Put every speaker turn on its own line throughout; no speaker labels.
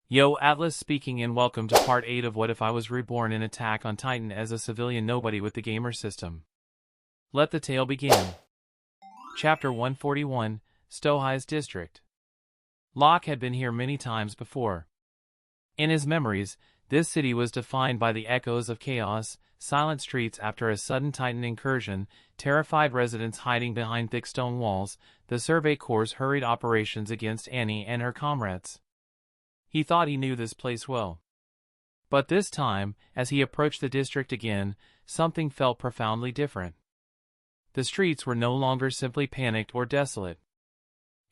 Yo, Atlas speaking and welcome to part 8 of What If I Was Reborn in Attack on Titan as a civilian nobody with the gamer system. Let the tale begin. Chapter 141, Stohis District. Locke had been here many times before. In his memories, this city was defined by the echoes of chaos, silent streets after a sudden Titan incursion, terrified residents hiding behind thick stone walls, the Survey Corps' hurried operations against Annie and her comrades. He thought he knew this place well. But this time, as he approached the district again, something felt profoundly different. The streets were no longer simply panicked or desolate.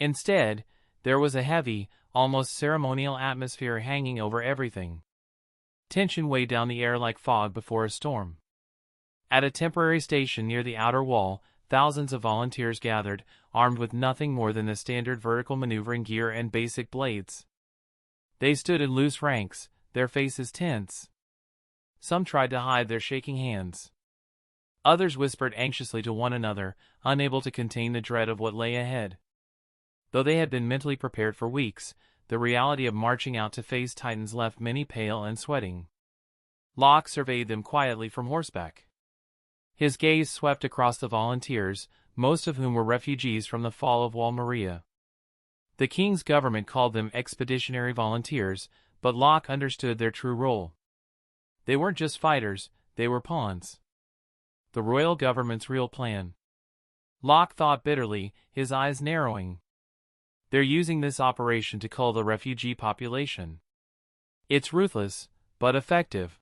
Instead, there was a heavy, almost ceremonial atmosphere hanging over everything. Tension weighed down the air like fog before a storm. At a temporary station near the outer wall, thousands of volunteers gathered, armed with nothing more than the standard vertical maneuvering gear and basic blades. They stood in loose ranks, their faces tense. Some tried to hide their shaking hands. Others whispered anxiously to one another, unable to contain the dread of what lay ahead. Though they had been mentally prepared for weeks, the reality of marching out to face Titans left many pale and sweating. Locke surveyed them quietly from horseback. His gaze swept across the volunteers, most of whom were refugees from the fall of Wall Maria. The king's government called them expeditionary volunteers, but Locke understood their true role. They weren't just fighters, they were pawns. The royal government's real plan. Locke thought bitterly, his eyes narrowing. They're using this operation to cull the refugee population. It's ruthless, but effective.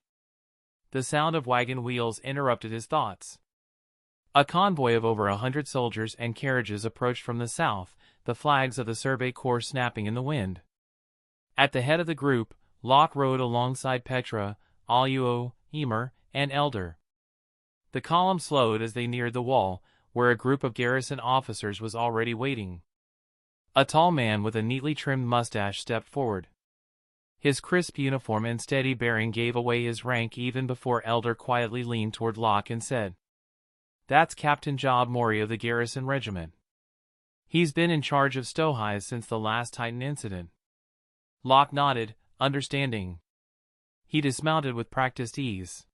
The sound of wagon wheels interrupted his thoughts. A convoy of over 100 soldiers and carriages approached from the south, the flags of the Survey Corps snapping in the wind. At the head of the group, Locke rode alongside Petra, Aluo, Emer, and Elder. The column slowed as they neared the wall, where a group of garrison officers was already waiting. A tall man with a neatly trimmed mustache stepped forward. His crisp uniform and steady bearing gave away his rank even before Elder quietly leaned toward Locke and said, "That's Captain Job Mori of the Garrison Regiment. He's been in charge of Stohis since the last Titan incident." Locke nodded, understanding. He dismounted with practiced ease.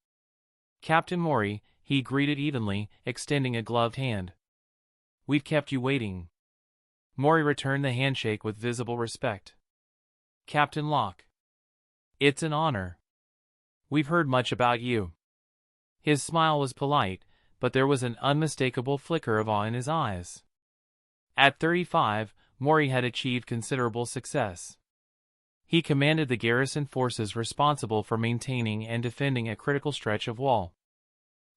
"Captain Mori," he greeted evenly, extending a gloved hand. "We've kept you waiting." Mori returned the handshake with visible respect. "Captain Locke. It's an honor. We've heard much about you." His smile was polite, but there was an unmistakable flicker of awe in his eyes. At 35, Mori had achieved considerable success. He commanded the garrison forces responsible for maintaining and defending a critical stretch of wall.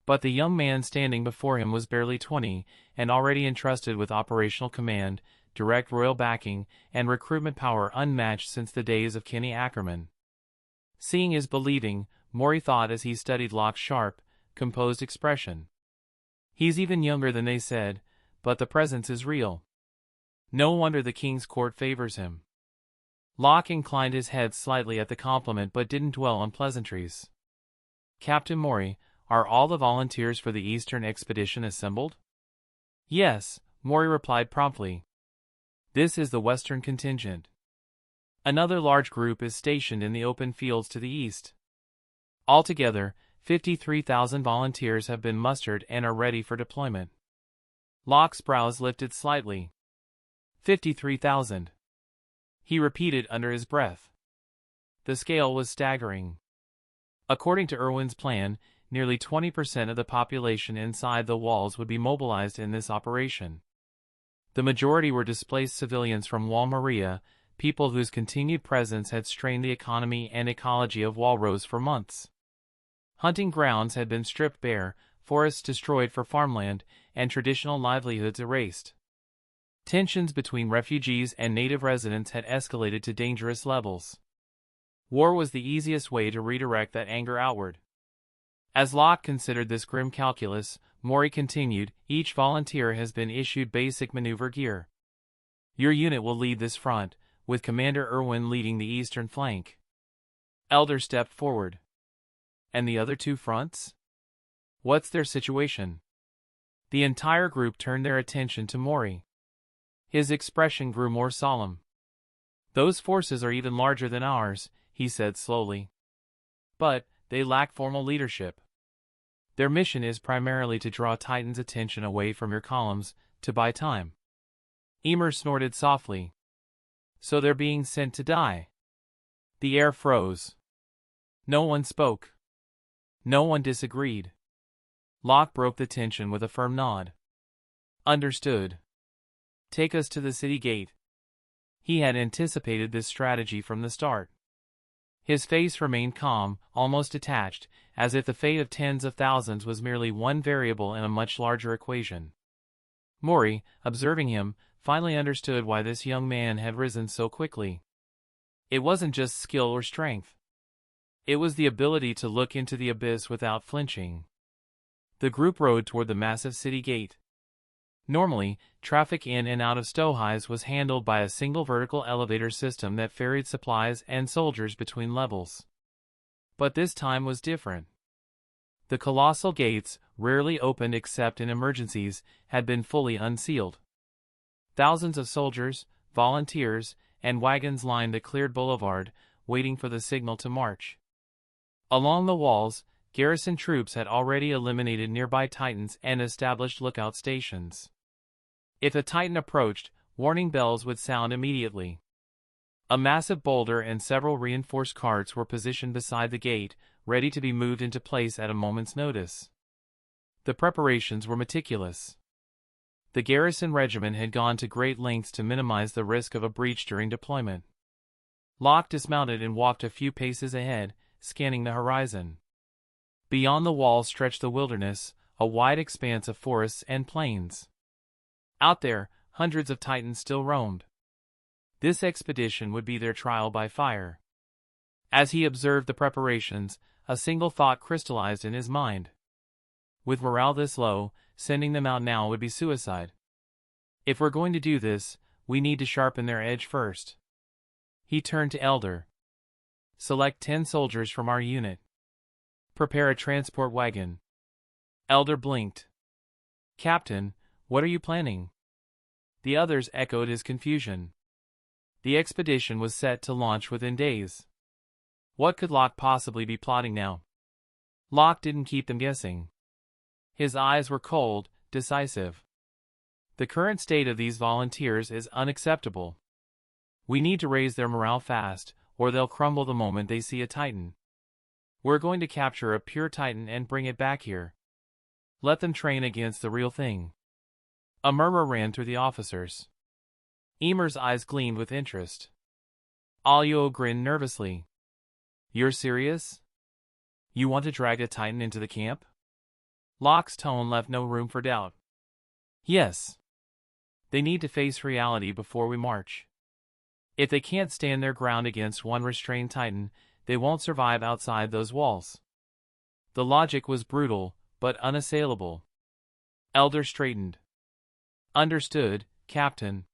But the young man standing before him was barely 20, and already entrusted with operational command, direct royal backing, and recruitment power unmatched since the days of Kenny Ackerman. Seeing is believing, Mori thought as he studied Locke's sharp, composed expression. He's even younger than they said, but the presence is real. No wonder the king's court favors him. Locke inclined his head slightly at the compliment but didn't dwell on pleasantries. "Captain Mori, are all the volunteers for the Eastern expedition assembled?" "Yes," Mori replied promptly. "This is the Western contingent. Another large group is stationed in the open fields to the east. Altogether, 53,000 volunteers have been mustered and are ready for deployment." Locke's brows lifted slightly. 53,000. He repeated under his breath. The scale was staggering. According to Irwin's plan, nearly 20% of the population inside the walls would be mobilized in this operation. The majority were displaced civilians from Wall Maria, people whose continued presence had strained the economy and ecology of Walrose for months. Hunting grounds had been stripped bare, forests destroyed for farmland, and traditional livelihoods erased. Tensions between refugees and native residents had escalated to dangerous levels. War was the easiest way to redirect that anger outward. As Locke considered this grim calculus, Mori continued, "Each volunteer has been issued basic maneuver gear. Your unit will lead this front, with Commander Irwin leading the eastern flank." Elder stepped forward. "And the other two fronts? What's their situation?" The entire group turned their attention to Mori. His expression grew more solemn. Those forces are even larger than ours, he said slowly. But they lack formal leadership. Their mission is primarily to draw Titan's attention away from your columns, to buy time. Emer snorted softly. So they're being sent to die. The air froze. No one spoke. No one disagreed. Locke broke the tension with a firm nod. Understood. Take us to the city gate. He had anticipated this strategy from the start. His face remained calm, almost detached, as if the fate of tens of thousands was merely one variable in a much larger equation. Mori, observing him, finally understood why this young man had risen so quickly. It wasn't just skill or strength. It was the ability to look into the abyss without flinching. The group rode toward the massive city gate. Normally, traffic in and out of Stohis was handled by a single vertical elevator system that ferried supplies and soldiers between levels. But this time was different. The colossal gates, rarely opened except in emergencies, had been fully unsealed. Thousands of soldiers, volunteers, and wagons lined the cleared boulevard, waiting for the signal to march. Along the walls, garrison troops had already eliminated nearby Titans and established lookout stations. If a Titan approached, warning bells would sound immediately. A massive boulder and several reinforced carts were positioned beside the gate, ready to be moved into place at a moment's notice. The preparations were meticulous. The garrison regiment had gone to great lengths to minimize the risk of a breach during deployment. Locke dismounted and walked a few paces ahead, scanning the horizon. Beyond the wall stretched the wilderness, a wide expanse of forests and plains. Out there, hundreds of Titans still roamed. This expedition would be their trial by fire. As he observed the preparations, a single thought crystallized in his mind. With morale this low, sending them out now would be suicide. If we're going to do this, we need to sharpen their edge first. He turned to Elder. Select 10 soldiers from our unit. Prepare a transport wagon. Elder blinked. Captain, what are you planning? The others echoed his confusion. The expedition was set to launch within days. What could Locke possibly be plotting now? Locke didn't keep them guessing. His eyes were cold, decisive. The current state of these volunteers is unacceptable. We need to raise their morale fast, or they'll crumble the moment they see a Titan. We're going to capture a pure Titan and bring it back here. Let them train against the real thing. A murmur ran through the officers. Emer's eyes gleamed with interest. Alyo grinned nervously. You're serious? You want to drag a Titan into the camp? Locke's tone left no room for doubt. Yes. They need to face reality before we march. If they can't stand their ground against one restrained Titan, they won't survive outside those walls. The logic was brutal, but unassailable. Elder straightened. Understood, Captain.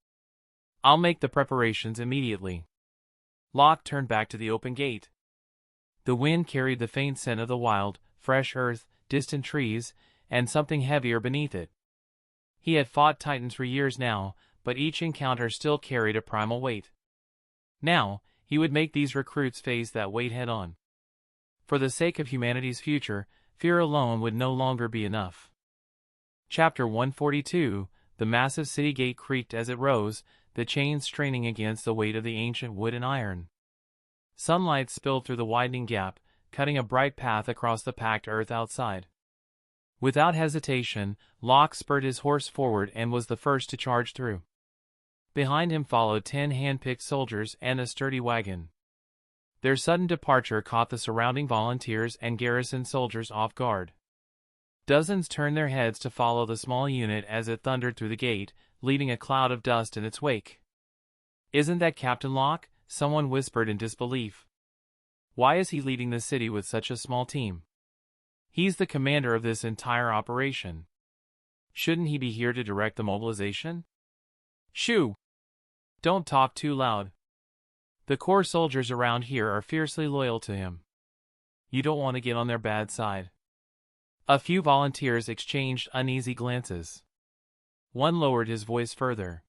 I'll make the preparations immediately. Locke turned back to the open gate. The wind carried the faint scent of the wild, fresh earth, distant trees, and something heavier beneath it. He had fought Titans for years now, but each encounter still carried a primal weight. Now, he would make these recruits face that weight head-on. For the sake of humanity's future, fear alone would no longer be enough. Chapter 142, the massive city gate creaked as it rose, the chains straining against the weight of the ancient wood and iron. Sunlight spilled through the widening gap, cutting a bright path across the packed earth outside. Without hesitation, Locke spurred his horse forward and was the first to charge through. Behind him followed 10 hand-picked soldiers and a sturdy wagon. Their sudden departure caught the surrounding volunteers and garrison soldiers off guard. Dozens turned their heads to follow the small unit as it thundered through the gate, leaving a cloud of dust in its wake. "Isn't that Captain Locke?" someone whispered in disbelief. "Why is he leading the city with such a small team? He's the commander of this entire operation. Shouldn't he be here to direct the mobilization?" "Shoo! Don't talk too loud. The core soldiers around here are fiercely loyal to him. You don't want to get on their bad side." A few volunteers exchanged uneasy glances. One lowered his voice further.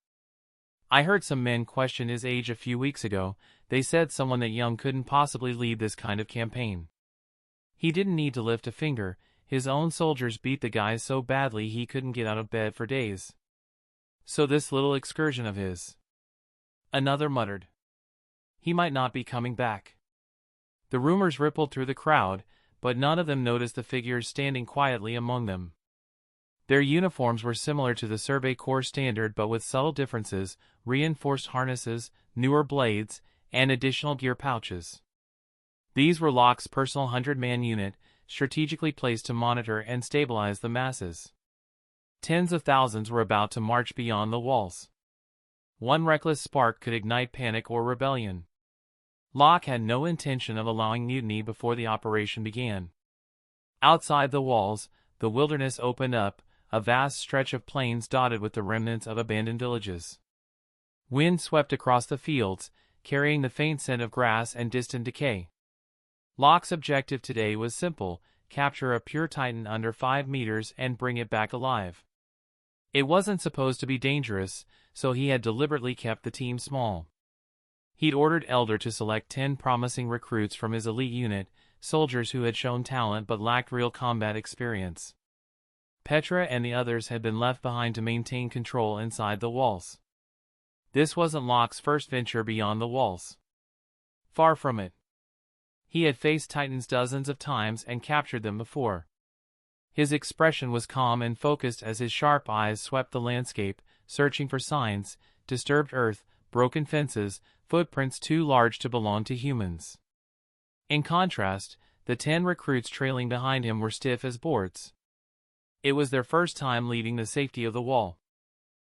I heard some men question his age a few weeks ago. They said someone that young couldn't possibly lead this kind of campaign. He didn't need to lift a finger. His own soldiers beat the guy so badly he couldn't get out of bed for days. So this little excursion of his. Another muttered. He might not be coming back. The rumors rippled through the crowd, but none of them noticed the figures standing quietly among them. Their uniforms were similar to the Survey Corps standard but with subtle differences: reinforced harnesses, newer blades, and additional gear pouches. These were Locke's personal 100-man unit, strategically placed to monitor and stabilize the masses. Tens of thousands were about to march beyond the walls. One reckless spark could ignite panic or rebellion. Locke had no intention of allowing mutiny before the operation began. Outside the walls, the wilderness opened up, a vast stretch of plains dotted with the remnants of abandoned villages. Wind swept across the fields, carrying the faint scent of grass and distant decay. Locke's objective today was simple: capture a pure Titan under 5 meters and bring it back alive. It wasn't supposed to be dangerous, so he had deliberately kept the team small. He'd ordered Elder to select 10 promising recruits from his elite unit, soldiers who had shown talent but lacked real combat experience. Petra and the others had been left behind to maintain control inside the walls. This wasn't Locke's first venture beyond the walls. Far from it. He had faced Titans dozens of times and captured them before. His expression was calm and focused as his sharp eyes swept the landscape, searching for signs: disturbed earth, broken fences, footprints too large to belong to humans. In contrast, the 10 recruits trailing behind him were stiff as boards. It was their first time leaving the safety of the wall.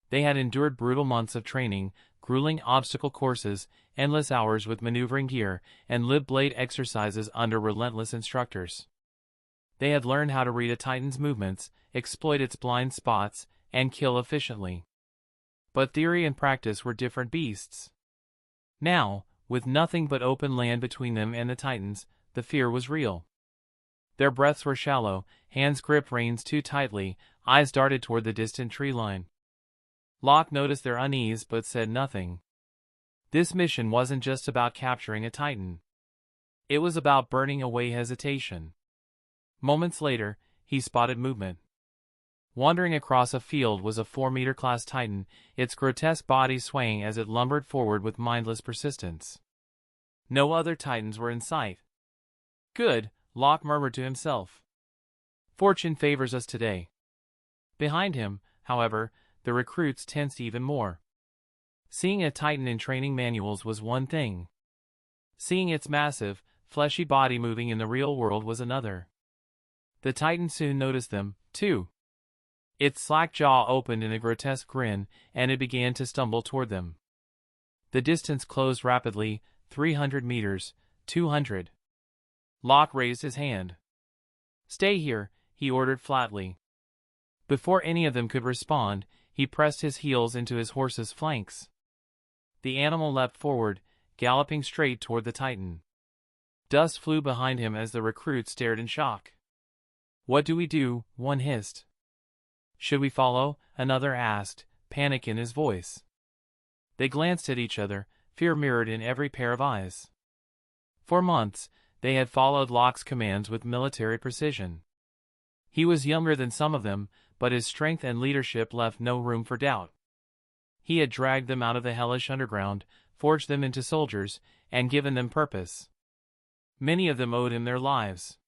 They had endured brutal months of training, grueling obstacle courses, endless hours with maneuvering gear, and lived blade exercises under relentless instructors. They had learned how to read a Titan's movements, exploit its blind spots, and kill efficiently. But theory and practice were different beasts. Now, with nothing but open land between them and the Titans, the fear was real. Their breaths were shallow, hands gripped reins too tightly, eyes darted toward the distant tree line. Locke noticed their unease but said nothing. This mission wasn't just about capturing a Titan. It was about burning away hesitation. Moments later, he spotted movement. Wandering across a field was a 4-meter class Titan, its grotesque body swaying as it lumbered forward with mindless persistence. No other Titans were in sight. Good, Locke murmured to himself. Fortune favors us today. Behind him, however, the recruits tensed even more. Seeing a Titan in training manuals was one thing. Seeing its massive, fleshy body moving in the real world was another. The Titan soon noticed them, too. Its slack jaw opened in a grotesque grin, and it began to stumble toward them. The distance closed rapidly: 300 meters, 200. Locke raised his hand. "Stay here," he ordered flatly. Before any of them could respond, he pressed his heels into his horse's flanks. The animal leapt forward, galloping straight toward the Titan. Dust flew behind him as the recruits stared in shock. "What do we do?" one hissed. "Should we follow?" another asked, panic in his voice. They glanced at each other, fear mirrored in every pair of eyes. For months, they had followed Locke's commands with military precision. He was younger than some of them, but his strength and leadership left no room for doubt. He had dragged them out of the hellish underground, forged them into soldiers, and given them purpose. Many of them owed him their lives.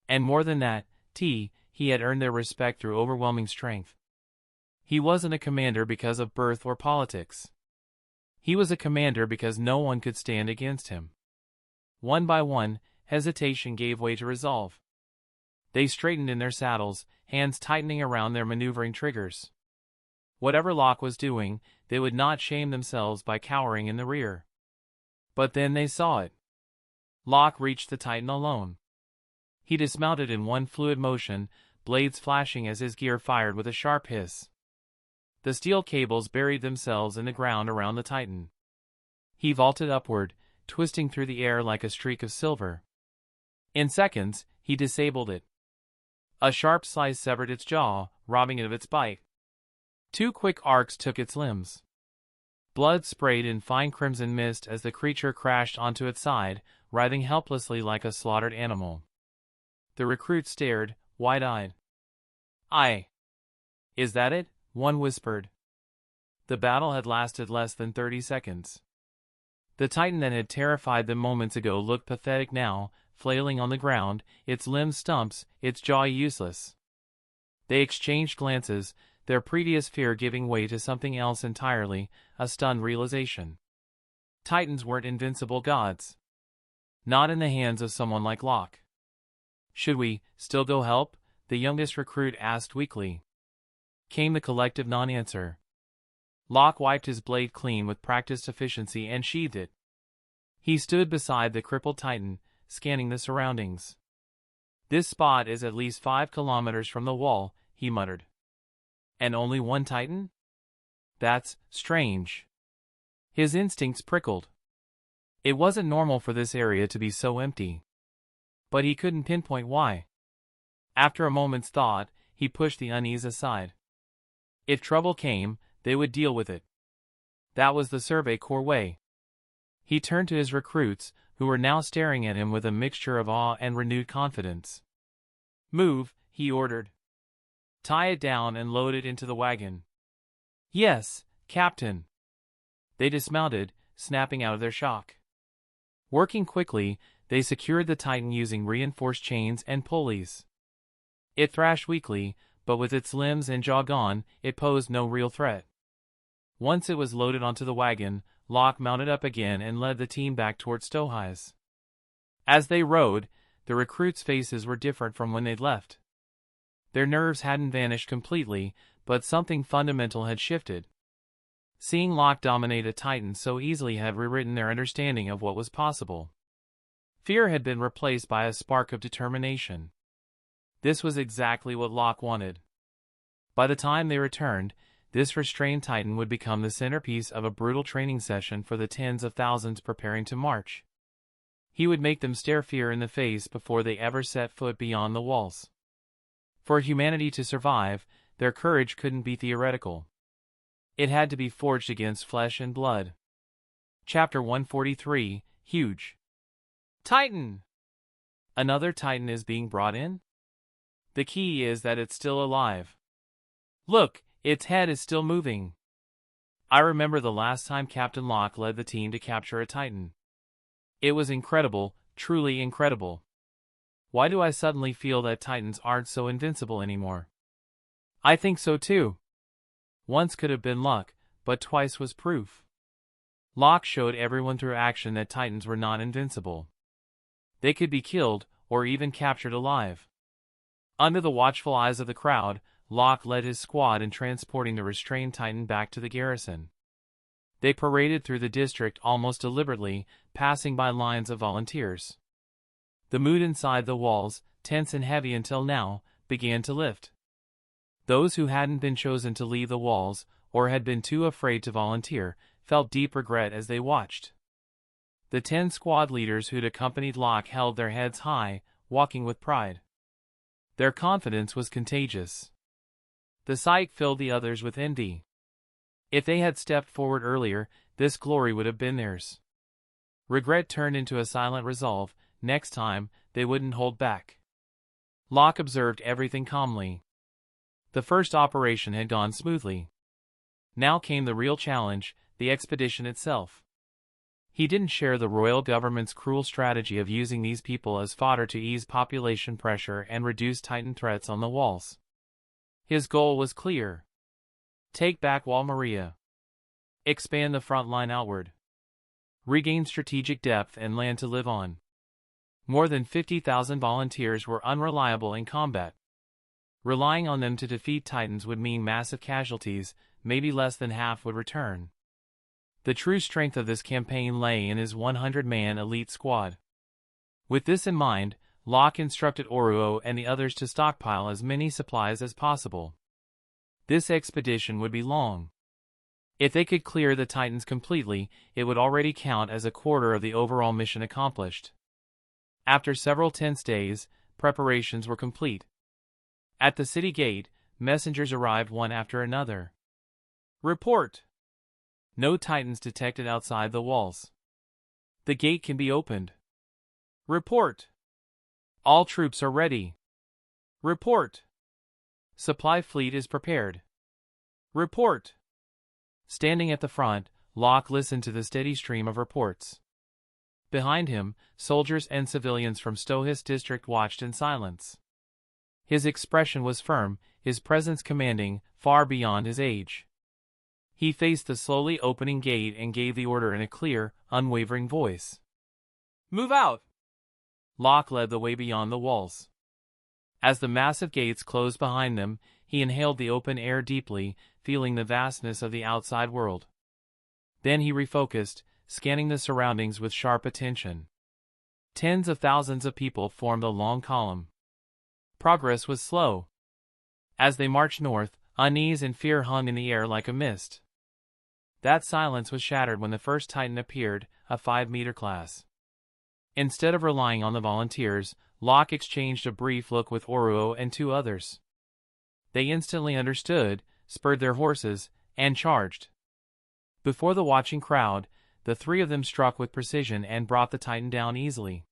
And more than that, he had earned their respect through overwhelming strength. He wasn't a commander because of birth or politics. He was a commander because no one could stand against him. One by one, hesitation gave way to resolve. They straightened in their saddles, hands tightening around their maneuvering triggers. Whatever Locke was doing, they would not shame themselves by cowering in the rear. But then they saw it. Locke reached the Titan alone. He dismounted in one fluid motion, blades flashing as his gear fired with a sharp hiss. The steel cables buried themselves in the ground around the Titan. He vaulted upward, twisting through the air like a streak of silver. In seconds, he disabled it. A sharp slice severed its jaw, robbing it of its bite. 2 quick arcs took its limbs. Blood sprayed in fine crimson mist as the creature crashed onto its side, writhing helplessly like a slaughtered animal. The recruits stared, wide-eyed. Is that it?" one whispered. The battle had lasted less than 30 seconds. The titan that had terrified them moments ago looked pathetic now, flailing on the ground, its limbs stumps, its jaw useless. They exchanged glances, their previous fear giving way to something else entirely, a stunned realization. Titans weren't invincible gods. Not in the hands of someone like Locke. "Should we still go help?" the youngest recruit asked weakly. Came the collective non-answer. Locke wiped his blade clean with practiced efficiency and sheathed it. He stood beside the crippled titan, scanning the surroundings. "This spot is at least 5 kilometers from the wall," he muttered. "And only one titan? That's strange." His instincts prickled. It wasn't normal for this area to be so empty. But he couldn't pinpoint why. After a moment's thought, he pushed the unease aside. If trouble came, they would deal with it. That was the Survey Corps way. He turned to his recruits, who were now staring at him with a mixture of awe and renewed confidence. "Move," he ordered. "Tie it down and load it into the wagon." "Yes, Captain." They dismounted, snapping out of their shock. Working quickly, they secured the Titan using reinforced chains and pulleys. It thrashed weakly, but with its limbs and jaw gone, it posed no real threat. Once it was loaded onto the wagon, Locke mounted up again and led the team back toward Stohis. As they rode, the recruits' faces were different from when they'd left. Their nerves hadn't vanished completely, but something fundamental had shifted. Seeing Locke dominate a Titan so easily had rewritten their understanding of what was possible. Fear had been replaced by a spark of determination. This was exactly what Locke wanted. By the time they returned, this restrained Titan would become the centerpiece of a brutal training session for the tens of thousands preparing to march. He would make them stare fear in the face before they ever set foot beyond the walls. For humanity to survive, their courage couldn't be theoretical. It had to be forged against flesh and blood. Chapter 143, Huge. Titan! Another Titan is being brought in? The key is that it's still alive. Look, its head is still moving. I remember the last time Captain Locke led the team to capture a Titan. It was incredible, truly incredible. Why do I suddenly feel that Titans aren't so invincible anymore? I think so too. Once could have been luck, but twice was proof. Locke showed everyone through action that Titans were not invincible. They could be killed, or even captured alive. Under the watchful eyes of the crowd, Locke led his squad in transporting the restrained Titan back to the garrison. They paraded through the district almost deliberately, passing by lines of volunteers. The mood inside the walls, tense and heavy until now, began to lift. Those who hadn't been chosen to leave the walls, or had been too afraid to volunteer, felt deep regret as they watched. The 10 squad leaders who'd accompanied Locke held their heads high, walking with pride. Their confidence was contagious. The sight filled the others with envy. If they had stepped forward earlier, this glory would have been theirs. Regret turned into a silent resolve. Next time, they wouldn't hold back. Locke observed everything calmly. The first operation had gone smoothly. Now came the real challenge, the expedition itself. He didn't share the royal government's cruel strategy of using these people as fodder to ease population pressure and reduce Titan threats on the walls. His goal was clear. Take back Wall Maria. Expand the front line outward. Regain strategic depth and land to live on. More than 50,000 volunteers were unreliable in combat. Relying on them to defeat Titans would mean massive casualties, maybe less than half would return. The true strength of this campaign lay in his 100-man elite squad. With this in mind, Locke instructed Oruo and the others to stockpile as many supplies as possible. This expedition would be long. If they could clear the Titans completely, it would already count as a quarter of the overall mission accomplished. After several tense days, preparations were complete. At the city gate, messengers arrived one after another. Report! No Titans detected outside the walls. The gate can be opened. Report. All troops are ready. Report. Supply fleet is prepared. Report. Standing at the front, Locke listened to the steady stream of reports. Behind him, soldiers and civilians from Stohis district watched in silence. His expression was firm, his presence commanding, far beyond his age. He faced the slowly opening gate and gave the order in a clear, unwavering voice. Move out! Locke led the way beyond the walls. As the massive gates closed behind them, he inhaled the open air deeply, feeling the vastness of the outside world. Then he refocused, scanning the surroundings with sharp attention. Tens of thousands of people formed a long column. Progress was slow. As they marched north, unease and fear hung in the air like a mist. That silence was shattered when the first Titan appeared, a 5-meter class. Instead of relying on the volunteers, Locke exchanged a brief look with Oruo and 2 others. They instantly understood, spurred their horses, and charged. Before the watching crowd, the 3 of them struck with precision and brought the Titan down easily.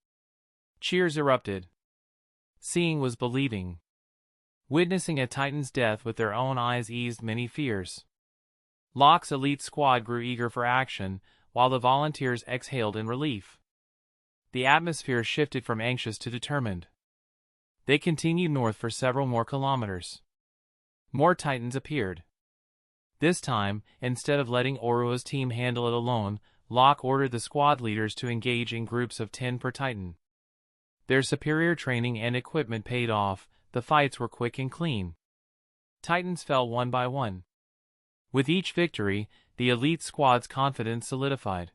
Cheers erupted. Seeing was believing. Witnessing a Titan's death with their own eyes eased many fears. Locke's elite squad grew eager for action, while the volunteers exhaled in relief. The atmosphere shifted from anxious to determined. They continued north for several more kilometers. More Titans appeared. This time, instead of letting Oruo's team handle it alone, Locke ordered the squad leaders to engage in groups of 10 per Titan. Their superior training and equipment paid off, the fights were quick and clean. Titans fell one by one. With each victory, the elite squad's confidence solidified.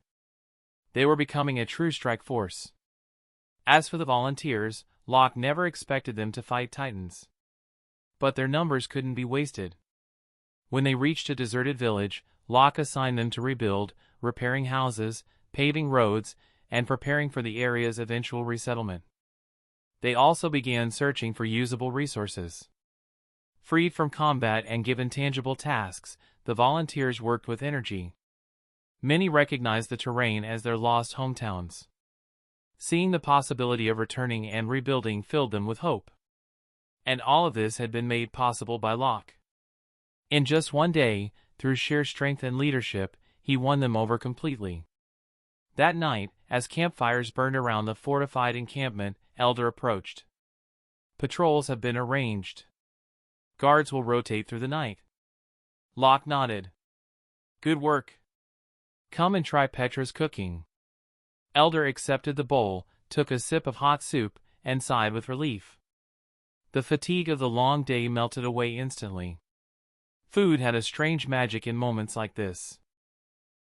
They were becoming a true strike force. As for the volunteers, Locke never expected them to fight Titans. But their numbers couldn't be wasted. When they reached a deserted village, Locke assigned them to rebuild, repairing houses, paving roads, and preparing for the area's eventual resettlement. They also began searching for usable resources. Freed from combat and given tangible tasks, the volunteers worked with energy. Many recognized the terrain as their lost hometowns. Seeing the possibility of returning and rebuilding filled them with hope. And all of this had been made possible by Locke. In just one day, through sheer strength and leadership, he won them over completely. That night, as campfires burned around the fortified encampment, Elder approached. Patrols have been arranged. Guards will rotate through the night. Locke nodded. Good work. Come and try Petra's cooking. Elder accepted the bowl, took a sip of hot soup, and sighed with relief. The fatigue of the long day melted away instantly. Food had a strange magic in moments like this.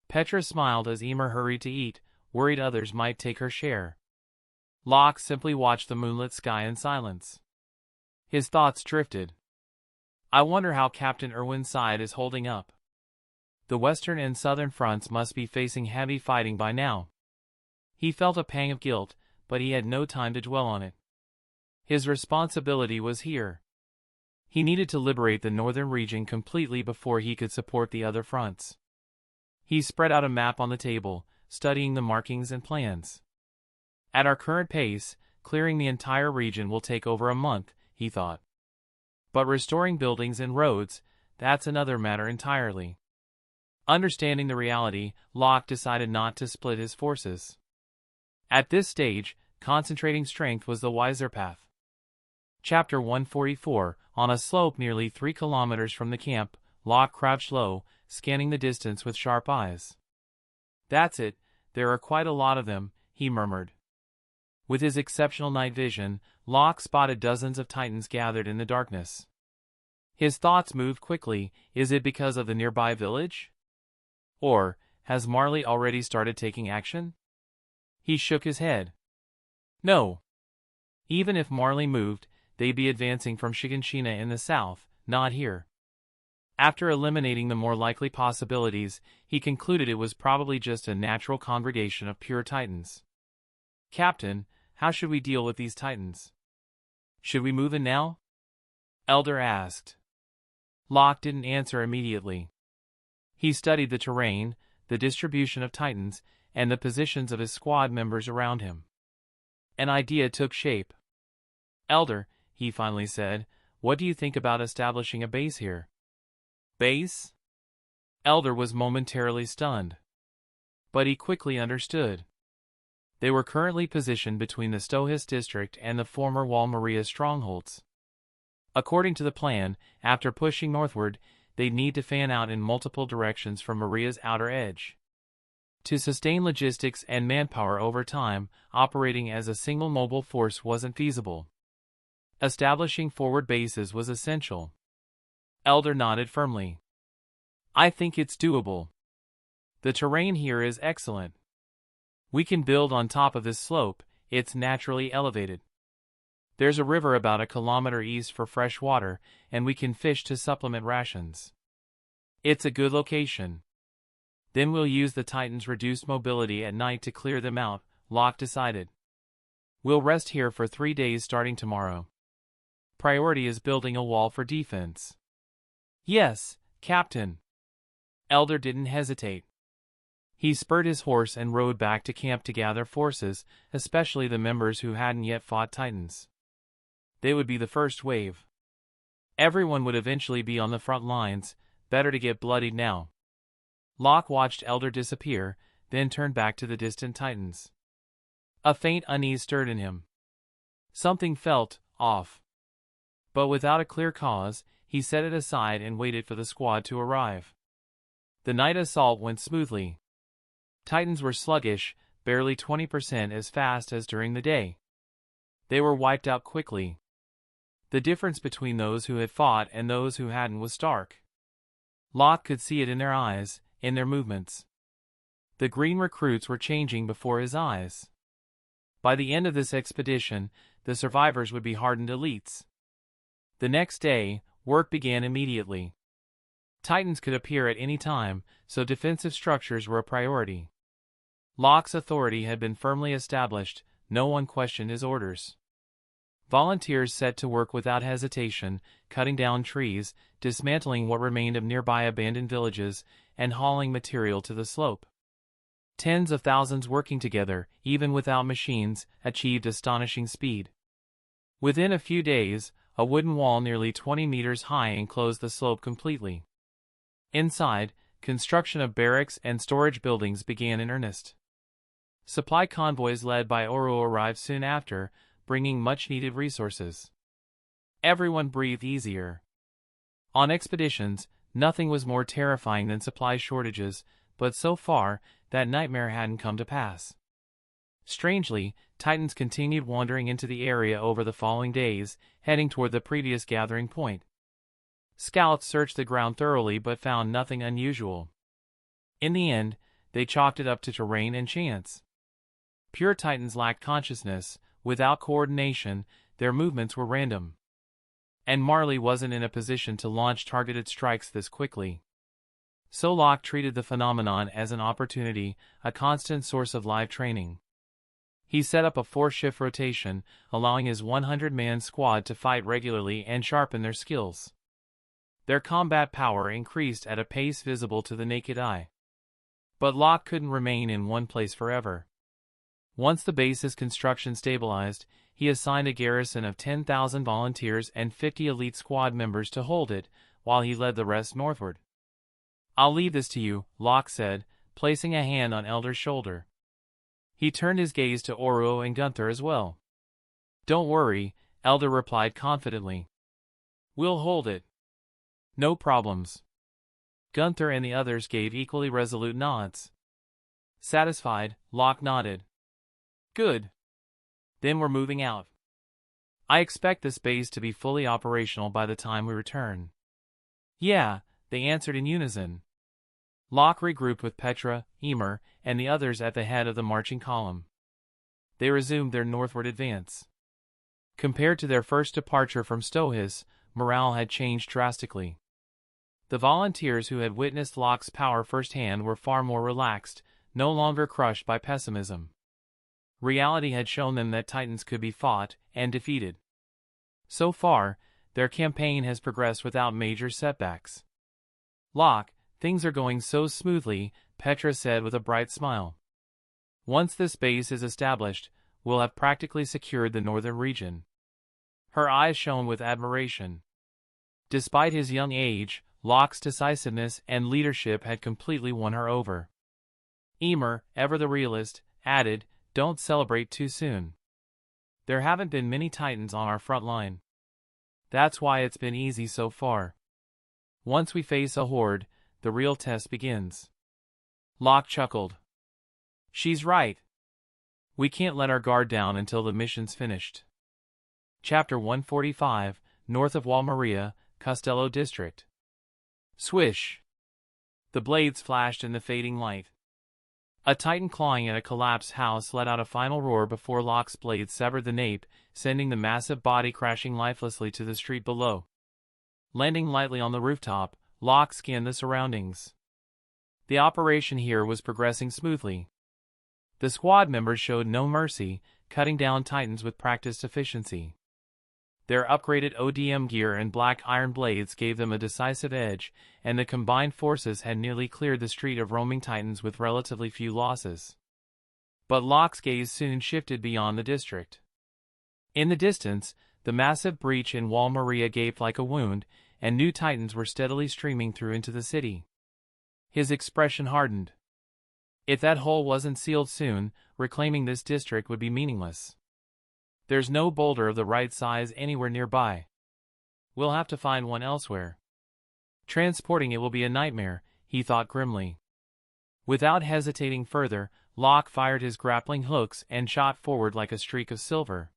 Petra smiled as Emer hurried to eat, worried others might take her share. Locke simply watched the moonlit sky in silence. His thoughts drifted. I wonder how Captain Irwin's side is holding up. The western and southern fronts must be facing heavy fighting by now. He felt a pang of guilt, but he had no time to dwell on it. His responsibility was here. He needed to liberate the northern region completely before he could support the other fronts. He spread out a map on the table, studying the markings and plans. At our current pace, clearing the entire region will take over a month, he thought. But restoring buildings and roads, that's another matter entirely. Understanding the reality, Locke decided not to split his forces. At this stage, concentrating strength was the wiser path. Chapter 144, on a slope nearly 3 kilometers from the camp, Locke crouched low, scanning the distance with sharp eyes. That's it, there are quite a lot of them, he murmured. With his exceptional night vision, Locke spotted dozens of Titans gathered in the darkness. His thoughts moved quickly. Is it because of the nearby village? Or, has Marley already started taking action? He shook his head. No. Even if Marley moved, they'd be advancing from Shigenshina in the south, not here. After eliminating the more likely possibilities, he concluded it was probably just a natural congregation of pure Titans. Captain, how should we deal with these Titans? Should we move in now? Elder asked. Locke didn't answer immediately. He studied the terrain, the distribution of Titans, and the positions of his squad members around him. An idea took shape. "Elder," he finally said, "what do you think about establishing a base here?" "Base?" Elder was momentarily stunned. But he quickly understood. They were currently positioned between the Stohis district and the former Wall Maria strongholds. According to the plan, after pushing northward, they'd need to fan out in multiple directions from Maria's outer edge. To sustain logistics and manpower over time, operating as a single mobile force wasn't feasible. Establishing forward bases was essential. Elder nodded firmly. "I think it's doable. The terrain here is excellent. We can build on top of this slope, it's naturally elevated. There's a river about a kilometer east for fresh water, and we can fish to supplement rations. It's a good location. Then we'll use the Titans' reduced mobility at night to clear them out," Locke decided. "We'll rest here for 3 days starting tomorrow. Priority is building a wall for defense." "Yes, Captain." Elder didn't hesitate. He spurred his horse and rode back to camp to gather forces, especially the members who hadn't yet fought Titans. They would be the first wave. Everyone would eventually be on the front lines, better to get bloodied now. Locke watched Elder disappear, then turned back to the distant Titans. A faint unease stirred in him. Something felt off. But without a clear cause, he set it aside and waited for the squad to arrive. The night assault went smoothly. Titans were sluggish, barely 20% as fast as during the day. They were wiped out quickly. The difference between those who had fought and those who hadn't was stark. Locke could see it in their eyes, in their movements. The green recruits were changing before his eyes. By the end of this expedition, the survivors would be hardened elites. The next day, work began immediately. Titans could appear at any time, so defensive structures were a priority. Locke's authority had been firmly established, no one questioned his orders. Volunteers set to work without hesitation, cutting down trees, dismantling what remained of nearby abandoned villages, and hauling material to the slope. Tens of thousands working together, even without machines, achieved astonishing speed. Within a few days, a wooden wall nearly 20 meters high enclosed the slope completely. Inside, construction of barracks and storage buildings began in earnest. Supply convoys led by Oro arrived soon after, bringing much-needed resources. Everyone breathed easier. On expeditions, nothing was more terrifying than supply shortages, but so far, that nightmare hadn't come to pass. Strangely, Titans continued wandering into the area over the following days, heading toward the previous gathering point. Scouts searched the ground thoroughly but found nothing unusual. In the end, they chalked it up to terrain and chance. Pure Titans lacked consciousness. Without coordination, their movements were random. And Marley wasn't in a position to launch targeted strikes this quickly. So Locke treated the phenomenon as an opportunity, a constant source of live training. He set up a 4-shift rotation, allowing his 100-man squad to fight regularly and sharpen their skills. Their combat power increased at a pace visible to the naked eye. But Locke couldn't remain in one place forever. Once the base's construction stabilized, he assigned a garrison of 10,000 volunteers and 50 elite squad members to hold it, while he led the rest northward. "I'll leave this to you," Locke said, placing a hand on Elder's shoulder. He turned his gaze to Oro and Gunther as well. "Don't worry," Elder replied confidently. "We'll hold it. No problems." Gunther and the others gave equally resolute nods. Satisfied, Locke nodded. "Good. Then we're moving out. I expect this base to be fully operational by the time we return." "Yeah," they answered in unison. Locke regrouped with Petra, Emer, and the others at the head of the marching column. They resumed their northward advance. Compared to their first departure from Stohis, morale had changed drastically. The volunteers who had witnessed Locke's power firsthand were far more relaxed, no longer crushed by pessimism. Reality had shown them that Titans could be fought and defeated. So far, their campaign has progressed without major setbacks. "Locke, things are going so smoothly, Petra said with a bright smile. Once this base is established, we'll have practically secured the northern region. Her eyes shone with admiration. Despite his young age, Locke's decisiveness and leadership had completely won her over. Emer, ever the realist, added, "Don't celebrate too soon. There haven't been many Titans on our front line. That's why it's been easy so far. Once we face a horde, the real test begins." Locke chuckled. "She's right. We can't let our guard down until the mission's finished." Chapter 145, North of Walmaria, Costello District. Swish! The blades flashed in the fading light. A Titan clawing at a collapsed house let out a final roar before Locke's blade severed the nape, sending the massive body crashing lifelessly to the street below. Landing lightly on the rooftop, Locke scanned the surroundings. The operation here was progressing smoothly. The squad members showed no mercy, cutting down Titans with practiced efficiency. Their upgraded ODM gear and black iron blades gave them a decisive edge, and the combined forces had nearly cleared the street of roaming Titans with relatively few losses. But Locke's gaze soon shifted beyond the district. In the distance, the massive breach in Walmaria gaped like a wound, and new Titans were steadily streaming through into the city. His expression hardened. If that hole wasn't sealed soon, reclaiming this district would be meaningless. There's no boulder of the right size anywhere nearby. We'll have to find one elsewhere. Transporting it will be a nightmare, he thought grimly. Without hesitating further, Locke fired his grappling hooks and shot forward like a streak of silver.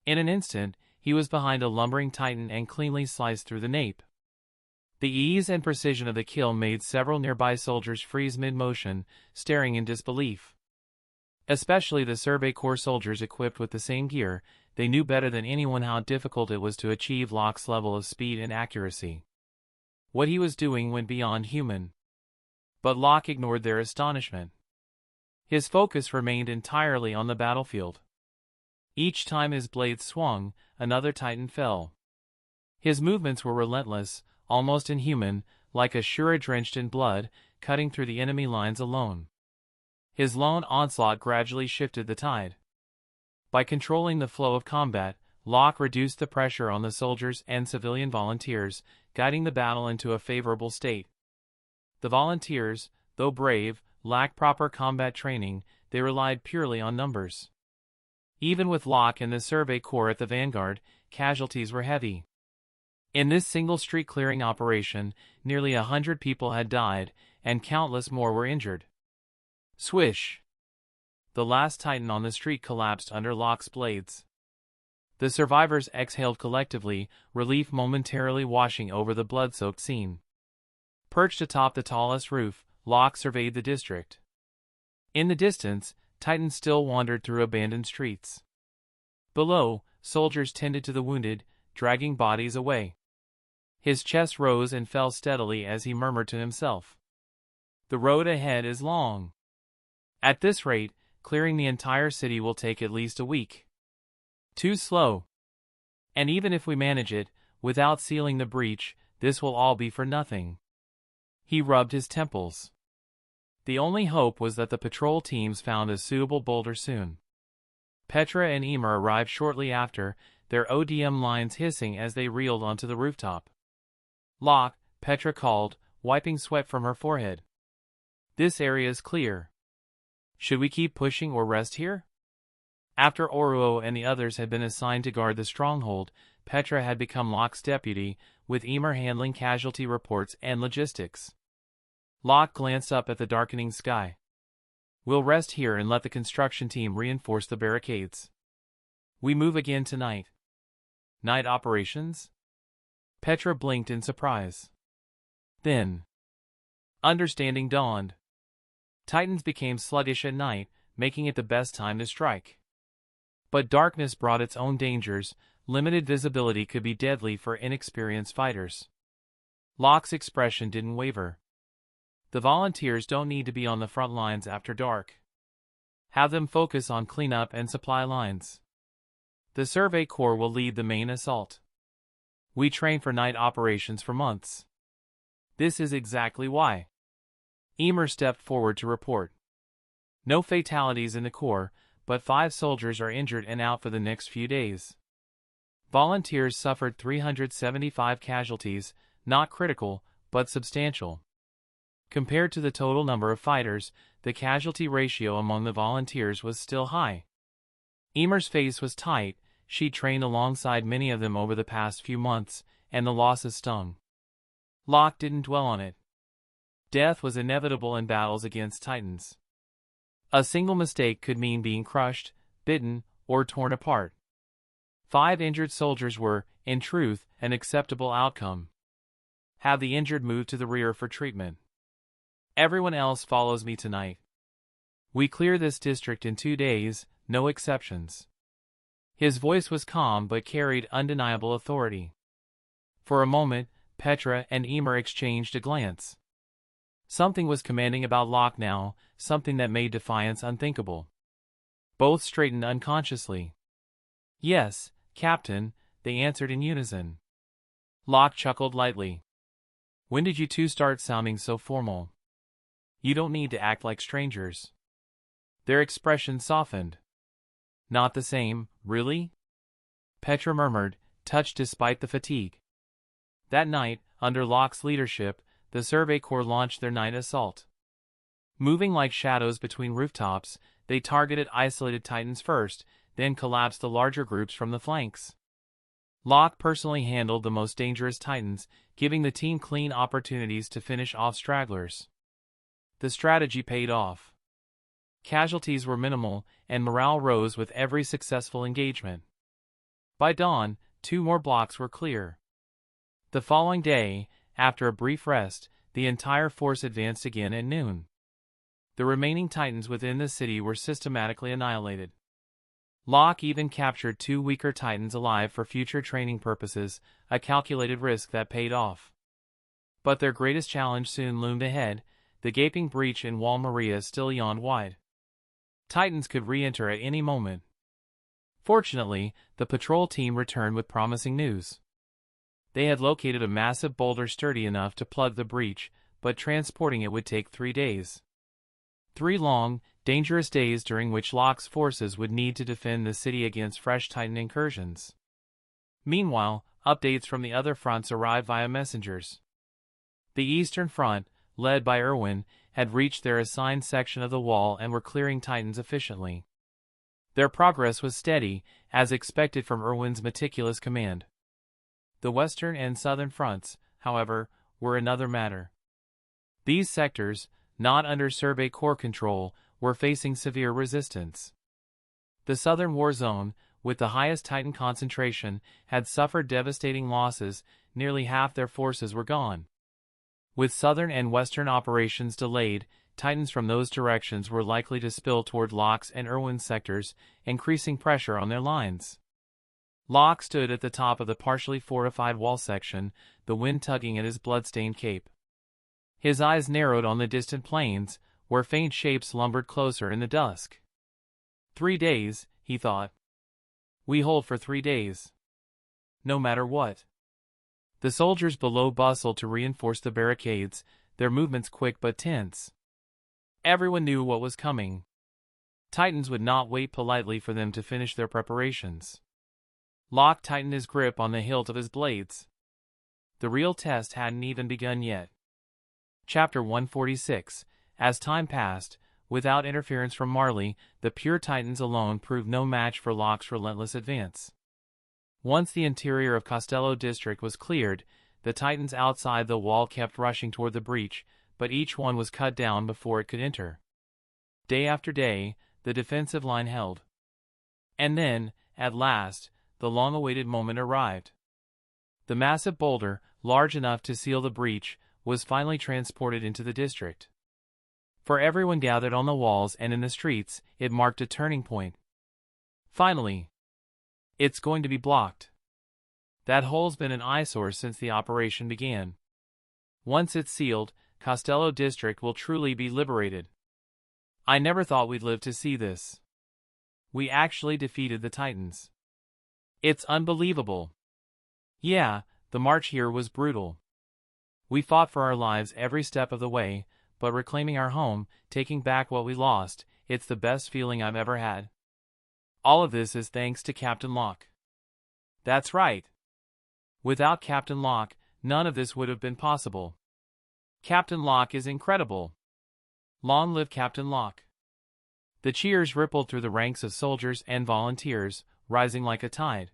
In an instant, he was behind a lumbering Titan and cleanly sliced through the nape. The ease and precision of the kill made several nearby soldiers freeze mid-motion, staring in disbelief. Especially the Survey Corps soldiers equipped with the same gear, they knew better than anyone how difficult it was to achieve Locke's level of speed and accuracy. What he was doing went beyond human. But Locke ignored their astonishment. His focus remained entirely on the battlefield. Each time his blade swung, another Titan fell. His movements were relentless, almost inhuman, like a Shura drenched in blood, cutting through the enemy lines alone. His lone onslaught gradually shifted the tide. By controlling the flow of combat, Locke reduced the pressure on the soldiers and civilian volunteers, guiding the battle into a favorable state. The volunteers, though brave, lacked proper combat training, they relied purely on numbers. Even with Locke and the Survey Corps at the vanguard, casualties were heavy. In this single street-clearing operation, nearly 100 people had died, and countless more were injured. Swish! The last Titan on the street collapsed under Locke's blades. The survivors exhaled collectively, relief momentarily washing over the blood-soaked scene. Perched atop the tallest roof, Locke surveyed the district. In the distance, Titans still wandered through abandoned streets. Below, soldiers tended to the wounded, dragging bodies away. His chest rose and fell steadily as he murmured to himself. The road ahead is long. At this rate, clearing the entire city will take at least a week. Too slow. And even if we manage it, without sealing the breach, this will all be for nothing. He rubbed his temples. The only hope was that the patrol teams found a suitable boulder soon. Petra and Emer arrived shortly after, their ODM lines hissing as they reeled onto the rooftop. "Locke," Petra called, wiping sweat from her forehead. "This area is clear. Should we keep pushing or rest here?" After Oruo and the others had been assigned to guard the stronghold, Petra had become Locke's deputy, with Emer handling casualty reports and logistics. Locke glanced up at the darkening sky. "We'll rest here and let the construction team reinforce the barricades. We move again tonight." "Night operations?" Petra blinked in surprise. Then, understanding dawned. Titans became sluggish at night, making it the best time to strike. But darkness brought its own dangers. Limited visibility could be deadly for inexperienced fighters. Locke's expression didn't waver. "The volunteers don't need to be on the front lines after dark. Have them focus on cleanup and supply lines. The Survey Corps will lead the main assault. We train for night operations for months. This is exactly why." Emer stepped forward to report. No fatalities in the Corps, but 5 soldiers are injured and out for the next few days. Volunteers suffered 375 casualties, not critical, but substantial. Compared to the total number of fighters, the casualty ratio among the volunteers was still high. Emer's face was tight. She'd trained alongside many of them over the past few months, and the losses stung. Locke didn't dwell on it. Death was inevitable in battles against Titans. A single mistake could mean being crushed, bitten, or torn apart. 5 injured soldiers were, in truth, an acceptable outcome. Have the injured moved to the rear for treatment. Everyone else follows me tonight. We clear this district in 2 days, no exceptions. His voice was calm but carried undeniable authority. For a moment, Petra and Emer exchanged a glance. Something was commanding about Locke now, something that made defiance unthinkable. Both straightened unconsciously. "Yes, Captain," they answered in unison. Locke chuckled lightly. "When did you two start sounding so formal? You don't need to act like strangers." Their expressions softened. "Not the same, really?" Petra murmured, touched despite the fatigue. That night, under Locke's leadership, the Survey Corps launched their night assault. Moving like shadows between rooftops, they targeted isolated Titans first, then collapsed the larger groups from the flanks. Locke personally handled the most dangerous Titans, giving the team clean opportunities to finish off stragglers. The strategy paid off. Casualties were minimal, and morale rose with every successful engagement. By dawn, 2 more blocks were clear. The following day, after a brief rest, the entire force advanced again at noon. The remaining Titans within the city were systematically annihilated. Locke even captured 2 weaker Titans alive for future training purposes, a calculated risk that paid off. But their greatest challenge soon loomed ahead. The gaping breach in Wall Maria still yawned wide. Titans could re-enter at any moment. Fortunately, the patrol team returned with promising news. They had located a massive boulder sturdy enough to plug the breach, but transporting it would take 3 days. 3 long, dangerous days during which Locke's forces would need to defend the city against fresh Titan incursions. Meanwhile, updates from the other fronts arrived via messengers. The Eastern Front, led by Erwin, had reached their assigned section of the wall and were clearing Titans efficiently. Their progress was steady, as expected from Erwin's meticulous command. The Western and Southern fronts, however, were another matter. These sectors, not under Survey Corps control, were facing severe resistance. The Southern War Zone, with the highest Titan concentration, had suffered devastating losses. Nearly half their forces were gone. With Southern and Western operations delayed, Titans from those directions were likely to spill toward Locke's and Erwin's sectors, increasing pressure on their lines. Locke stood at the top of the partially fortified wall section, the wind tugging at his blood-stained cape. His eyes narrowed on the distant plains, where faint shapes lumbered closer in the dusk. 3 days, he thought. We hold for 3 days. No matter what. The soldiers below bustled to reinforce the barricades, their movements quick but tense. Everyone knew what was coming. Titans would not wait politely for them to finish their preparations. Locke tightened his grip on the hilt of his blades. The real test hadn't even begun yet. Chapter 146. As time passed, without interference from Marley, the pure Titans alone proved no match for Locke's relentless advance. Once the interior of Costello district was cleared, the Titans outside the wall kept rushing toward the breach, but each one was cut down before it could enter. Day after day, the defensive line held. And then, at last, the long-awaited moment arrived. The massive boulder, large enough to seal the breach, was finally transported into the district. For everyone gathered on the walls and in the streets, it marked a turning point. Finally. It's going to be blocked. That hole's been an eyesore since the operation began. Once it's sealed, Costello district will truly be liberated. I never thought we'd live to see this. We actually defeated the Titans. It's unbelievable. Yeah, the march here was brutal. We fought for our lives every step of the way, but reclaiming our home, taking back what we lost, it's the best feeling I've ever had. All of this is thanks to Captain Locke. That's right. Without Captain Locke, none of this would have been possible. Captain Locke is incredible. Long live Captain Locke. The cheers rippled through the ranks of soldiers and volunteers, rising like a tide.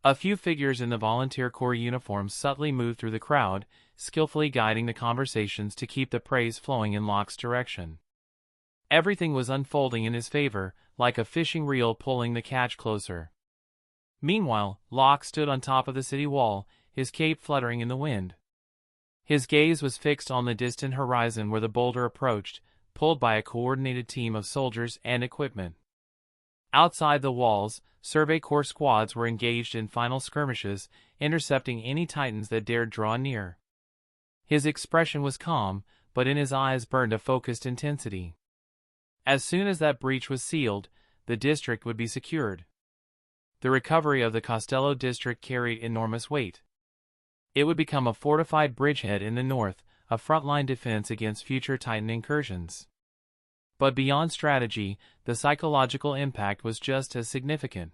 A few figures in the volunteer corps uniforms subtly moved through the crowd, skillfully guiding the conversations to keep the praise flowing in Locke's direction. Everything was unfolding in his favor, like a fishing reel pulling the catch closer. Meanwhile, Locke stood on top of the city wall, his cape fluttering in the wind. His gaze was fixed on the distant horizon where the boulder approached, pulled by a coordinated team of soldiers and equipment. Outside the walls, Survey Corps squads were engaged in final skirmishes, intercepting any Titans that dared draw near. His expression was calm, but in his eyes burned a focused intensity. As soon as that breach was sealed, the district would be secured. The recovery of the Costello district carried enormous weight. It would become a fortified bridgehead in the north, a frontline defense against future Titan incursions. But beyond strategy, the psychological impact was just as significant.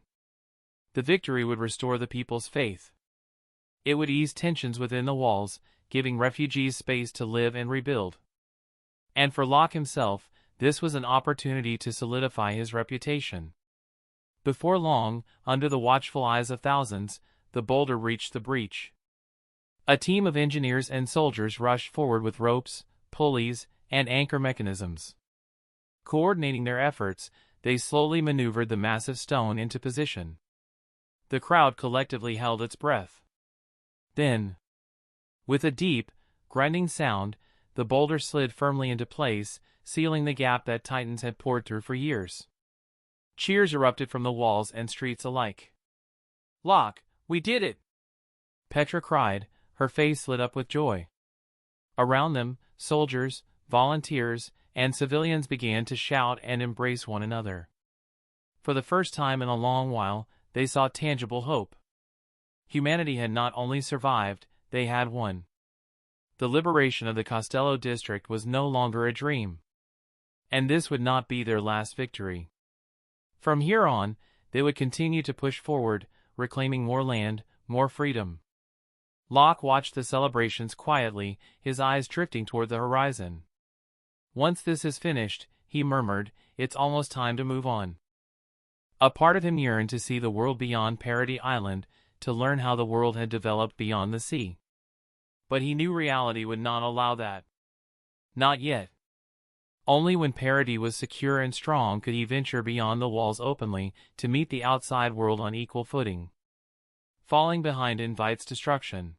The victory would restore the people's faith. It would ease tensions within the walls, giving refugees space to live and rebuild. And for Locke himself, this was an opportunity to solidify his reputation. Before long, under the watchful eyes of thousands, the boulder reached the breach. A team of engineers and soldiers rushed forward with ropes, pulleys, and anchor mechanisms. Coordinating their efforts, they slowly maneuvered the massive stone into position. The crowd collectively held its breath. Then, with a deep, grinding sound, the boulder slid firmly into place, sealing the gap that Titans had poured through for years. Cheers erupted from the walls and streets alike. "Locke, we did it!" Petra cried, her face lit up with joy. Around them, soldiers, volunteers, and civilians began to shout and embrace one another. For the first time in a long while, they saw tangible hope. Humanity had not only survived, they had won. The liberation of the Costello district was no longer a dream. And this would not be their last victory. From here on, they would continue to push forward, reclaiming more land, more freedom. Locke watched the celebrations quietly, his eyes drifting toward the horizon. "Once this is finished," he murmured, "it's almost time to move on." A part of him yearned to see the world beyond Parody Island, to learn how the world had developed beyond the sea. But he knew reality would not allow that. Not yet. Only when Parody was secure and strong could he venture beyond the walls openly, to meet the outside world on equal footing. Falling behind invites destruction.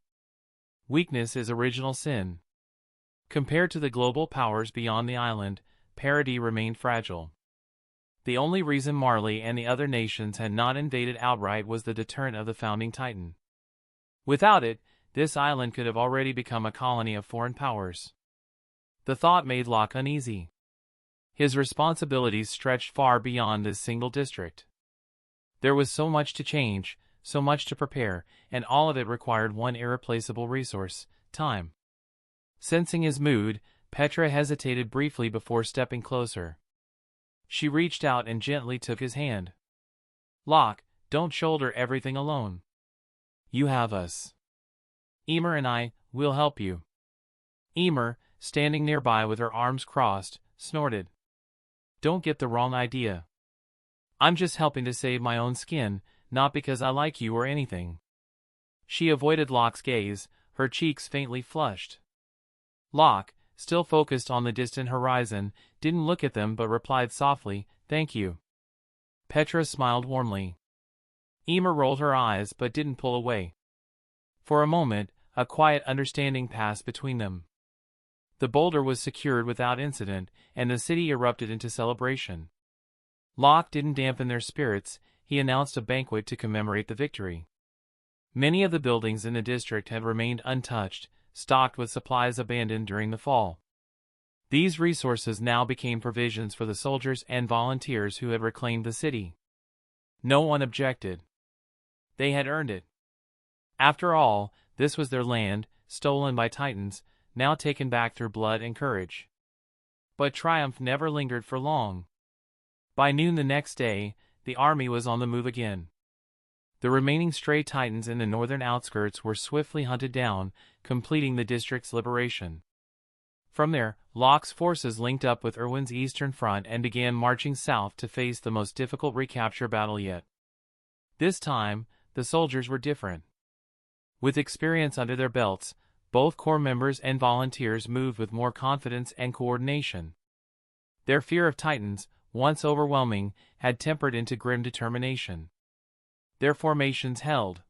Weakness is original sin. Compared to the global powers beyond the island, Parody remained fragile. The only reason Marley and the other nations had not invaded outright was the deterrent of the founding Titan. Without it, this island could have already become a colony of foreign powers. The thought made Locke uneasy. His responsibilities stretched far beyond this single district. There was so much to change, so much to prepare, and all of it required one irreplaceable resource: time. Sensing his mood, Petra hesitated briefly before stepping closer. She reached out and gently took his hand. "Locke, don't shoulder everything alone. You have us. Emer and I will help you." Emer, standing nearby with her arms crossed, snorted. "Don't get the wrong idea. I'm just helping to save my own skin, not because I like you or anything." She avoided Locke's gaze, her cheeks faintly flushed. Locke, still focused on the distant horizon, didn't look at them but replied softly, "Thank you." Petra smiled warmly. Emer rolled her eyes but didn't pull away. For a moment, a quiet understanding passed between them. The boulder was secured without incident, and the city erupted into celebration. Locke didn't dampen their spirits, he announced a banquet to commemorate the victory. Many of the buildings in the district had remained untouched, stocked with supplies abandoned during the fall. These resources now became provisions for the soldiers and volunteers who had reclaimed the city. No one objected. They had earned it. After all, this was their land, stolen by Titans, now taken back through blood and courage. But triumph never lingered for long. By noon the next day, the army was on the move again. The remaining stray Titans in the northern outskirts were swiftly hunted down, completing the district's liberation. From there, Locke's forces linked up with Irwin's eastern front and began marching south to face the most difficult recapture battle yet. This time, the soldiers were different. With experience under their belts, both corps members and volunteers moved with more confidence and coordination. Their fear of Titans, once overwhelming, had tempered into grim determination. Their formations held.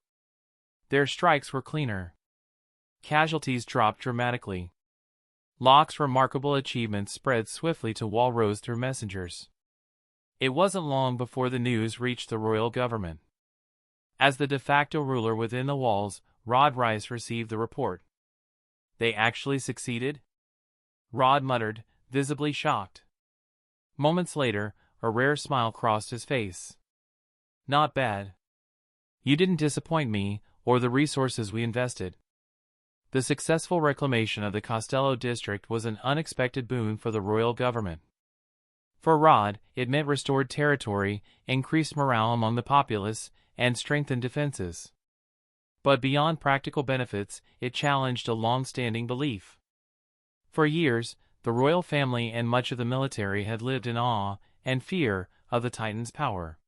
Their strikes were cleaner. Casualties dropped dramatically. Locke's remarkable achievements spread swiftly to Walrose through messengers. It wasn't long before the news reached the royal government. As the de facto ruler within the walls, Rod Rice received the report. They actually succeeded? Rod muttered, visibly shocked. Moments later, a rare smile crossed his face. Not bad. You didn't disappoint me, or the resources we invested. The successful reclamation of the Costello district was an unexpected boon for the royal government. For Rod, it meant restored territory, increased morale among the populace, and strengthened defenses. But beyond practical benefits, it challenged a long-standing belief. For years, the royal family and much of the military had lived in awe and fear of the Titan's power.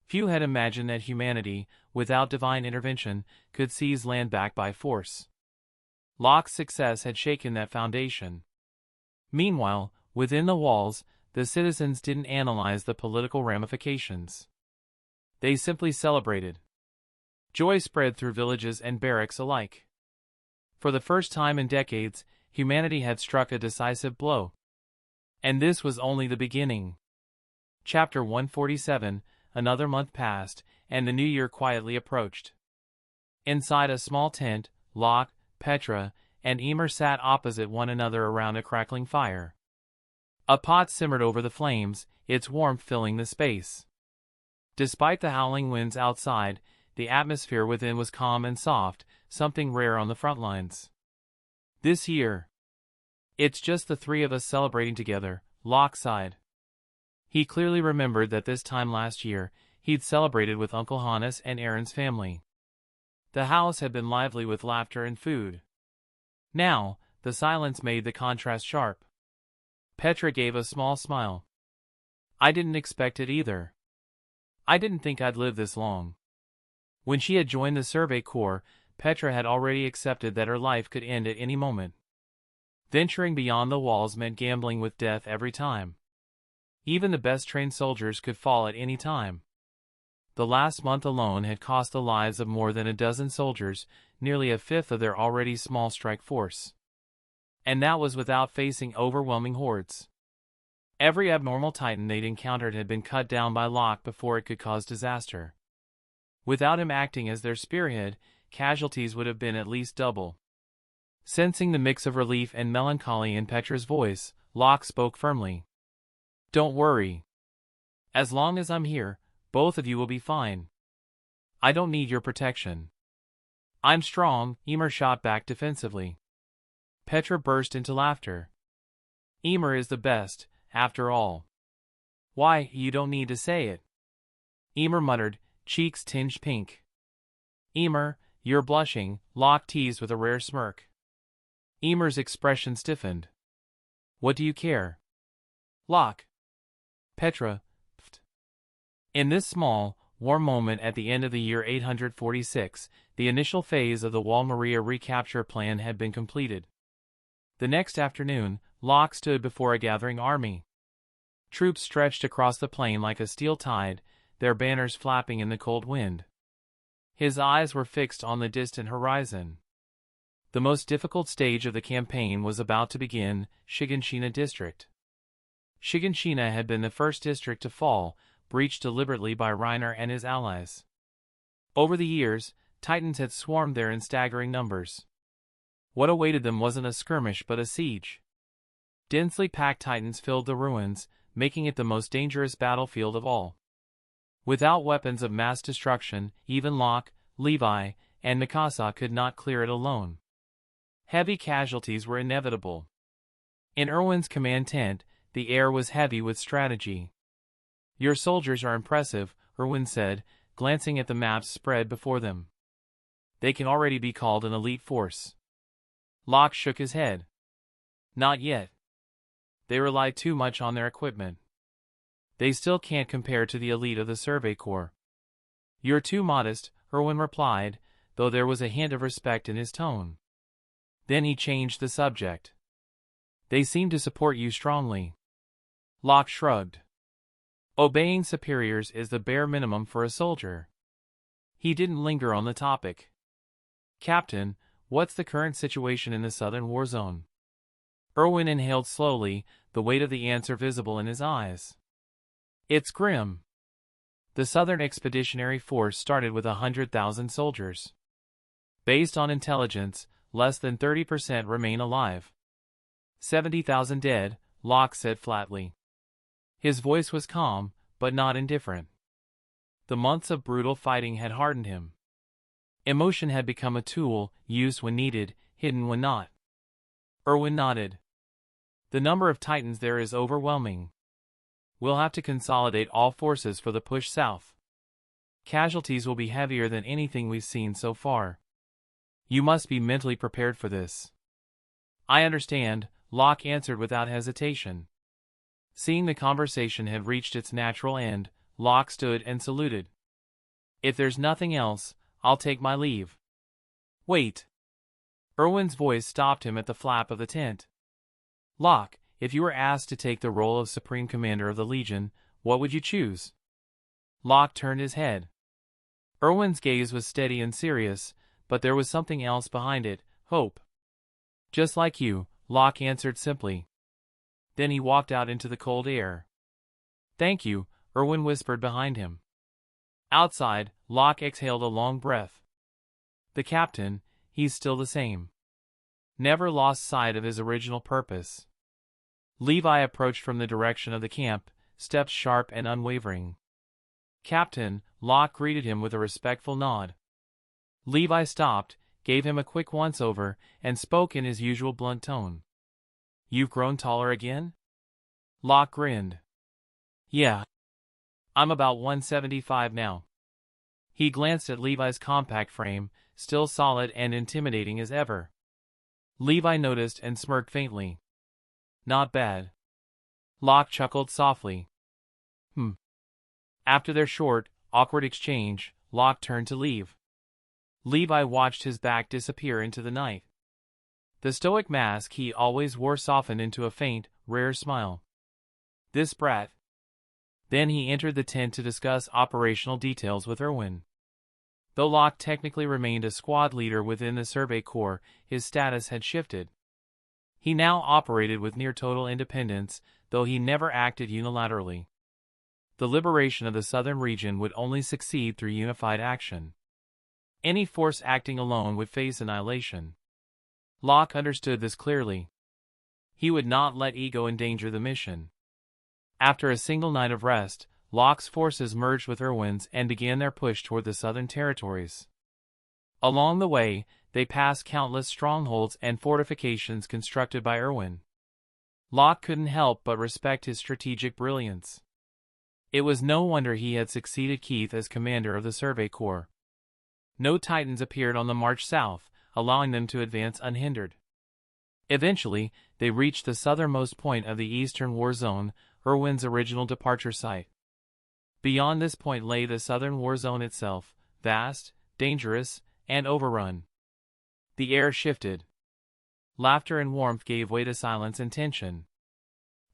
Few had imagined that humanity, without divine intervention, could seize land back by force. Locke's success had shaken that foundation. Meanwhile, within the walls, the citizens didn't analyze the political ramifications. They simply celebrated. Joy spread through villages and barracks alike. For the first time in decades, humanity had struck a decisive blow. And this was only the beginning. Chapter 147. Another month passed, and the new year quietly approached. Inside a small tent, Locke, Petra, and Emer sat opposite one another around a crackling fire. A pot simmered over the flames, its warmth filling the space. Despite the howling winds outside, the atmosphere within was calm and soft, something rare on the front lines. This year, it's just the three of us celebrating together, Locke sighed. He clearly remembered that this time last year, he'd celebrated with Uncle Hannes and Aaron's family. The house had been lively with laughter and food. Now, the silence made the contrast sharp. Petra gave a small smile. I didn't expect it either. I didn't think I'd live this long. When she had joined the Survey Corps, Petra had already accepted that her life could end at any moment. Venturing beyond the walls meant gambling with death every time. Even the best-trained soldiers could fall at any time. The last month alone had cost the lives of more than a dozen soldiers, nearly a fifth of their already small strike force. And that was without facing overwhelming hordes. Every abnormal Titan they'd encountered had been cut down by Locke before it could cause disaster. Without him acting as their spearhead, casualties would have been at least double. Sensing the mix of relief and melancholy in Petra's voice, Locke spoke firmly. Don't worry. As long as I'm here, both of you will be fine. I don't need your protection. I'm strong, Emer shot back defensively. Petra burst into laughter. Emer is the best, after all. Why, you don't need to say it. Emer muttered, cheeks tinged pink. Emer, you're blushing, Locke teased with a rare smirk. Emer's expression stiffened. What do you care? Locke. Petra. Pfft. In this small, warm moment at the end of the year 846, the initial phase of the Wall Maria recapture plan had been completed. The next afternoon, Locke stood before a gathering army. Troops stretched across the plain like a steel tide, their banners flapping in the cold wind. His eyes were fixed on the distant horizon. The most difficult stage of the campaign was about to begin, Shigenshina district. Shigenshina had been the first district to fall, breached deliberately by Reiner and his allies. Over the years, Titans had swarmed there in staggering numbers. What awaited them wasn't a skirmish but a siege. Densely packed Titans filled the ruins, making it the most dangerous battlefield of all. Without weapons of mass destruction, even Locke, Levi, and Mikasa could not clear it alone. Heavy casualties were inevitable. In Erwin's command tent, the air was heavy with strategy. "Your soldiers are impressive," Erwin said, glancing at the maps spread before them. "They can already be called an elite force." Locke shook his head. "Not yet. They rely too much on their equipment. They still can't compare to the elite of the Survey Corps." "You're too modest," Erwin replied, though there was a hint of respect in his tone. Then he changed the subject. "They seem to support you strongly." Locke shrugged. "Obeying superiors is the bare minimum for a soldier." He didn't linger on the topic. "Captain, what's the current situation in the southern war zone?" Erwin inhaled slowly, the weight of the answer visible in his eyes. "It's grim. The Southern Expeditionary Force started with 100,000 soldiers. Based on intelligence, less than 30% remain alive. 70,000 dead," Locke said flatly. His voice was calm, but not indifferent. The months of brutal fighting had hardened him. Emotion had become a tool, used when needed, hidden when not. Erwin nodded. "The number of Titans there is overwhelming. We'll have to consolidate all forces for the push south. Casualties will be heavier than anything we've seen so far. You must be mentally prepared for this." "I understand," Locke answered without hesitation. Seeing the conversation had reached its natural end, Locke stood and saluted. "If there's nothing else, I'll take my leave." "Wait." Erwin's voice stopped him at the flap of the tent. "Locke, if you were asked to take the role of Supreme Commander of the Legion, what would you choose?" Locke turned his head. Erwin's gaze was steady and serious, but there was something else behind it, hope. "Just like you," Locke answered simply. Then he walked out into the cold air. "Thank you," Erwin whispered behind him. Outside, Locke exhaled a long breath. The captain, he's still the same. Never lost sight of his original purpose. Levi approached from the direction of the camp, steps sharp and unwavering. "Captain," Locke greeted him with a respectful nod. Levi stopped, gave him a quick once-over, and spoke in his usual blunt tone. "You've grown taller again?" Locke grinned. "Yeah. I'm about 175 now." He glanced at Levi's compact frame, still solid and intimidating as ever. Levi noticed and smirked faintly. "Not bad." Locke chuckled softly. After their short, awkward exchange, Locke turned to leave. Levi watched his back disappear into the night. The stoic mask he always wore softened into a faint, rare smile. "This brat." Then he entered the tent to discuss operational details with Erwin. Though Locke technically remained a squad leader within the Survey Corps, his status had shifted. He now operated with near-total independence, though he never acted unilaterally. The liberation of the southern region would only succeed through unified action. Any force acting alone would face annihilation. Locke understood this clearly. He would not let ego endanger the mission. After a single night of rest, Locke's forces merged with Erwin's and began their push toward the southern territories. Along the way, they passed countless strongholds and fortifications constructed by Erwin. Locke couldn't help but respect his strategic brilliance. It was no wonder he had succeeded Keith as commander of the Survey Corps. No Titans appeared on the march south, allowing them to advance unhindered. Eventually, they reached the southernmost point of the Eastern War Zone, Erwin's original departure site. Beyond this point lay the Southern War Zone itself, vast, dangerous, and overrun. The air shifted. Laughter and warmth gave way to silence and tension.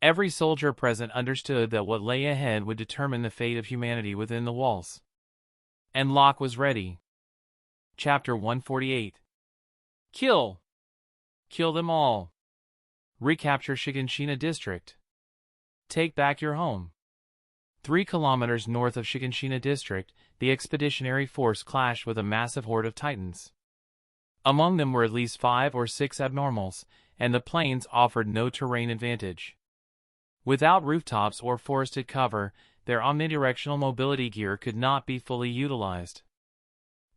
Every soldier present understood that what lay ahead would determine the fate of humanity within the walls. And Locke was ready. Chapter 148. Kill! Kill them all. Recapture Shigenshina district. Take back your home. 3 kilometers north of Shigenshina district, the expeditionary force clashed with a massive horde of Titans. Among them were at least 5 or 6 abnormals, and the plains offered no terrain advantage. Without rooftops or forested cover, their omnidirectional mobility gear could not be fully utilized.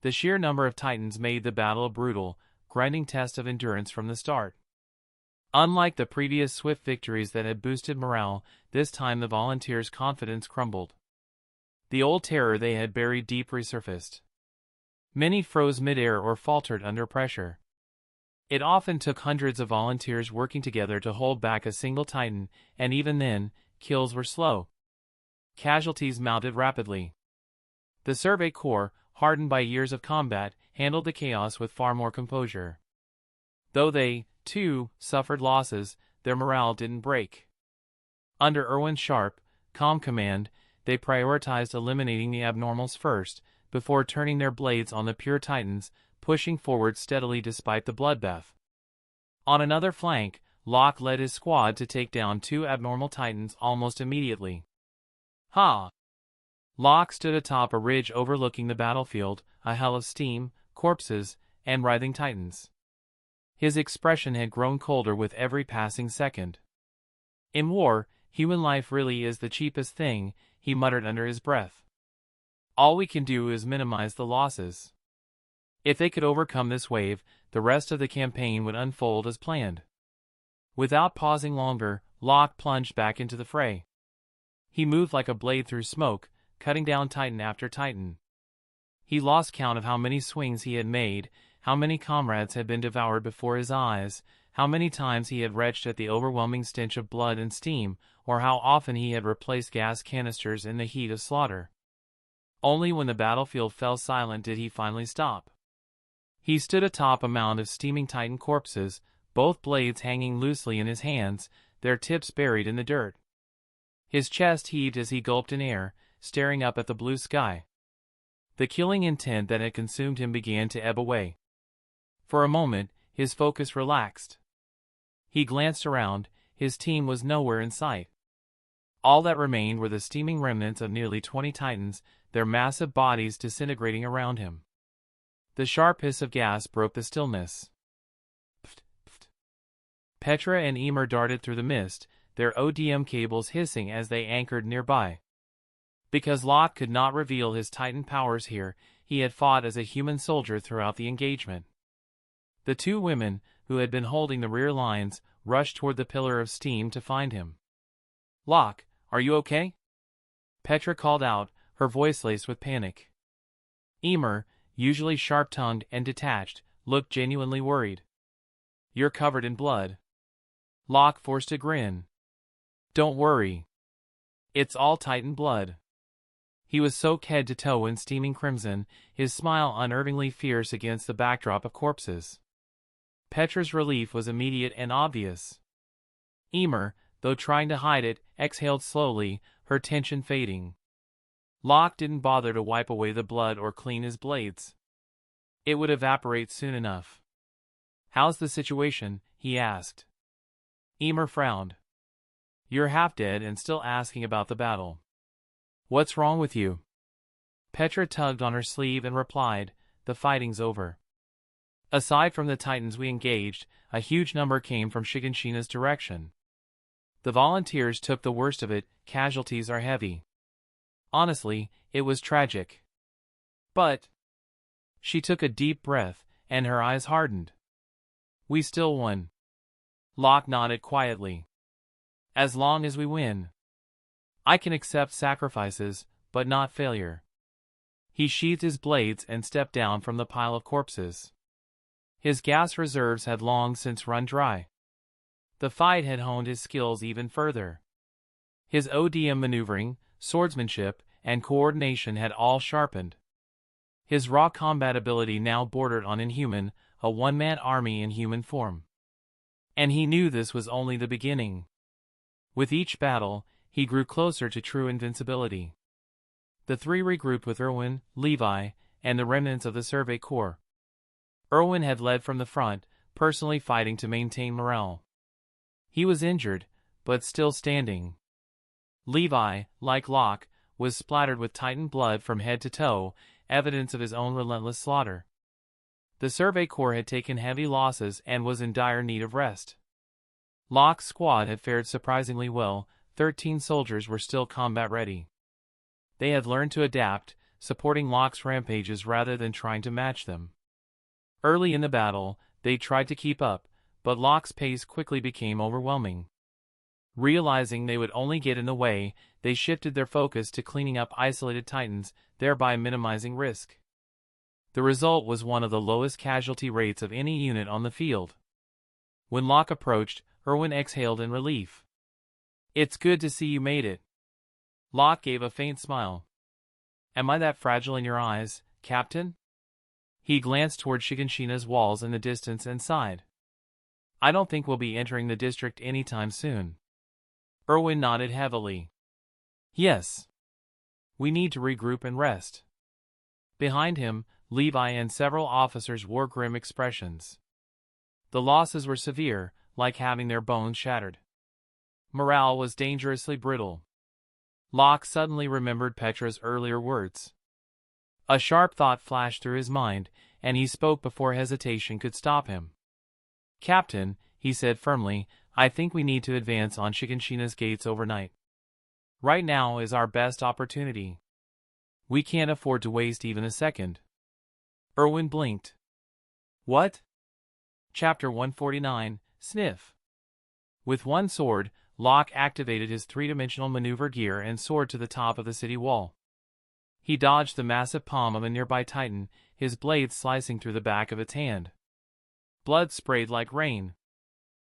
The sheer number of Titans made the battle a brutal, grinding test of endurance from the start. Unlike the previous swift victories that had boosted morale, this time the volunteers' confidence crumbled. The old terror they had buried deep resurfaced. Many froze midair or faltered under pressure. It often took hundreds of volunteers working together to hold back a single Titan, and even then, kills were slow. Casualties mounted rapidly. The Survey Corps, hardened by years of combat, handled the chaos with far more composure. Though they, too, suffered losses, their morale didn't break. Under Erwin's sharp, calm command, they prioritized eliminating the abnormals first, before turning their blades on the pure Titans, pushing forward steadily despite the bloodbath. On another flank, Locke led his squad to take down 2 abnormal Titans almost immediately. Ha! Locke stood atop a ridge overlooking the battlefield, a hell of steam, corpses, and writhing Titans. His expression had grown colder with every passing second. In war, human life really is the cheapest thing, he muttered under his breath. All we can do is minimize the losses. If they could overcome this wave, the rest of the campaign would unfold as planned. Without pausing longer, Locke plunged back into the fray. He moved like a blade through smoke, cutting down Titan after Titan. He lost count of how many swings he had made, how many comrades had been devoured before his eyes, how many times he had retched at the overwhelming stench of blood and steam, or how often he had replaced gas canisters in the heat of slaughter. Only when the battlefield fell silent did he finally stop. He stood atop a mound of steaming Titan corpses, both blades hanging loosely in his hands, their tips buried in the dirt. His chest heaved as he gulped in air, staring up at the blue sky. The killing intent that had consumed him began to ebb away. For a moment, his focus relaxed. He glanced around, his team was nowhere in sight. All that remained were the steaming remnants of nearly 20 Titans, their massive bodies disintegrating around him. The sharp hiss of gas broke the stillness. Pft, pft. Petra and Emer darted through the mist, their ODM cables hissing as they anchored nearby. Because Locke could not reveal his Titan powers here, he had fought as a human soldier throughout the engagement. The 2 women, who had been holding the rear lines, rushed toward the pillar of steam to find him. "Locke, are you okay?" Petra called out, her voice laced with panic. Emer, usually sharp-tongued and detached, looked genuinely worried. "You're covered in blood." Locke forced a grin. "Don't worry. It's all Titan blood." He was soaked head to toe in steaming crimson, his smile unnervingly fierce against the backdrop of corpses. Petra's relief was immediate and obvious. Emer, though trying to hide it, exhaled slowly, her tension fading. Locke didn't bother to wipe away the blood or clean his blades. It would evaporate soon enough. "How's the situation?" he asked. Emer frowned. "You're half dead and still asking about the battle. What's wrong with you?" Petra tugged on her sleeve and replied, "The fighting's over." Aside from the Titans we engaged, a huge number came from Shigenshina's direction. The volunteers took the worst of it, casualties are heavy. Honestly, it was tragic. But she took a deep breath, and her eyes hardened. "We still won." Locke nodded quietly. "As long as we win. I can accept sacrifices, but not failure." He sheathed his blades and stepped down from the pile of corpses. His gas reserves had long since run dry. The fight had honed his skills even further. His ODM maneuvering, swordsmanship, and coordination had all sharpened. His raw combat ability now bordered on inhuman, a one-man army in human form. And he knew this was only the beginning. With each battle, he grew closer to true invincibility. The 3 regrouped with Erwin, Levi, and the remnants of the Survey Corps. Erwin had led from the front, personally fighting to maintain morale. He was injured, but still standing. Levi, like Locke, was splattered with Titan blood from head to toe, evidence of his own relentless slaughter. The Survey Corps had taken heavy losses and was in dire need of rest. Locke's squad had fared surprisingly well, 13 soldiers were still combat-ready. They had learned to adapt, supporting Locke's rampages rather than trying to match them. Early in the battle, they tried to keep up, but Locke's pace quickly became overwhelming. Realizing they would only get in the way, they shifted their focus to cleaning up isolated Titans, thereby minimizing risk. The result was one of the lowest casualty rates of any unit on the field. When Locke approached, Erwin exhaled in relief. "It's good to see you made it." Locke gave a faint smile. "Am I that fragile in your eyes, Captain?" He glanced toward Shigenshina's walls in the distance and sighed. "I don't think we'll be entering the district anytime soon." Erwin nodded heavily. "Yes. We need to regroup and rest." Behind him, Levi and several officers wore grim expressions. The losses were severe, like having their bones shattered. Morale was dangerously brittle. Locke suddenly remembered Petra's earlier words. A sharp thought flashed through his mind, and he spoke before hesitation could stop him. "Captain," he said firmly, "I think we need to advance on Shigenshina's gates overnight. Right now is our best opportunity. We can't afford to waste even a second." Erwin blinked. "What?" Chapter 149, Sniff. With one sword, Locke activated his three-dimensional maneuver gear and soared to the top of the city wall. He dodged the massive palm of a nearby Titan, his blade slicing through the back of its hand. Blood sprayed like rain.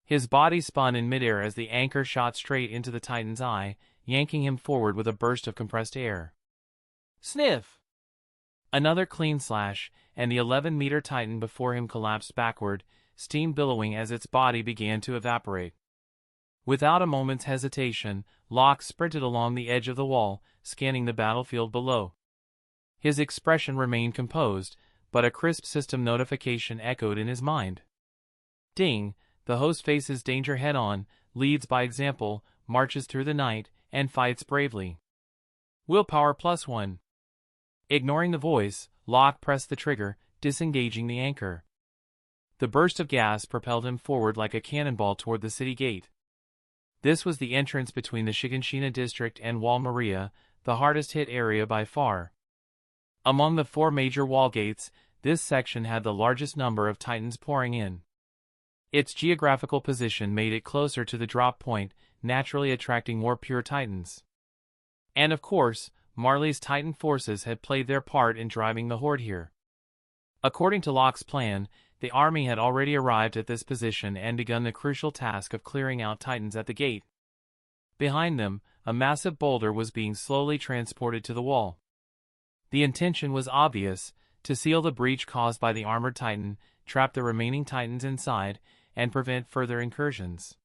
His body spun in midair as the anchor shot straight into the Titan's eye, yanking him forward with a burst of compressed air. Sniff! Another clean slash, and the 11-meter Titan before him collapsed backward, steam billowing as its body began to evaporate. Without a moment's hesitation, Locke sprinted along the edge of the wall, scanning the battlefield below. His expression remained composed, but a crisp system notification echoed in his mind. Ding! The host faces danger head-on, leads by example, marches through the night, and fights bravely. Willpower +1. Ignoring the voice, Locke pressed the trigger, disengaging the anchor. The burst of gas propelled him forward like a cannonball toward the city gate. This was the entrance between the Shigenshina district and Wall Maria, the hardest-hit area by far. Among the 4 major wall gates, this section had the largest number of Titans pouring in. Its geographical position made it closer to the drop point, naturally attracting more pure Titans. And of course, Marley's Titan forces had played their part in driving the horde here. According to Locke's plan, the army had already arrived at this position and begun the crucial task of clearing out Titans at the gate. Behind them, a massive boulder was being slowly transported to the wall. The intention was obvious: to seal the breach caused by the armored Titan, trap the remaining Titans inside, and prevent further incursions.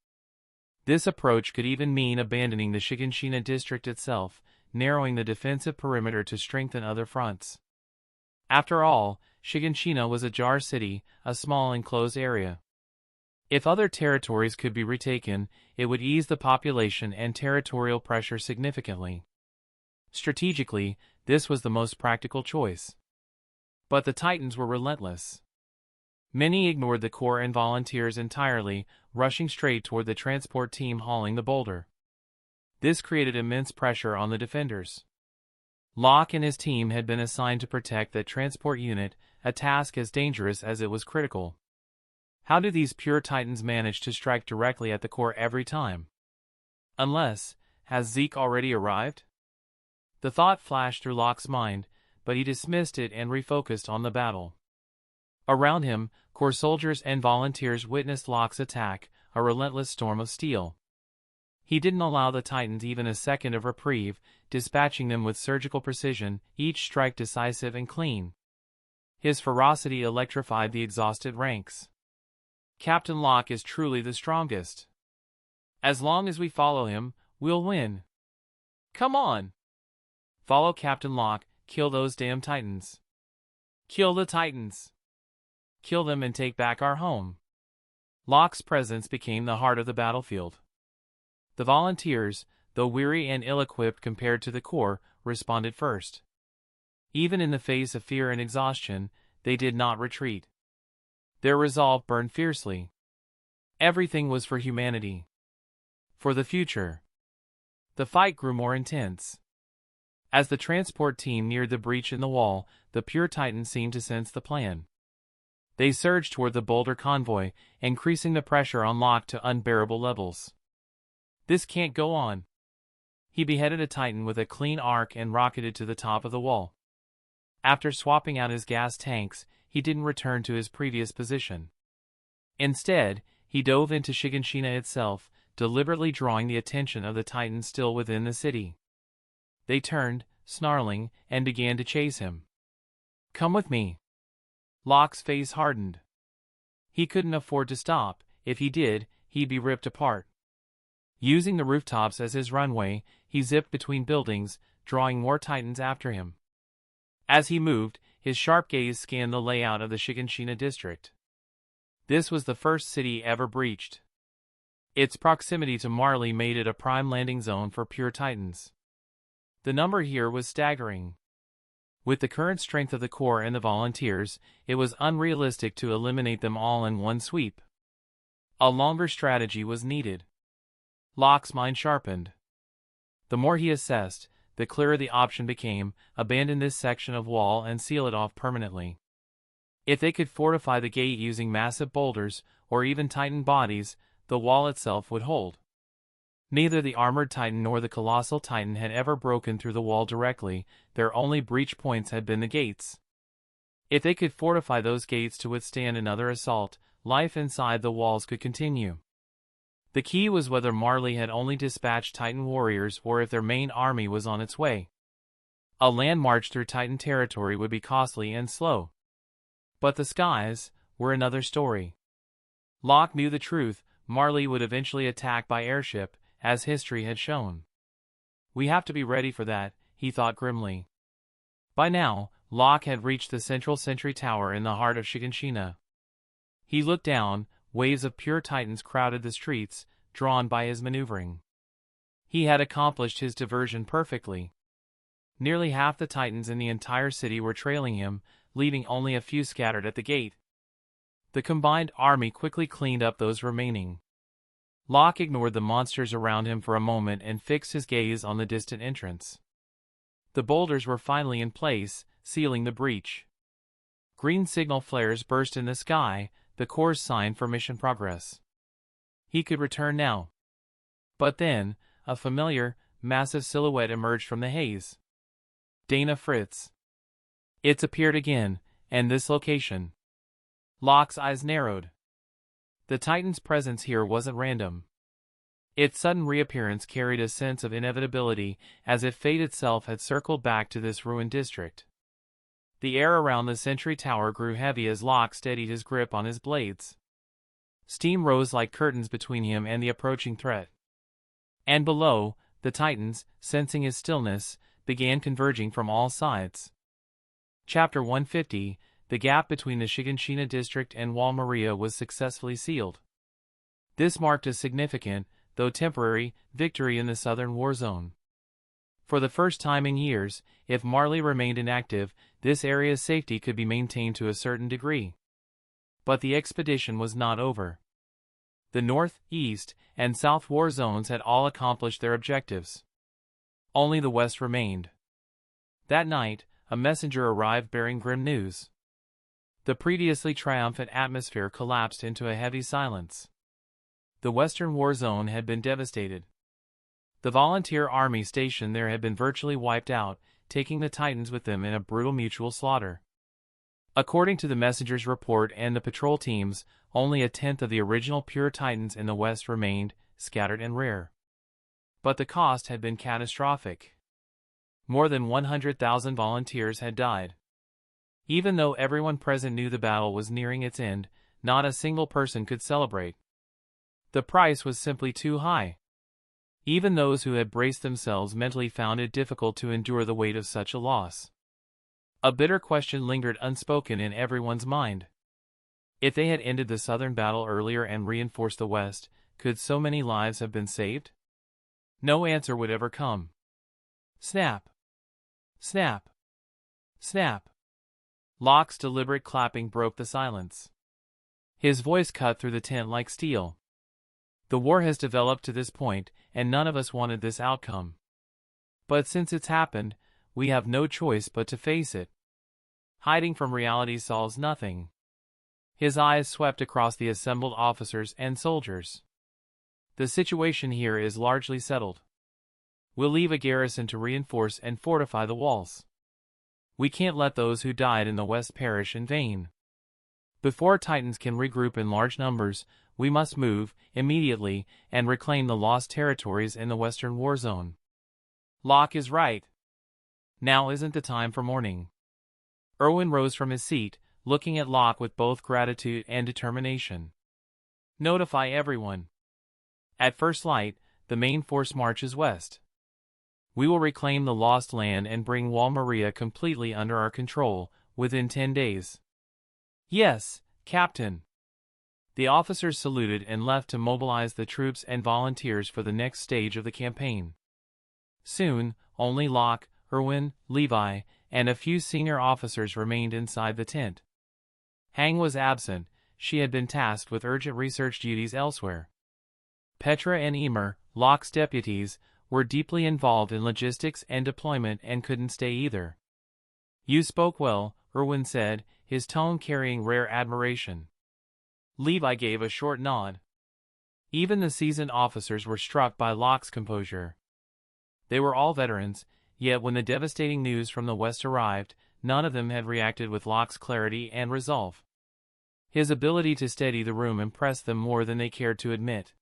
This approach could even mean abandoning the Shigenshina district itself, narrowing the defensive perimeter to strengthen other fronts. After all, Shigenshina was a jar city, a small enclosed area. If other territories could be retaken, it would ease the population and territorial pressure significantly. Strategically, this was the most practical choice. But the Titans were relentless. Many ignored the Corps and volunteers entirely, rushing straight toward the transport team hauling the boulder. This created immense pressure on the defenders. Locke and his team had been assigned to protect that transport unit, a task as dangerous as it was critical. How do these pure Titans manage to strike directly at the Corps every time? Unless, has Zeke already arrived? The thought flashed through Locke's mind, but he dismissed it and refocused on the battle. Around him, Corps soldiers and volunteers witnessed Locke's attack, a relentless storm of steel. He didn't allow the Titans even a second of reprieve, dispatching them with surgical precision, each strike decisive and clean. His ferocity electrified the exhausted ranks. Captain Locke is truly the strongest. As long as we follow him, we'll win. Come on! Follow Captain Locke, kill those damn Titans. Kill the Titans. Kill them and take back our home. Locke's presence became the heart of the battlefield. The volunteers, though weary and ill-equipped compared to the Corps, responded first. Even in the face of fear and exhaustion, they did not retreat. Their resolve burned fiercely. Everything was for humanity. For the future. The fight grew more intense. As the transport team neared the breach in the wall, the pure Titan seemed to sense the plan. They surged toward the boulder convoy, increasing the pressure on Locke to unbearable levels. This can't go on. He beheaded a Titan with a clean arc and rocketed to the top of the wall. After swapping out his gas tanks, he didn't return to his previous position. Instead, he dove into Shigenshina itself, deliberately drawing the attention of the Titans still within the city. They turned, snarling, and began to chase him. "Come with me." Locke's face hardened. He couldn't afford to stop. If he did, he'd be ripped apart. Using the rooftops as his runway, he zipped between buildings, drawing more Titans after him. As he moved, his sharp gaze scanned the layout of the Shigenshina district. This was the first city ever breached. Its proximity to Marley made it a prime landing zone for pure Titans. The number here was staggering. With the current strength of the Corps and the volunteers, it was unrealistic to eliminate them all in one sweep. A longer strategy was needed. Locke's mind sharpened. The more he assessed, the clearer the option became: abandon this section of wall and seal it off permanently. If they could fortify the gate using massive boulders, or even Titan bodies, the wall itself would hold. Neither the armored Titan nor the colossal Titan had ever broken through the wall directly. Their only breach points had been the gates. If they could fortify those gates to withstand another assault, life inside the walls could continue. The key was whether Marley had only dispatched Titan warriors or if their main army was on its way. A land march through Titan territory would be costly and slow. But the skies were another story. Locke knew the truth: Marley would eventually attack by airship, as history had shown. "We have to be ready for that," he thought grimly. By now, Locke had reached the central sentry tower in the heart of Shigenshina. He looked down. Waves of pure Titans crowded the streets, drawn by his maneuvering. He had accomplished his diversion perfectly. Nearly half the Titans in the entire city were trailing him, leaving only a few scattered at the gate. The combined army quickly cleaned up those remaining. Locke ignored the monsters around him for a moment and fixed his gaze on the distant entrance. The boulders were finally in place, sealing the breach. Green signal flares burst in the sky, the Corps' sign for mission progress. He could return now. But then, a familiar, massive silhouette emerged from the haze. Dana Fritz. It's appeared again, and this location. Locke's eyes narrowed. The Titan's presence here wasn't random. Its sudden reappearance carried a sense of inevitability, as if fate itself had circled back to this ruined district. The air around the sentry tower grew heavy as Locke steadied his grip on his blades. Steam rose like curtains between him and the approaching threat. And below, the Titans, sensing his stillness, began converging from all sides. Chapter 150, the gap between the Shigenshina district and Wall Maria was successfully sealed. This marked a significant, though temporary, victory in the southern war zone. For the first time in years, if Marley remained inactive, this area's safety could be maintained to a certain degree. But the expedition was not over. The North, East, and South war zones had all accomplished their objectives. Only the West remained. That night, a messenger arrived bearing grim news. The previously triumphant atmosphere collapsed into a heavy silence. The Western war zone had been devastated. The volunteer army stationed there had been virtually wiped out, taking the Titans with them in a brutal mutual slaughter. According to the messenger's report and the patrol teams, only a tenth of the original pure Titans in the West remained, scattered and rare. But the cost had been catastrophic. More than 100,000 volunteers had died. Even though everyone present knew the battle was nearing its end, not a single person could celebrate. The price was simply too high. Even those who had braced themselves mentally found it difficult to endure the weight of such a loss. A bitter question lingered unspoken in everyone's mind. If they had ended the southern battle earlier and reinforced the West, could so many lives have been saved? No answer would ever come. Snap! Snap! Snap! Locke's deliberate clapping broke the silence. His voice cut through the tent like steel. The war has developed to this point, and none of us wanted this outcome. But since it's happened, we have no choice but to face it. Hiding from reality solves nothing. His eyes swept across the assembled officers and soldiers. The situation here is largely settled. We'll leave a garrison to reinforce and fortify the walls. We can't let those who died in the west perish in vain. Before Titans can regroup in large numbers, we must move, immediately, and reclaim the lost territories in the western war zone. Locke is right. Now isn't the time for mourning. Erwin rose from his seat, looking at Locke with both gratitude and determination. Notify everyone. At first light, the main force marches west. We will reclaim the lost land and bring Wall Maria completely under our control, within 10 days. Yes, Captain. The officers saluted and left to mobilize the troops and volunteers for the next stage of the campaign. Soon, only Locke, Erwin, Levi, and a few senior officers remained inside the tent. Hang was absent. She had been tasked with urgent research duties elsewhere. Petra and Emer, Locke's deputies, were deeply involved in logistics and deployment and couldn't stay either. You spoke well, Erwin said, his tone carrying rare admiration. Levi gave a short nod. Even the seasoned officers were struck by Locke's composure. They were all veterans, yet when the devastating news from the west arrived, none of them had reacted with Locke's clarity and resolve. His ability to steady the room impressed them more than they cared to admit.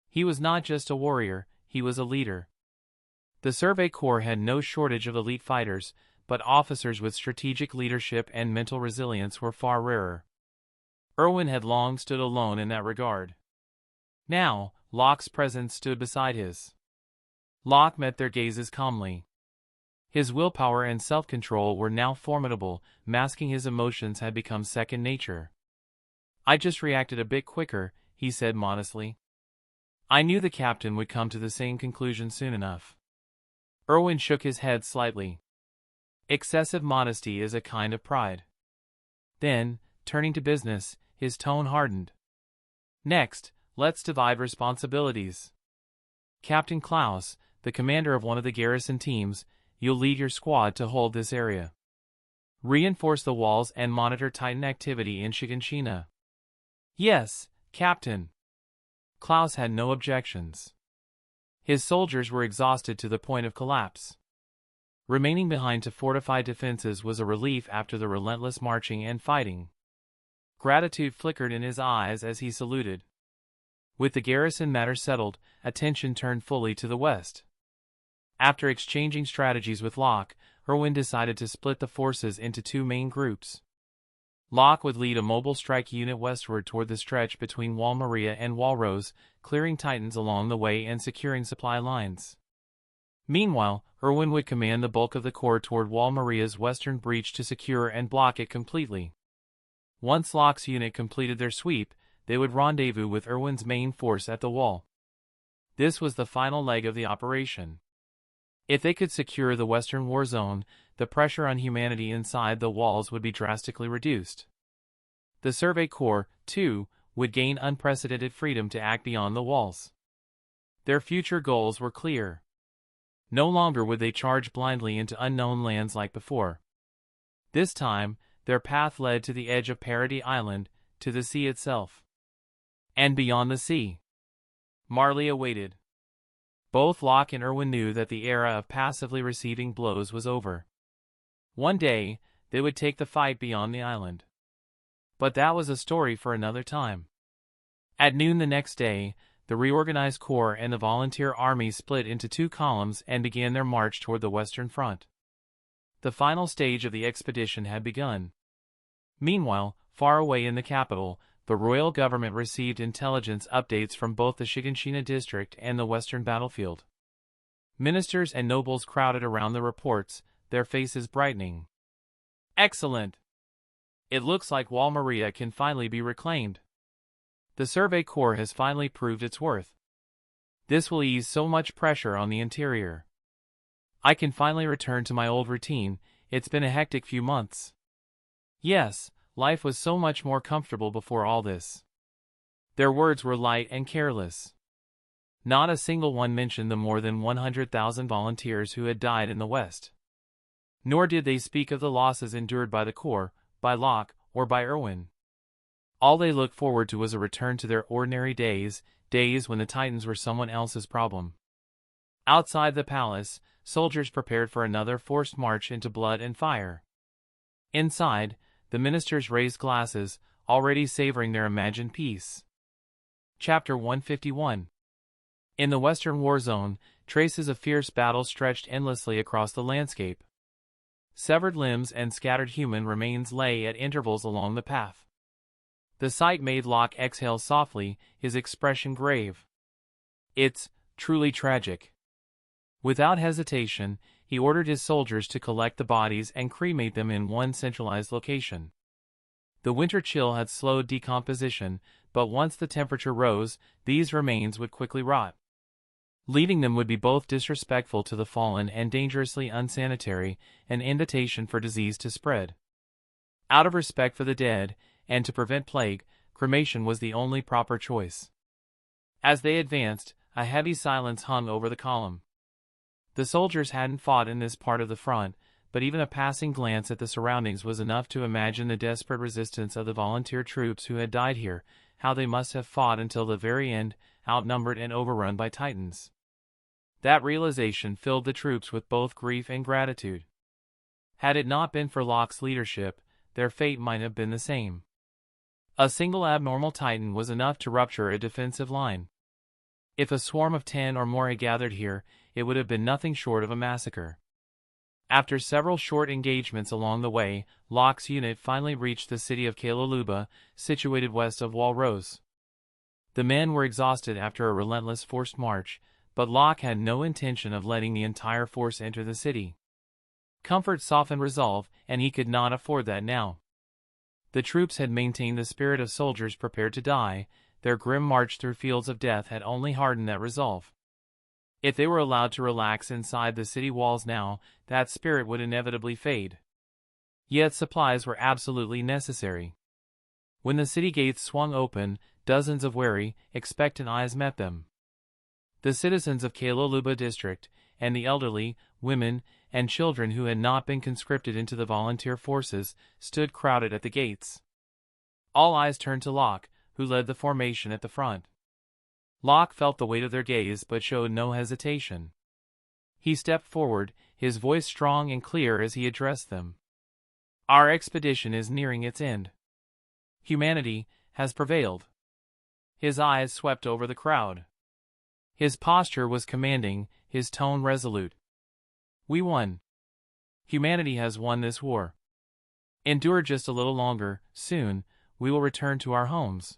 He was not just a warrior, he was a leader. The Survey Corps had no shortage of elite fighters, but officers with strategic leadership and mental resilience were far rarer. Erwin had long stood alone in that regard. Now, Locke's presence stood beside his. Locke met their gazes calmly. His willpower and self-control were now formidable, masking his emotions had become second nature. I just reacted a bit quicker, he said modestly. I knew the captain would come to the same conclusion soon enough. Erwin shook his head slightly. Excessive modesty is a kind of pride. Then, turning to business, his tone hardened. Next, let's divide responsibilities. Captain Klaus, the commander of one of the garrison teams, you'll lead your squad to hold this area. Reinforce the walls and monitor Titan activity in Shigenshina. Yes, Captain. Klaus had no objections. His soldiers were exhausted to the point of collapse. Remaining behind to fortify defenses was a relief after the relentless marching and fighting. Gratitude flickered in his eyes as he saluted. With the garrison matter settled, attention turned fully to the west. After exchanging strategies with Locke, Erwin decided to split the forces into two main groups. Locke would lead a mobile strike unit westward toward the stretch between Wall Maria and Walrose, clearing Titans along the way and securing supply lines. Meanwhile, Erwin would command the bulk of the corps toward Wall Maria's western breach to secure and block it completely. Once Locke's unit completed their sweep, they would rendezvous with Erwin's main force at the wall. This was the final leg of the operation. If they could secure the western war zone, the pressure on humanity inside the walls would be drastically reduced. The Survey Corps, too, would gain unprecedented freedom to act beyond the walls. Their future goals were clear. No longer would they charge blindly into unknown lands like before. This time, their path led to the edge of Parody Island, to the sea itself. And beyond the sea, Marley awaited. Both Locke and Erwin knew that the era of passively receiving blows was over. One day, they would take the fight beyond the island. But that was a story for another time. At noon the next day, the reorganized corps and the volunteer army split into two columns and began their march toward the western front. The final stage of the expedition had begun. Meanwhile, far away in the capital, the royal government received intelligence updates from both the Shigenshina district and the western battlefield. Ministers and nobles crowded around the reports, their faces brightening. Excellent! It looks like Wall Maria can finally be reclaimed. The Survey Corps has finally proved its worth. This will ease so much pressure on the interior. I can finally return to my old routine. It's been a hectic few months. Yes, life was so much more comfortable before all this. Their words were light and careless. Not a single one mentioned the more than 100,000 volunteers who had died in the West. Nor did they speak of the losses endured by the Corps, by Locke, or by Erwin. All they looked forward to was a return to their ordinary days, days when the Titans were someone else's problem. Outside the palace, soldiers prepared for another forced march into blood and fire. Inside, the ministers raised glasses, already savoring their imagined peace. Chapter 151. In the Western War Zone, traces of fierce battle stretched endlessly across the landscape. Severed limbs and scattered human remains lay at intervals along the path. The sight made Locke exhale softly, his expression grave. "It's truly tragic." Without hesitation, he ordered his soldiers to collect the bodies and cremate them in one centralized location. The winter chill had slowed decomposition, but once the temperature rose, these remains would quickly rot. Leaving them would be both disrespectful to the fallen and dangerously unsanitary, an invitation for disease to spread. Out of respect for the dead, and to prevent plague, cremation was the only proper choice. As they advanced, a heavy silence hung over the column. The soldiers hadn't fought in this part of the front, but even a passing glance at the surroundings was enough to imagine the desperate resistance of the volunteer troops who had died here, how they must have fought until the very end, outnumbered and overrun by Titans. That realization filled the troops with both grief and gratitude. Had it not been for Locke's leadership, their fate might have been the same. A single abnormal Titan was enough to rupture a defensive line. If a swarm of 10 or more had gathered here, it would have been nothing short of a massacre. After several short engagements along the way, Locke's unit finally reached the city of Kaluba, situated west of Walrose. The men were exhausted after a relentless forced march, but Locke had no intention of letting the entire force enter the city. Comfort softened resolve, and he could not afford that now. The troops had maintained the spirit of soldiers prepared to die. Their grim march through fields of death had only hardened that resolve. If they were allowed to relax inside the city walls now, that spirit would inevitably fade. Yet supplies were absolutely necessary. When the city gates swung open, dozens of wary, expectant eyes met them. The citizens of Kaluba district, and the elderly, women, and children who had not been conscripted into the volunteer forces, stood crowded at the gates. All eyes turned to Locke, who led the formation at the front. Locke felt the weight of their gaze but showed no hesitation. He stepped forward, his voice strong and clear as he addressed them. "Our expedition is nearing its end. Humanity has prevailed." His eyes swept over the crowd. His posture was commanding, his tone resolute. "We won. Humanity has won this war. Endure just a little longer, soon, we will return to our homes."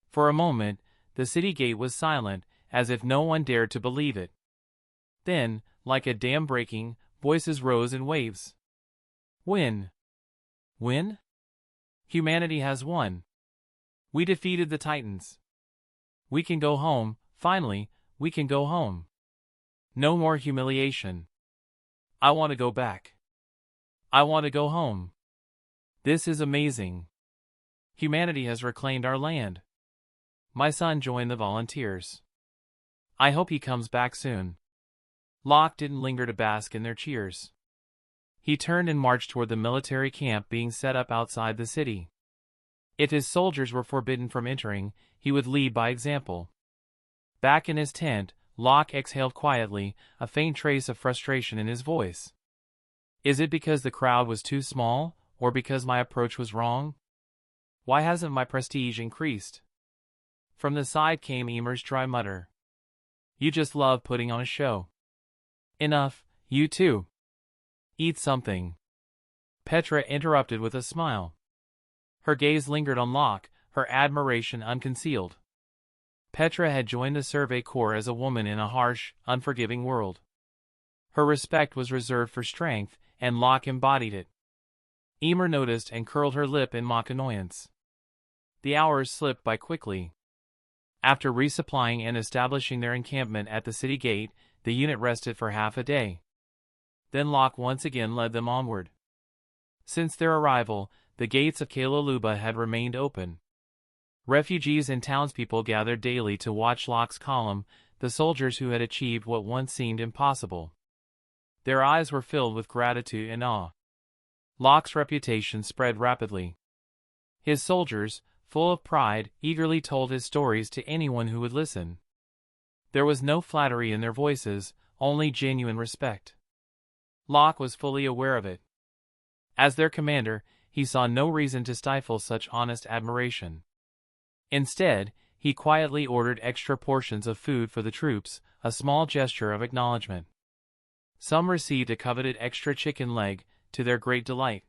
For a moment, the city gate was silent, as if no one dared to believe it. Then, like a dam breaking, voices rose in waves. "Win? Win? Humanity has won. We defeated the Titans. We can go home, finally, we can go home. No more humiliation. I want to go back. I want to go home. This is amazing. Humanity has reclaimed our land. My son joined the volunteers. I hope he comes back soon." Locke didn't linger to bask in their cheers. He turned and marched toward the military camp being set up outside the city. If his soldiers were forbidden from entering, he would lead by example. Back in his tent, Locke exhaled quietly, a faint trace of frustration in his voice. Is it because the crowd was too small, or because my approach was wrong? Why hasn't my prestige increased? From the side came Emer's dry mutter. "You just love putting on a show." "Enough, you too. Eat something." Petra interrupted with a smile. Her gaze lingered on Locke, her admiration unconcealed. Petra had joined the Survey Corps as a woman in a harsh, unforgiving world. Her respect was reserved for strength, and Locke embodied it. Emer noticed and curled her lip in mock annoyance. The hours slipped by quickly. After resupplying and establishing their encampment at the city gate, the unit rested for half a day. Then Locke once again led them onward. Since their arrival, the gates of Kaluba had remained open. Refugees and townspeople gathered daily to watch Locke's column, the soldiers who had achieved what once seemed impossible. Their eyes were filled with gratitude and awe. Locke's reputation spread rapidly. His soldiers, full of pride, eagerly told his stories to anyone who would listen. There was no flattery in their voices, only genuine respect. Locke was fully aware of it. As their commander, he saw no reason to stifle such honest admiration. Instead, he quietly ordered extra portions of food for the troops, a small gesture of acknowledgement. Some received a coveted extra chicken leg, to their great delight.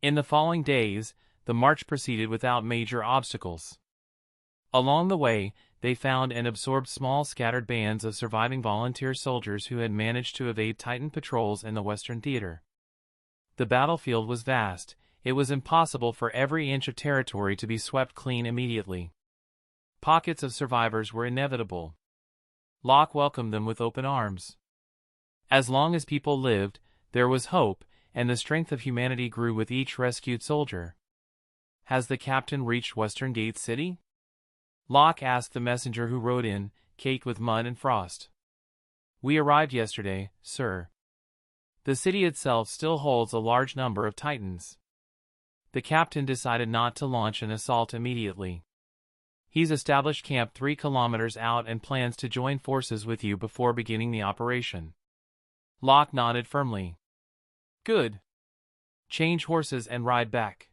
In the following days, the march proceeded without major obstacles. Along the way, they found and absorbed small scattered bands of surviving volunteer soldiers who had managed to evade Titan patrols in the Western Theater. The battlefield was vast. It was impossible for every inch of territory to be swept clean immediately. Pockets of survivors were inevitable. Locke welcomed them with open arms. As long as people lived, there was hope, and the strength of humanity grew with each rescued soldier. "Has the captain reached Western Gate City?" Locke asked the messenger who rode in, caked with mud and frost. "We arrived yesterday, sir." The city itself still holds a large number of Titans. The captain decided not to launch an assault immediately. He's established camp 3 kilometers out and plans to join forces with you before beginning the operation. Locke nodded firmly. "Good. Change horses and ride back.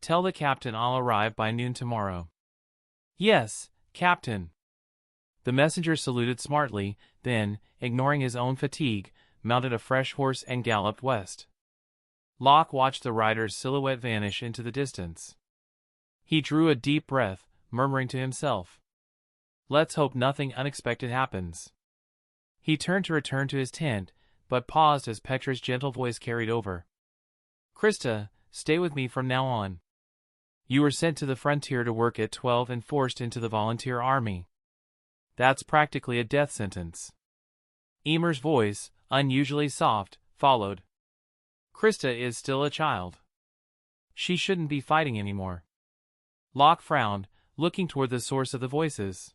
Tell the captain I'll arrive by noon tomorrow." "Yes, Captain." The messenger saluted smartly, then, ignoring his own fatigue, mounted a fresh horse and galloped west. Locke watched the rider's silhouette vanish into the distance. He drew a deep breath, murmuring to himself, "Let's hope nothing unexpected happens." He turned to return to his tent, but paused as Petra's gentle voice carried over. "Krista, stay with me from now on. You were sent to the frontier to work at 12 and forced into the volunteer army. That's practically a death sentence." Emer's voice, unusually soft, followed. "Krista is still a child. She shouldn't be fighting anymore." Locke frowned, looking toward the source of the voices.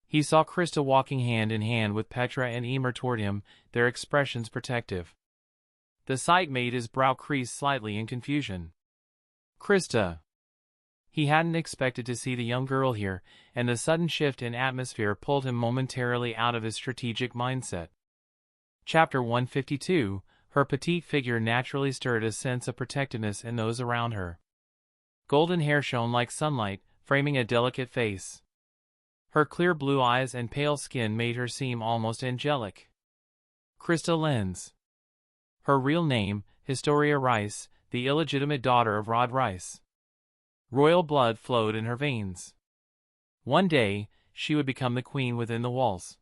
He saw Krista walking hand in hand with Petra and Emer toward him, their expressions protective. The sight made his brow crease slightly in confusion. Krista. He hadn't expected to see the young girl here, and the sudden shift in atmosphere pulled him momentarily out of his strategic mindset. Chapter 152, her petite figure naturally stirred a sense of protectiveness in those around her. Golden hair shone like sunlight, framing a delicate face. Her clear blue eyes and pale skin made her seem almost angelic. Krista Lenz. Her real name, Historia Rice, the illegitimate daughter of Rod Rice. Royal blood flowed in her veins. One day, she would become the queen within the walls.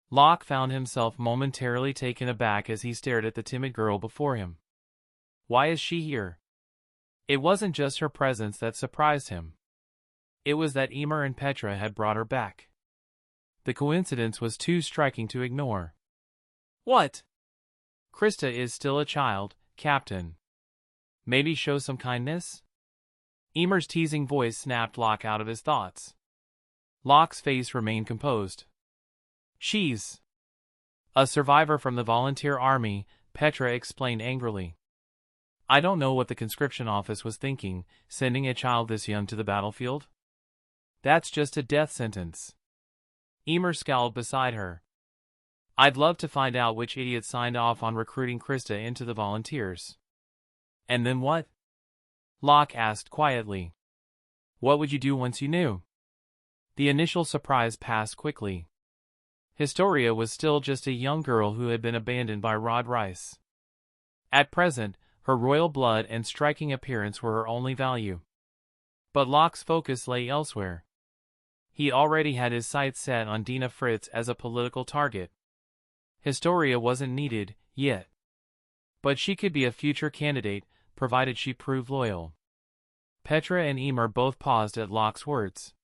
Locke found himself momentarily taken aback as he stared at the timid girl before him. Why is she here? It wasn't just her presence that surprised him. It was that Emer and Petra had brought her back. The coincidence was too striking to ignore. "What?" "Krista is still a child, Captain. Maybe show some kindness?" Emer's teasing voice snapped Locke out of his thoughts. Locke's face remained composed. "She's a survivor from the volunteer army," Petra explained angrily. "I don't know what the conscription office was thinking, sending a child this young to the battlefield. That's just a death sentence." Emer scowled beside her. "I'd love to find out which idiot signed off on recruiting Krista into the volunteers." "And then what?" Locke asked quietly. "What would you do once you knew?" The initial surprise passed quickly. Historia was still just a young girl who had been abandoned by Rod Rice. At present, her royal blood and striking appearance were her only value. But Locke's focus lay elsewhere. He already had his sights set on Dina Fritz as a political target. Historia wasn't needed, yet. But she could be a future candidate, provided she proved loyal. Petra and Emer both paused at Locke's words.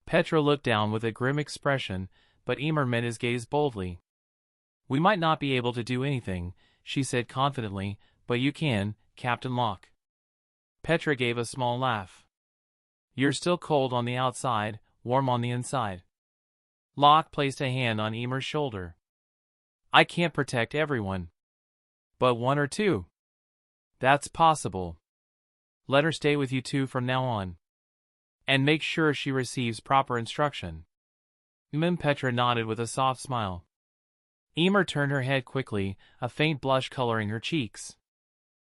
Petra looked down with a grim expression, but Emer met his gaze boldly. "We might not be able to do anything," she said confidently, "but you can, Captain Locke." Petra gave a small laugh. "You're still cold on the outside, warm on the inside." Locke placed a hand on Emer's shoulder. "I can't protect everyone. But one or two. That's possible." Let her stay with you two from now on. And make sure she receives proper instruction. Petra nodded with a soft smile. Emer turned her head quickly, a faint blush coloring her cheeks.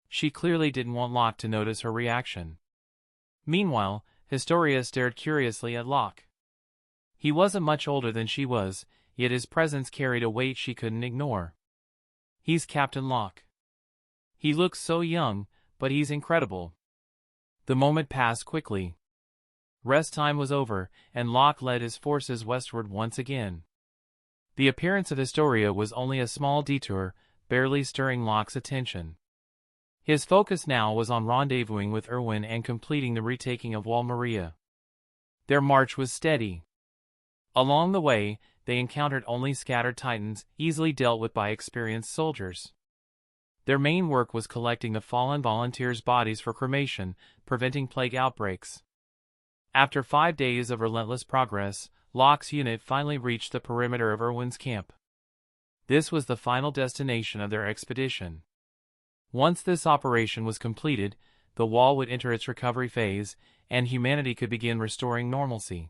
She clearly didn't want Locke to notice her reaction. Meanwhile, Historia stared curiously at Locke. He wasn't much older than she was, yet his presence carried a weight she couldn't ignore. He's Captain Locke. He looks so young, but he's incredible. The moment passed quickly. Rest time was over, and Locke led his forces westward once again. The appearance of Historia was only a small detour, barely stirring Locke's attention. His focus now was on rendezvousing with Erwin and completing the retaking of Wall Maria. Their march was steady. Along the way, they encountered only scattered Titans, easily dealt with by experienced soldiers. Their main work was collecting the fallen volunteers' bodies for cremation, preventing plague outbreaks. After 5 days of relentless progress, Locke's unit finally reached the perimeter of Erwin's camp. This was the final destination of their expedition. Once this operation was completed, the wall would enter its recovery phase, and humanity could begin restoring normalcy.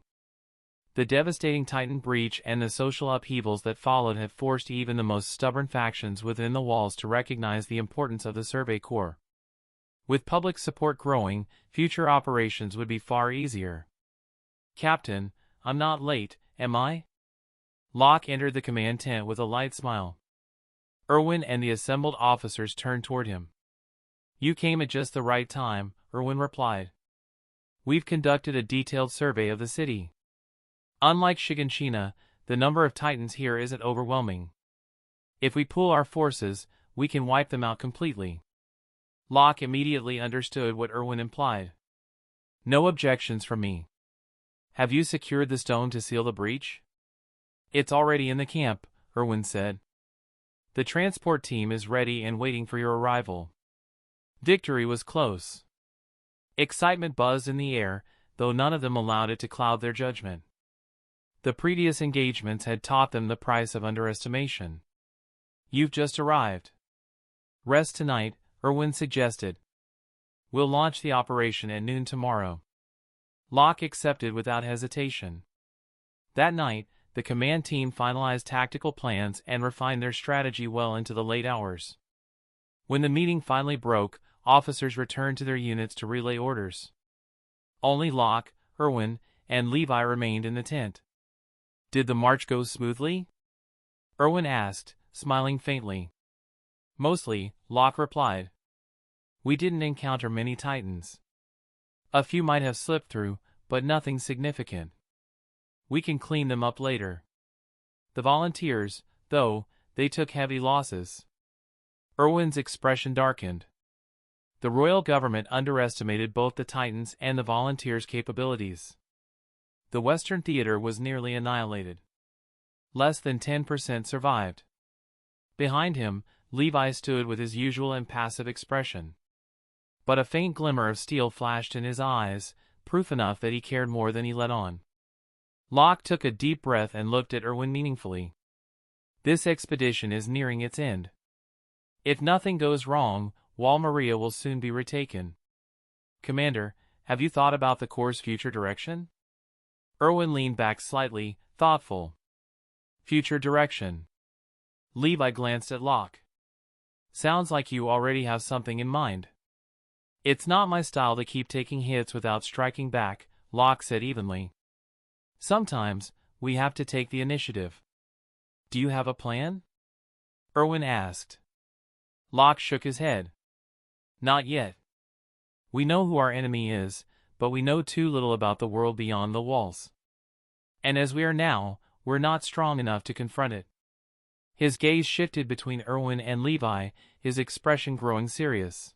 The devastating Titan breach and the social upheavals that followed had forced even the most stubborn factions within the walls to recognize the importance of the Survey Corps. With public support growing, future operations would be far easier. "Captain, I'm not late, am I?" Locke entered the command tent with a light smile. Erwin and the assembled officers turned toward him. "You came at just the right time," Erwin replied. "We've conducted a detailed survey of the city. Unlike Shigenshina, the number of Titans here isn't overwhelming. If we pool our forces, we can wipe them out completely." Locke immediately understood what Erwin implied. "No objections from me. Have you secured the stone to seal the breach?" "It's already in the camp," Erwin said. "The transport team is ready and waiting for your arrival." Victory was close. Excitement buzzed in the air, though none of them allowed it to cloud their judgment. The previous engagements had taught them the price of underestimation. "You've just arrived. Rest tonight," Erwin suggested. "We'll launch the operation at noon tomorrow." Locke accepted without hesitation. That night, the command team finalized tactical plans and refined their strategy well into the late hours. When the meeting finally broke, officers returned to their units to relay orders. Only Locke, Erwin, and Levi remained in the tent. "Did the march go smoothly?" Erwin asked, smiling faintly. "Mostly," Locke replied. "We didn't encounter many Titans. A few might have slipped through, but nothing significant. We can clean them up later. The volunteers, though, they took heavy losses." Erwin's expression darkened. The royal government underestimated both the Titans and the volunteers' capabilities. The Western theater was nearly annihilated. Less than 10% survived. Behind him, Levi stood with his usual impassive expression. But a faint glimmer of steel flashed in his eyes, proof enough that he cared more than he let on. Locke took a deep breath and looked at Erwin meaningfully. "This expedition is nearing its end. If nothing goes wrong, Wall Maria will soon be retaken. Commander, have you thought about the Corps' future direction?" Erwin leaned back slightly, thoughtful. "Future direction?" Levi glanced at Locke. "Sounds like you already have something in mind." "It's not my style to keep taking hits without striking back," Locke said evenly. "Sometimes, we have to take the initiative." "Do you have a plan?" Erwin asked. Locke shook his head. "Not yet. We know who our enemy is, but we know too little about the world beyond the walls. And as we are now, we're not strong enough to confront it." His gaze shifted between Erwin and Levi, his expression growing serious.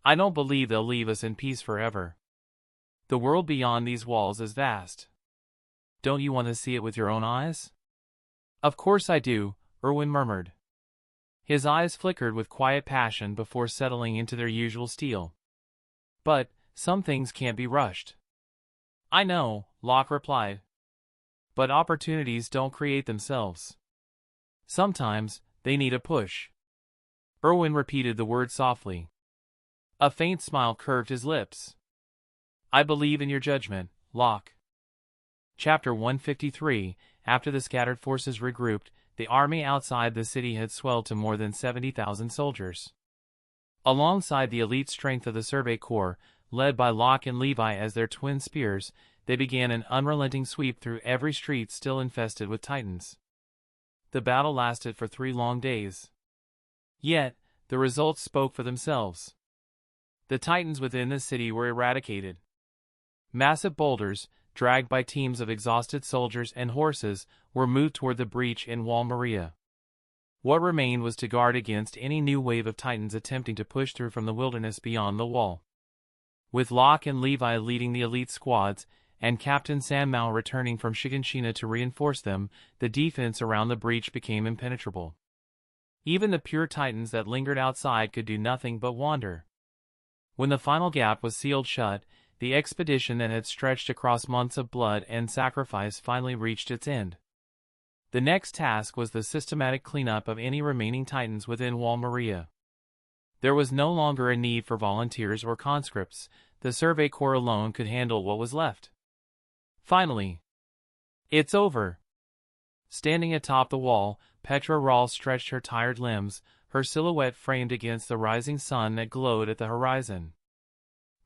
"I don't believe they'll leave us in peace forever. The world beyond these walls is vast. Don't you want to see it with your own eyes?" "Of course I do," Erwin murmured. His eyes flickered with quiet passion before settling into their usual steel. "But, some things can't be rushed." "I know," Locke replied. "But opportunities don't create themselves. Sometimes, they need a push." Erwin repeated the word softly. A faint smile curved his lips. I believe in your judgment, Locke. Chapter 153. After the scattered forces regrouped, the army outside the city had swelled to more than 70,000 soldiers. Alongside the elite strength of the Survey Corps, led by Locke and Levi as their twin spears, they began an unrelenting sweep through every street still infested with Titans. The battle lasted for 3 long days. Yet, the results spoke for themselves. The Titans within the city were eradicated. Massive boulders, dragged by teams of exhausted soldiers and horses, were moved toward the breach in Wall Maria. What remained was to guard against any new wave of Titans attempting to push through from the wilderness beyond the wall. With Locke and Levi leading the elite squads, and Captain Sanmao returning from Shigenshina to reinforce them, the defense around the breach became impenetrable. Even the pure Titans that lingered outside could do nothing but wander. When the final gap was sealed shut, the expedition that had stretched across months of blood and sacrifice finally reached its end. The next task was the systematic cleanup of any remaining Titans within Wall Maria. There was no longer a need for volunteers or conscripts. The Survey Corps alone could handle what was left. Finally, it's over. Standing atop the wall, Petra Rahl stretched her tired limbs, her silhouette framed against the rising sun that glowed at the horizon.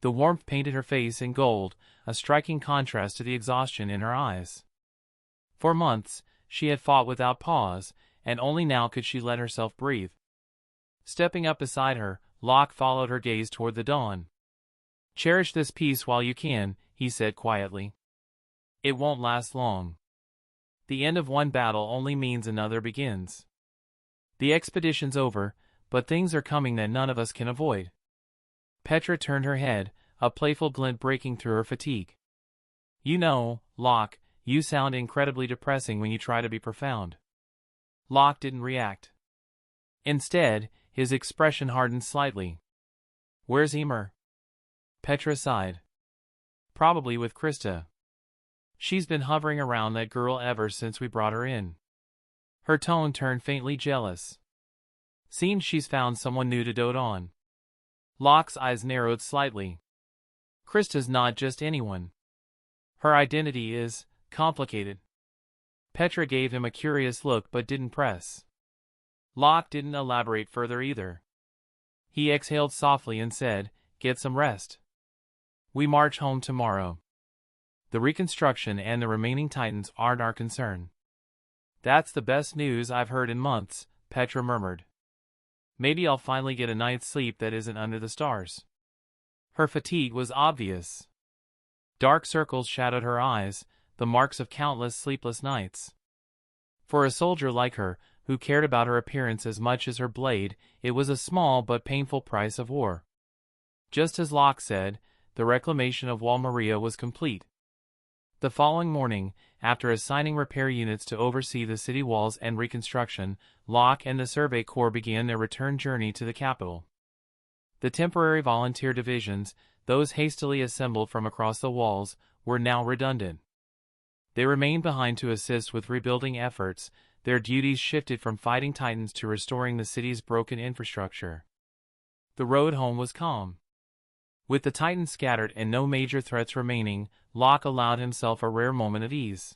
The warmth painted her face in gold, a striking contrast to the exhaustion in her eyes. For months, she had fought without pause, and only now could she let herself breathe. Stepping up beside her, Locke followed her gaze toward the dawn. Cherish this peace while you can, he said quietly. It won't last long. The end of one battle only means another begins. The expedition's over, but things are coming that none of us can avoid. Petra turned her head, a playful glint breaking through her fatigue. You know, Locke, you sound incredibly depressing when you try to be profound. Locke didn't react. Instead, his expression hardened slightly. Where's Emer? Petra sighed. Probably with Krista. She's been hovering around that girl ever since we brought her in. Her tone turned faintly jealous. Seems she's found someone new to dote on. Locke's eyes narrowed slightly. Krista's not just anyone. Her identity is complicated. Petra gave him a curious look but didn't press. Locke didn't elaborate further either. He exhaled softly and said, Get some rest. We march home tomorrow. The reconstruction and the remaining Titans aren't our concern. That's the best news I've heard in months, Petra murmured. Maybe I'll finally get a night's sleep that isn't under the stars. Her fatigue was obvious. Dark circles shadowed her eyes, the marks of countless sleepless nights. For a soldier like her, who cared about her appearance as much as her blade, it was a small but painful price of war. Just as Locke said, the reclamation of Wall Maria was complete. The following morning, after assigning repair units to oversee the city walls and reconstruction, Locke and the Survey Corps began their return journey to the capital. The temporary volunteer divisions, those hastily assembled from across the walls, were now redundant. They remained behind to assist with rebuilding efforts. Their duties shifted from fighting Titans to restoring the city's broken infrastructure. The road home was calm. With the Titans scattered and no major threats remaining, Locke allowed himself a rare moment of ease.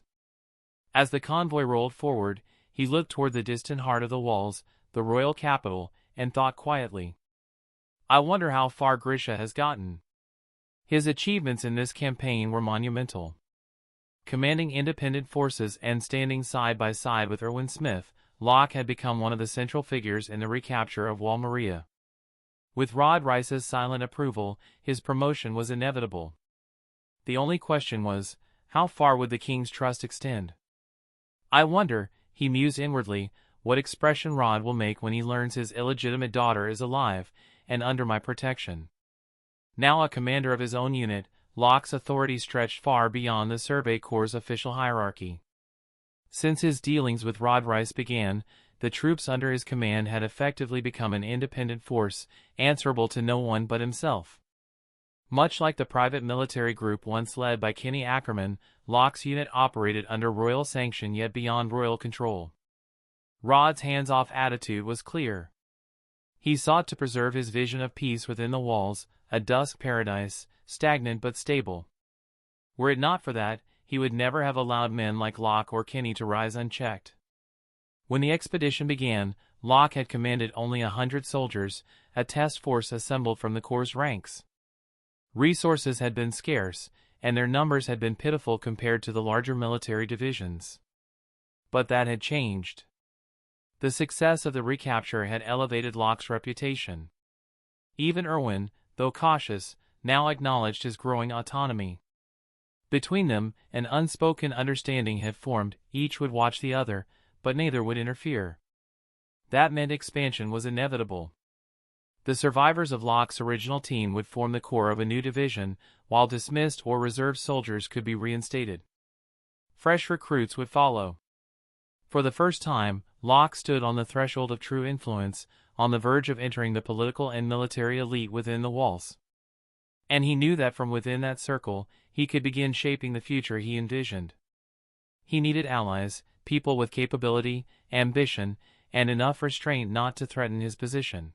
As the convoy rolled forward, he looked toward the distant heart of the walls, the royal capital, and thought quietly. I wonder how far Grisha has gotten. His achievements in this campaign were monumental. Commanding independent forces and standing side by side with Erwin Smith, Locke had become one of the central figures in the recapture of Wall Maria. With Rod Rice's silent approval, his promotion was inevitable. The only question was, how far would the king's trust extend? I wonder, he mused inwardly, what expression Rod will make when he learns his illegitimate daughter is alive, and under my protection. Now a commander of his own unit, Locke's authority stretched far beyond the Survey Corps' official hierarchy. Since his dealings with Rod Rice began, the troops under his command had effectively become an independent force, answerable to no one but himself. Much like the private military group once led by Kenny Ackerman, Locke's unit operated under royal sanction yet beyond royal control. Rod's hands-off attitude was clear. He sought to preserve his vision of peace within the walls, a dusk paradise, stagnant but stable. Were it not for that, he would never have allowed men like Locke or Kinney to rise unchecked. When the expedition began, Locke had commanded only 100 soldiers, a task force assembled from the Corps' ranks. Resources had been scarce, and their numbers had been pitiful compared to the larger military divisions. But that had changed. The success of the recapture had elevated Locke's reputation. Even Irwin, though cautious, now acknowledged his growing autonomy. Between them, an unspoken understanding had formed: each would watch the other, but neither would interfere. That meant expansion was inevitable. The survivors of Locke's original team would form the core of a new division, while dismissed or reserve soldiers could be reinstated. Fresh recruits would follow. For the first time, Locke stood on the threshold of true influence, on the verge of entering the political and military elite within the walls. And he knew that from within that circle, he could begin shaping the future he envisioned. He needed allies, people with capability, ambition, and enough restraint not to threaten his position.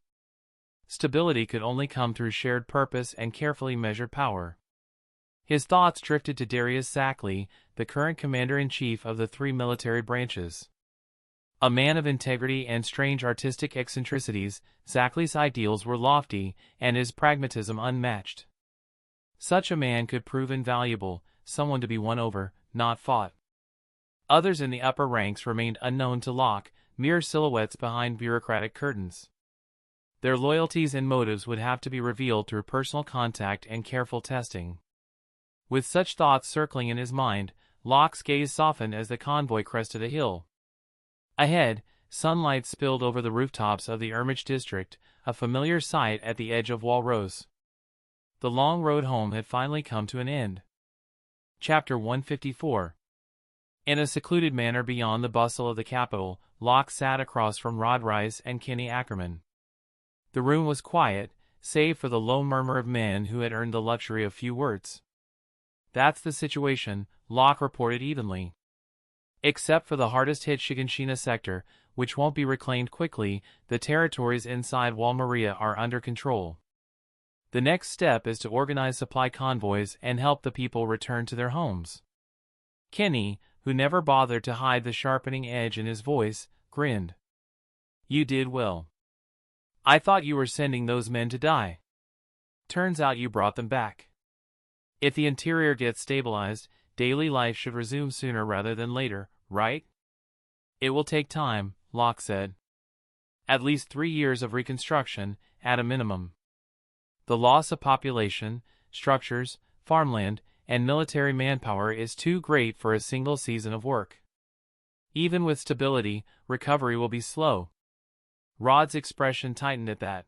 Stability could only come through shared purpose and carefully measured power. His thoughts drifted to Darius Zackley, the current commander-in-chief of the 3 military branches. A man of integrity and strange artistic eccentricities, Zackley's ideals were lofty, and his pragmatism unmatched. Such a man could prove invaluable, someone to be won over, not fought. Others in the upper ranks remained unknown to Locke, mere silhouettes behind bureaucratic curtains. Their loyalties and motives would have to be revealed through personal contact and careful testing. With such thoughts circling in his mind, Locke's gaze softened as the convoy crested a hill. Ahead, sunlight spilled over the rooftops of the Ermich district, a familiar sight at the edge of Walrose. The long road home had finally come to an end. Chapter 154. In a secluded manner beyond the bustle of the capital, Locke sat across from Rod Rice and Kenny Ackerman. The room was quiet, save for the low murmur of men who had earned the luxury of few words. "That's the situation," Locke reported evenly. "Except for the hardest-hit Shigenshina sector, which won't be reclaimed quickly, the territories inside Wal Maria are under control. The next step is to organize supply convoys and help the people return to their homes." Kenny, who never bothered to hide the sharpening edge in his voice, grinned. "You did well. I thought you were sending those men to die. Turns out you brought them back. If the interior gets stabilized, daily life should resume sooner rather than later, right?" "It will take time," Locke said. "At least 3 years of reconstruction, at a minimum. The loss of population, structures, farmland, and military manpower is too great for a single season of work. Even with stability, recovery will be slow." Rod's expression tightened at that.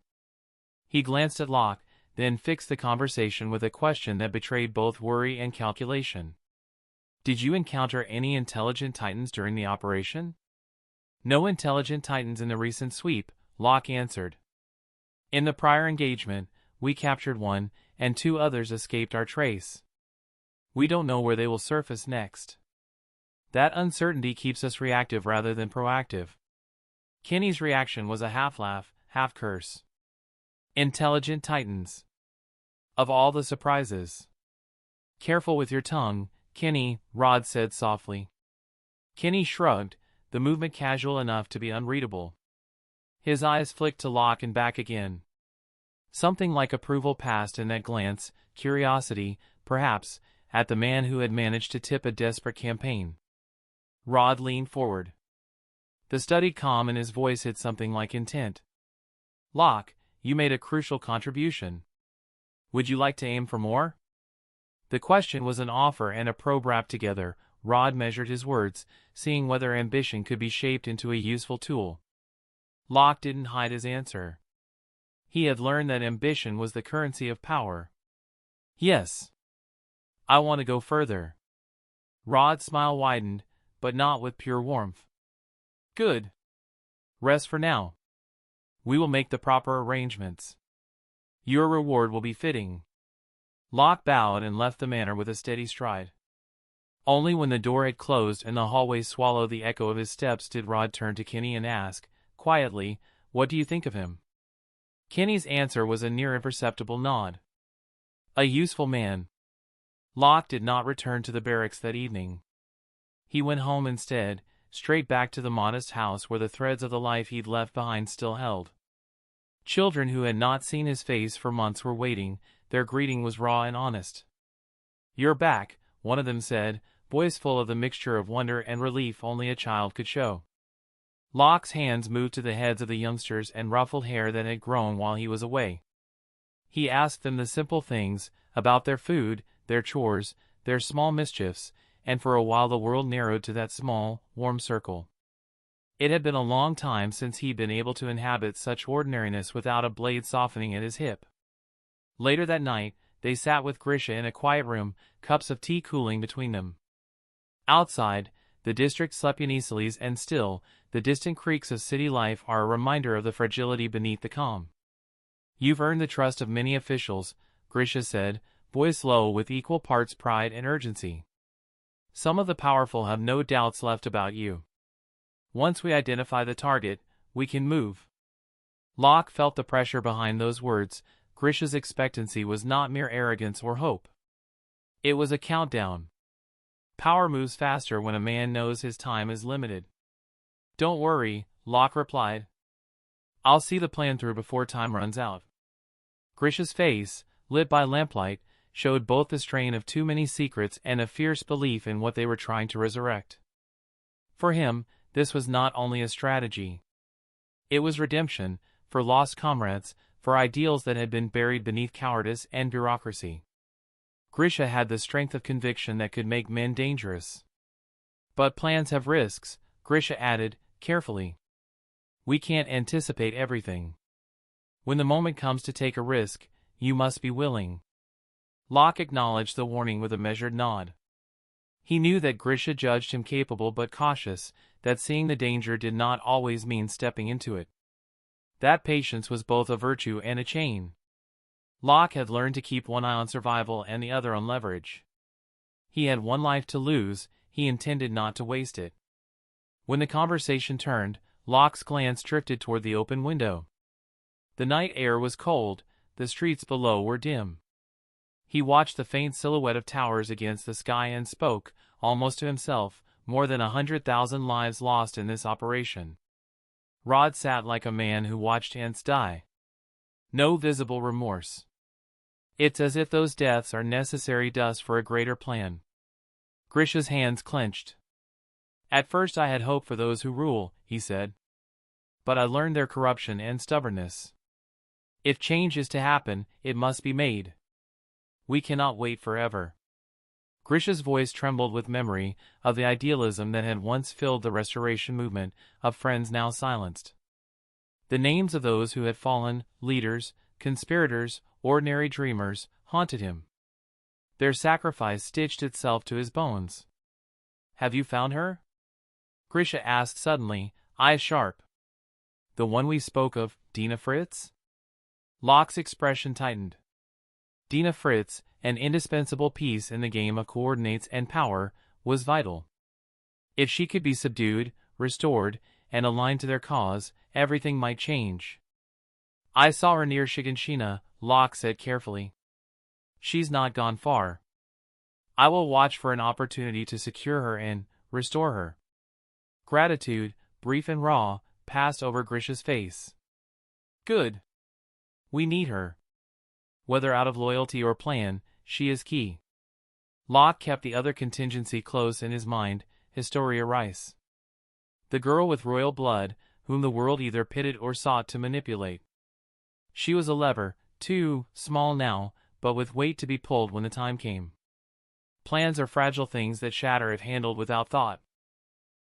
He glanced at Locke, then fixed the conversation with a question that betrayed both worry and calculation. "Did you encounter any intelligent Titans during the operation?" "No intelligent Titans in the recent sweep," Locke answered. "In the prior engagement, we captured one, and 2 others escaped our trace. We don't know where they will surface next. That uncertainty keeps us reactive rather than proactive." Kenny's reaction was a half-laugh, half-curse. "Intelligent Titans. Of all the surprises." "Careful with your tongue, Kenny," Rod said softly. Kenny shrugged, the movement casual enough to be unreadable. His eyes flicked to Locke and back again. Something like approval passed in that glance, curiosity, perhaps, at the man who had managed to tip a desperate campaign. Rod leaned forward. The studied calm in his voice hid something like intent. "Locke, you made a crucial contribution. Would you like to aim for more?" The question was an offer and a probe wrapped together. Rod measured his words, seeing whether ambition could be shaped into a useful tool. Locke didn't hide his answer. He had learned that ambition was the currency of power. "Yes. I want to go further." Rod's smile widened, but not with pure warmth. "Good. Rest for now. We will make the proper arrangements. Your reward will be fitting." Locke bowed and left the manor with a steady stride. Only when the door had closed and the hallway swallowed the echo of his steps did Rod turn to Kenny and ask, quietly, "What do you think of him?" Kenny's answer was a near imperceptible nod. A useful man. Locke did not return to the barracks that evening. He went home instead, straight back to the modest house where the threads of the life he'd left behind still held. Children who had not seen his face for months were waiting. Their greeting was raw and honest. "You're back," one of them said, voice full of the mixture of wonder and relief only a child could show. Locke's hands moved to the heads of the youngsters and ruffled hair that had grown while he was away. He asked them the simple things, about their food, their chores, their small mischiefs, and for a while the world narrowed to that small, warm circle. It had been a long time since he'd been able to inhabit such ordinariness without a blade softening at his hip. Later that night, they sat with Grisha in a quiet room, cups of tea cooling between them. Outside, the district slept uneasily, and still, the distant creaks of city life are a reminder of the fragility beneath the calm. "You've earned the trust of many officials," Grisha said, voice low with equal parts pride and urgency. "Some of the powerful have no doubts left about you. Once we identify the target, we can move." Locke felt the pressure behind those words. Grisha's expectancy was not mere arrogance or hope. It was a countdown. Power moves faster when a man knows his time is limited. "Don't worry," Locke replied. "I'll see the plan through before time runs out." Grisha's face, lit by lamplight, showed both the strain of too many secrets and a fierce belief in what they were trying to resurrect. For him, this was not only a strategy. It was redemption, for lost comrades, for ideals that had been buried beneath cowardice and bureaucracy. Grisha had the strength of conviction that could make men dangerous. "But plans have risks," Grisha added, carefully. "We can't anticipate everything. When the moment comes to take a risk, you must be willing." Locke acknowledged the warning with a measured nod. He knew that Grisha judged him capable but cautious, that seeing the danger did not always mean stepping into it. That patience was both a virtue and a chain. Locke had learned to keep one eye on survival and the other on leverage. He had one life to lose, he intended not to waste it. When the conversation turned, Locke's glance drifted toward the open window. The night air was cold, the streets below were dim. He watched the faint silhouette of towers against the sky and spoke, almost to himself, more than 100,000 lives lost in this operation. Rod sat like a man who watched ants die. No visible remorse. It's as if those deaths are necessary dust for a greater plan. Grisha's hands clenched. "At first I had hope for those who rule," he said. "But I learned their corruption and stubbornness. If change is to happen, it must be made. We cannot wait forever." Grisha's voice trembled with memory of the idealism that had once filled the restoration movement, of friends now silenced. The names of those who had fallen, leaders, conspirators, ordinary dreamers, haunted him. Their sacrifice stitched itself to his bones. "Have you found her?" Grisha asked suddenly, eyes sharp. "The one we spoke of, Dina Fritz?" Locke's expression tightened. Dina Fritz, an indispensable piece in the game of coordinates and power, was vital. If she could be subdued, restored, and aligned to their cause, everything might change. "I saw her near Shigenshina," Locke said carefully. "She's not gone far. I will watch for an opportunity to secure her and restore her." Gratitude, brief and raw, passed over Grisha's face. "Good. We need her. Whether out of loyalty or plan, she is key." Locke kept the other contingency close in his mind, Historia Rice. The girl with royal blood, whom the world either pitted or sought to manipulate. She was a lever, too small now, but with weight to be pulled when the time came. Plans are fragile things that shatter if handled without thought.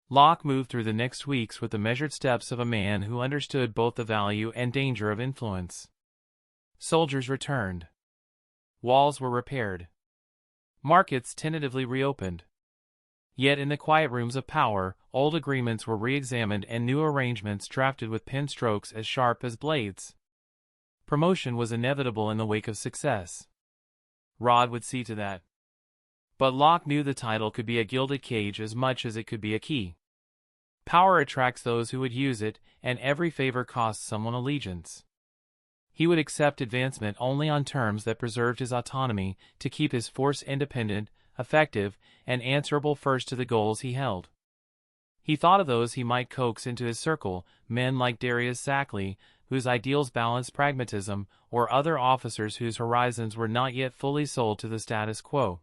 Locke moved through the next weeks with the measured steps of a man who understood both the value and danger of influence. Soldiers returned. Walls were repaired. Markets tentatively reopened. Yet in the quiet rooms of power, old agreements were re-examined and new arrangements drafted with pen strokes as sharp as blades. Promotion was inevitable in the wake of success. Rod would see to that. But Locke knew the title could be a gilded cage as much as it could be a key. Power attracts those who would use it, and every favor costs someone allegiance. He would accept advancement only on terms that preserved his autonomy to keep his force independent, effective, and answerable first to the goals he held. He thought of those he might coax into his circle, men like Darius Sackley, whose ideals balanced pragmatism, or other officers whose horizons were not yet fully sold to the status quo.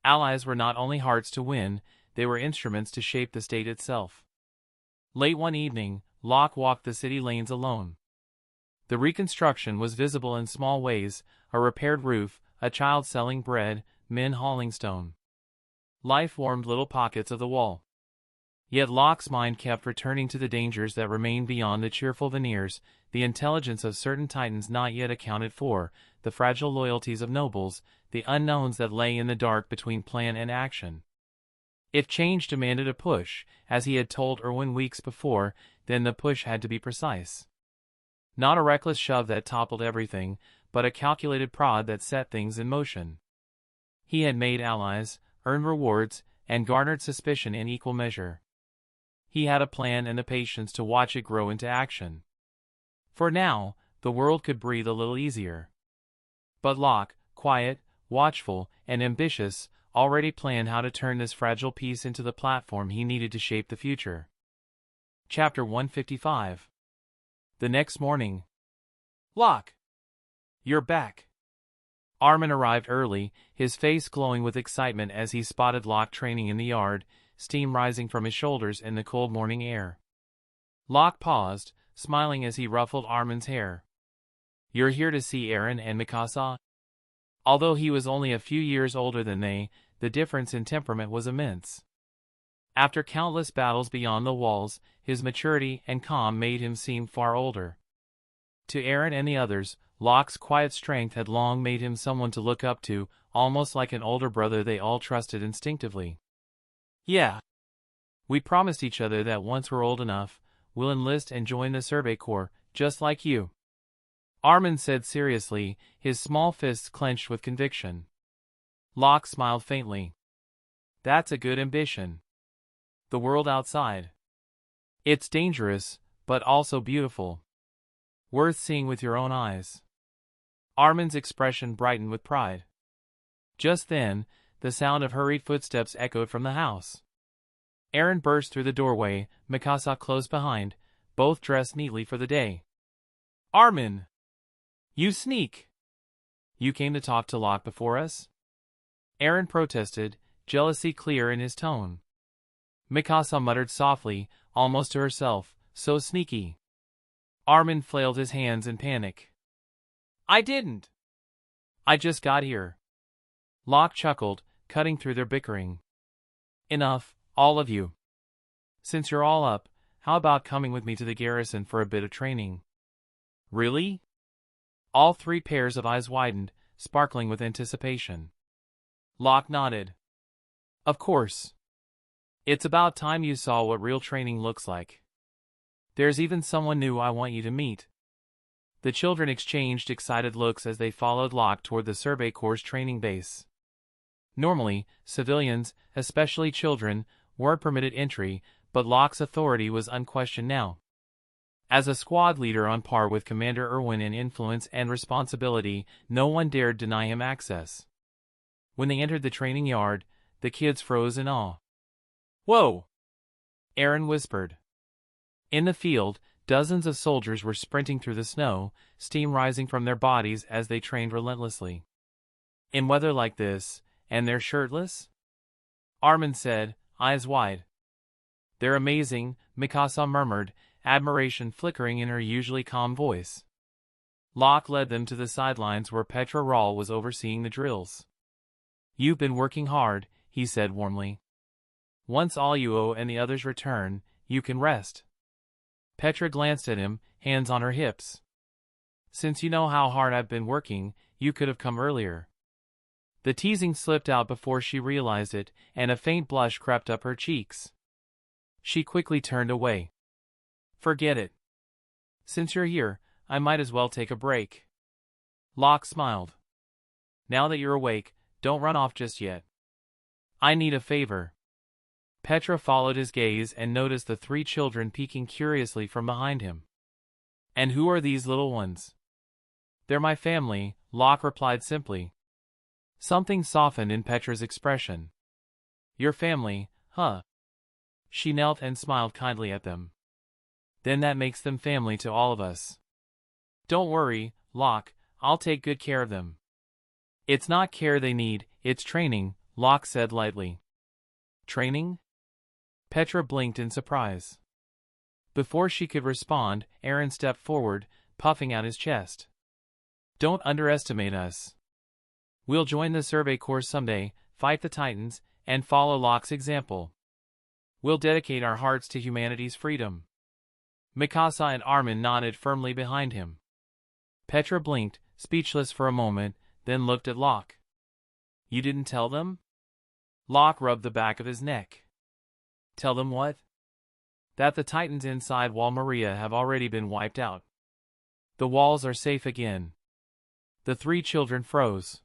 Allies were not only hearts to win, they were instruments to shape the state itself. Late one evening, Locke walked the city lanes alone. The reconstruction was visible in small ways: a repaired roof, a child selling bread, men hauling stone. Life warmed little pockets of the wall. Yet Locke's mind kept returning to the dangers that remained beyond the cheerful veneers, the intelligence of certain titans not yet accounted for, the fragile loyalties of nobles, the unknowns that lay in the dark between plan and action. If change demanded a push, as he had told Erwin weeks before, then the push had to be precise. Not a reckless shove that toppled everything, but a calculated prod that set things in motion. He had made allies, earned rewards, and garnered suspicion in equal measure. He had a plan and the patience to watch it grow into action. For now, the world could breathe a little easier. But Locke, quiet, watchful, and ambitious, already planned how to turn this fragile piece into the platform he needed to shape the future. Chapter 155. The next morning. Locke! You're back! Armin arrived early, his face glowing with excitement as he spotted Locke training in the yard, steam rising from his shoulders in the cold morning air. Locke paused, smiling as he ruffled Armin's hair. You're here to see Eren and Mikasa? Although he was only a few years older than they, the difference in temperament was immense. After countless battles beyond the walls, his maturity and calm made him seem far older. To Eren and the others, Locke's quiet strength had long made him someone to look up to, almost like an older brother they all trusted instinctively. Yeah. We promised each other that once we're old enough, we'll enlist and join the Survey Corps, just like you. Armin said seriously, his small fists clenched with conviction. Locke smiled faintly. That's a good ambition. The world outside. It's dangerous, but also beautiful. Worth seeing with your own eyes. Armin's expression brightened with pride. Just then, the sound of hurried footsteps echoed from the house. Eren burst through the doorway, Mikasa close behind, both dressed neatly for the day. Armin! You sneak! You came to talk to Locke before us? Eren protested, jealousy clear in his tone. Mikasa muttered softly, almost to herself, so sneaky. Armin flailed his hands in panic. I didn't! I just got here. Locke chuckled, cutting through their bickering. Enough, all of you. Since you're all up, how about coming with me to the garrison for a bit of training? Really? All three pairs of eyes widened, sparkling with anticipation. Locke nodded. Of course. It's about time you saw what real training looks like. There's even someone new I want you to meet. The children exchanged excited looks as they followed Locke toward the Survey Corps' training base. Normally, civilians, especially children, weren't permitted entry, but Locke's authority was unquestioned now. As a squad leader on par with Commander Erwin in influence and responsibility, no one dared deny him access. When they entered the training yard, the kids froze in awe. Whoa! Eren whispered. In the field, dozens of soldiers were sprinting through the snow, steam rising from their bodies as they trained relentlessly. In weather like this, and they're shirtless? Armin said, eyes wide. They're amazing, Mikasa murmured, admiration flickering in her usually calm voice. Locke led them to the sidelines where Petra Rahl was overseeing the drills. You've been working hard, he said warmly. Once Aluo and the others return, you can rest. Petra glanced at him, hands on her hips. Since you know how hard I've been working, you could have come earlier. The teasing slipped out before she realized it, and a faint blush crept up her cheeks. She quickly turned away. Forget it. Since you're here, I might as well take a break. Locke smiled. Now that you're awake, don't run off just yet. I need a favor. Petra followed his gaze and noticed the three children peeking curiously from behind him. And who are these little ones? They're my family, Locke replied simply. Something softened in Petra's expression. Your family, huh? She knelt and smiled kindly at them. Then that makes them family to all of us. Don't worry, Locke, I'll take good care of them. It's not care they need, it's training, Locke said lightly. Training? Petra blinked in surprise. Before she could respond, Aaron stepped forward, puffing out his chest. Don't underestimate us. We'll join the survey corps someday, fight the Titans, and follow Locke's example. We'll dedicate our hearts to humanity's freedom. Mikasa and Armin nodded firmly behind him. Petra blinked, speechless for a moment, then looked at Locke. You didn't tell them? Locke rubbed the back of his neck. Tell them what? That the Titans inside Wall Maria have already been wiped out. The walls are safe again. The three children froze.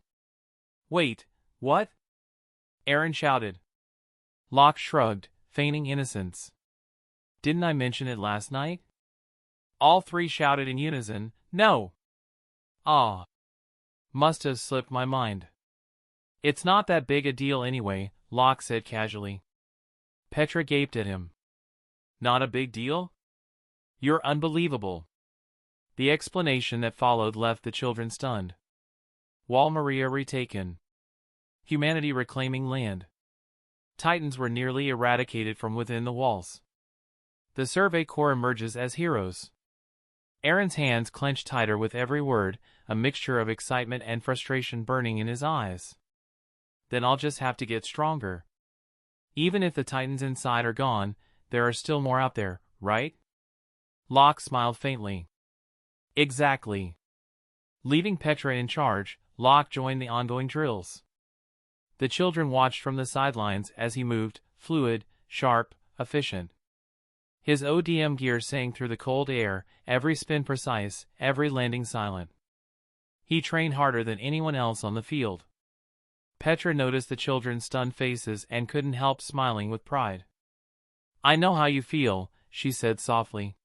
Wait, what? Aaron shouted. Locke shrugged, feigning innocence. Didn't I mention it last night? All three shouted in unison, no. Ah. Must have slipped my mind. It's not that big a deal anyway, Locke said casually. Petra gaped at him. Not a big deal? You're unbelievable. The explanation that followed left the children stunned. Wall Maria retaken. Humanity reclaiming land. Titans were nearly eradicated from within the walls. The Survey Corps emerges as heroes. Aaron's hands clenched tighter with every word, a mixture of excitement and frustration burning in his eyes. Then I'll just have to get stronger. Even if the Titans inside are gone, there are still more out there, right? Locke smiled faintly. Exactly. Leaving Petra in charge, Locke joined the ongoing drills. The children watched from the sidelines as he moved, fluid, sharp, efficient. His ODM gear sang through the cold air, every spin precise, every landing silent. He trained harder than anyone else on the field. Petra noticed the children's stunned faces and couldn't help smiling with pride. I know how you feel, she said softly.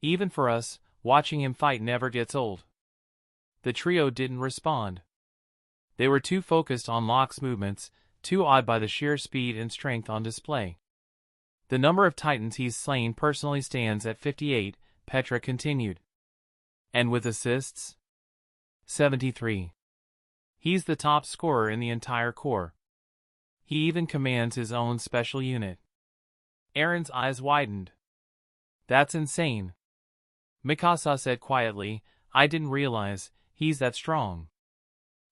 Even for us, watching him fight never gets old. The trio didn't respond. They were too focused on Locke's movements, too awed by the sheer speed and strength on display. The number of Titans he's slain personally stands at 58, Petra continued. And with assists? 73. He's the top scorer in the entire Corps. He even commands his own special unit. Aaron's eyes widened. That's insane. Mikasa said quietly, I didn't realize he's that strong.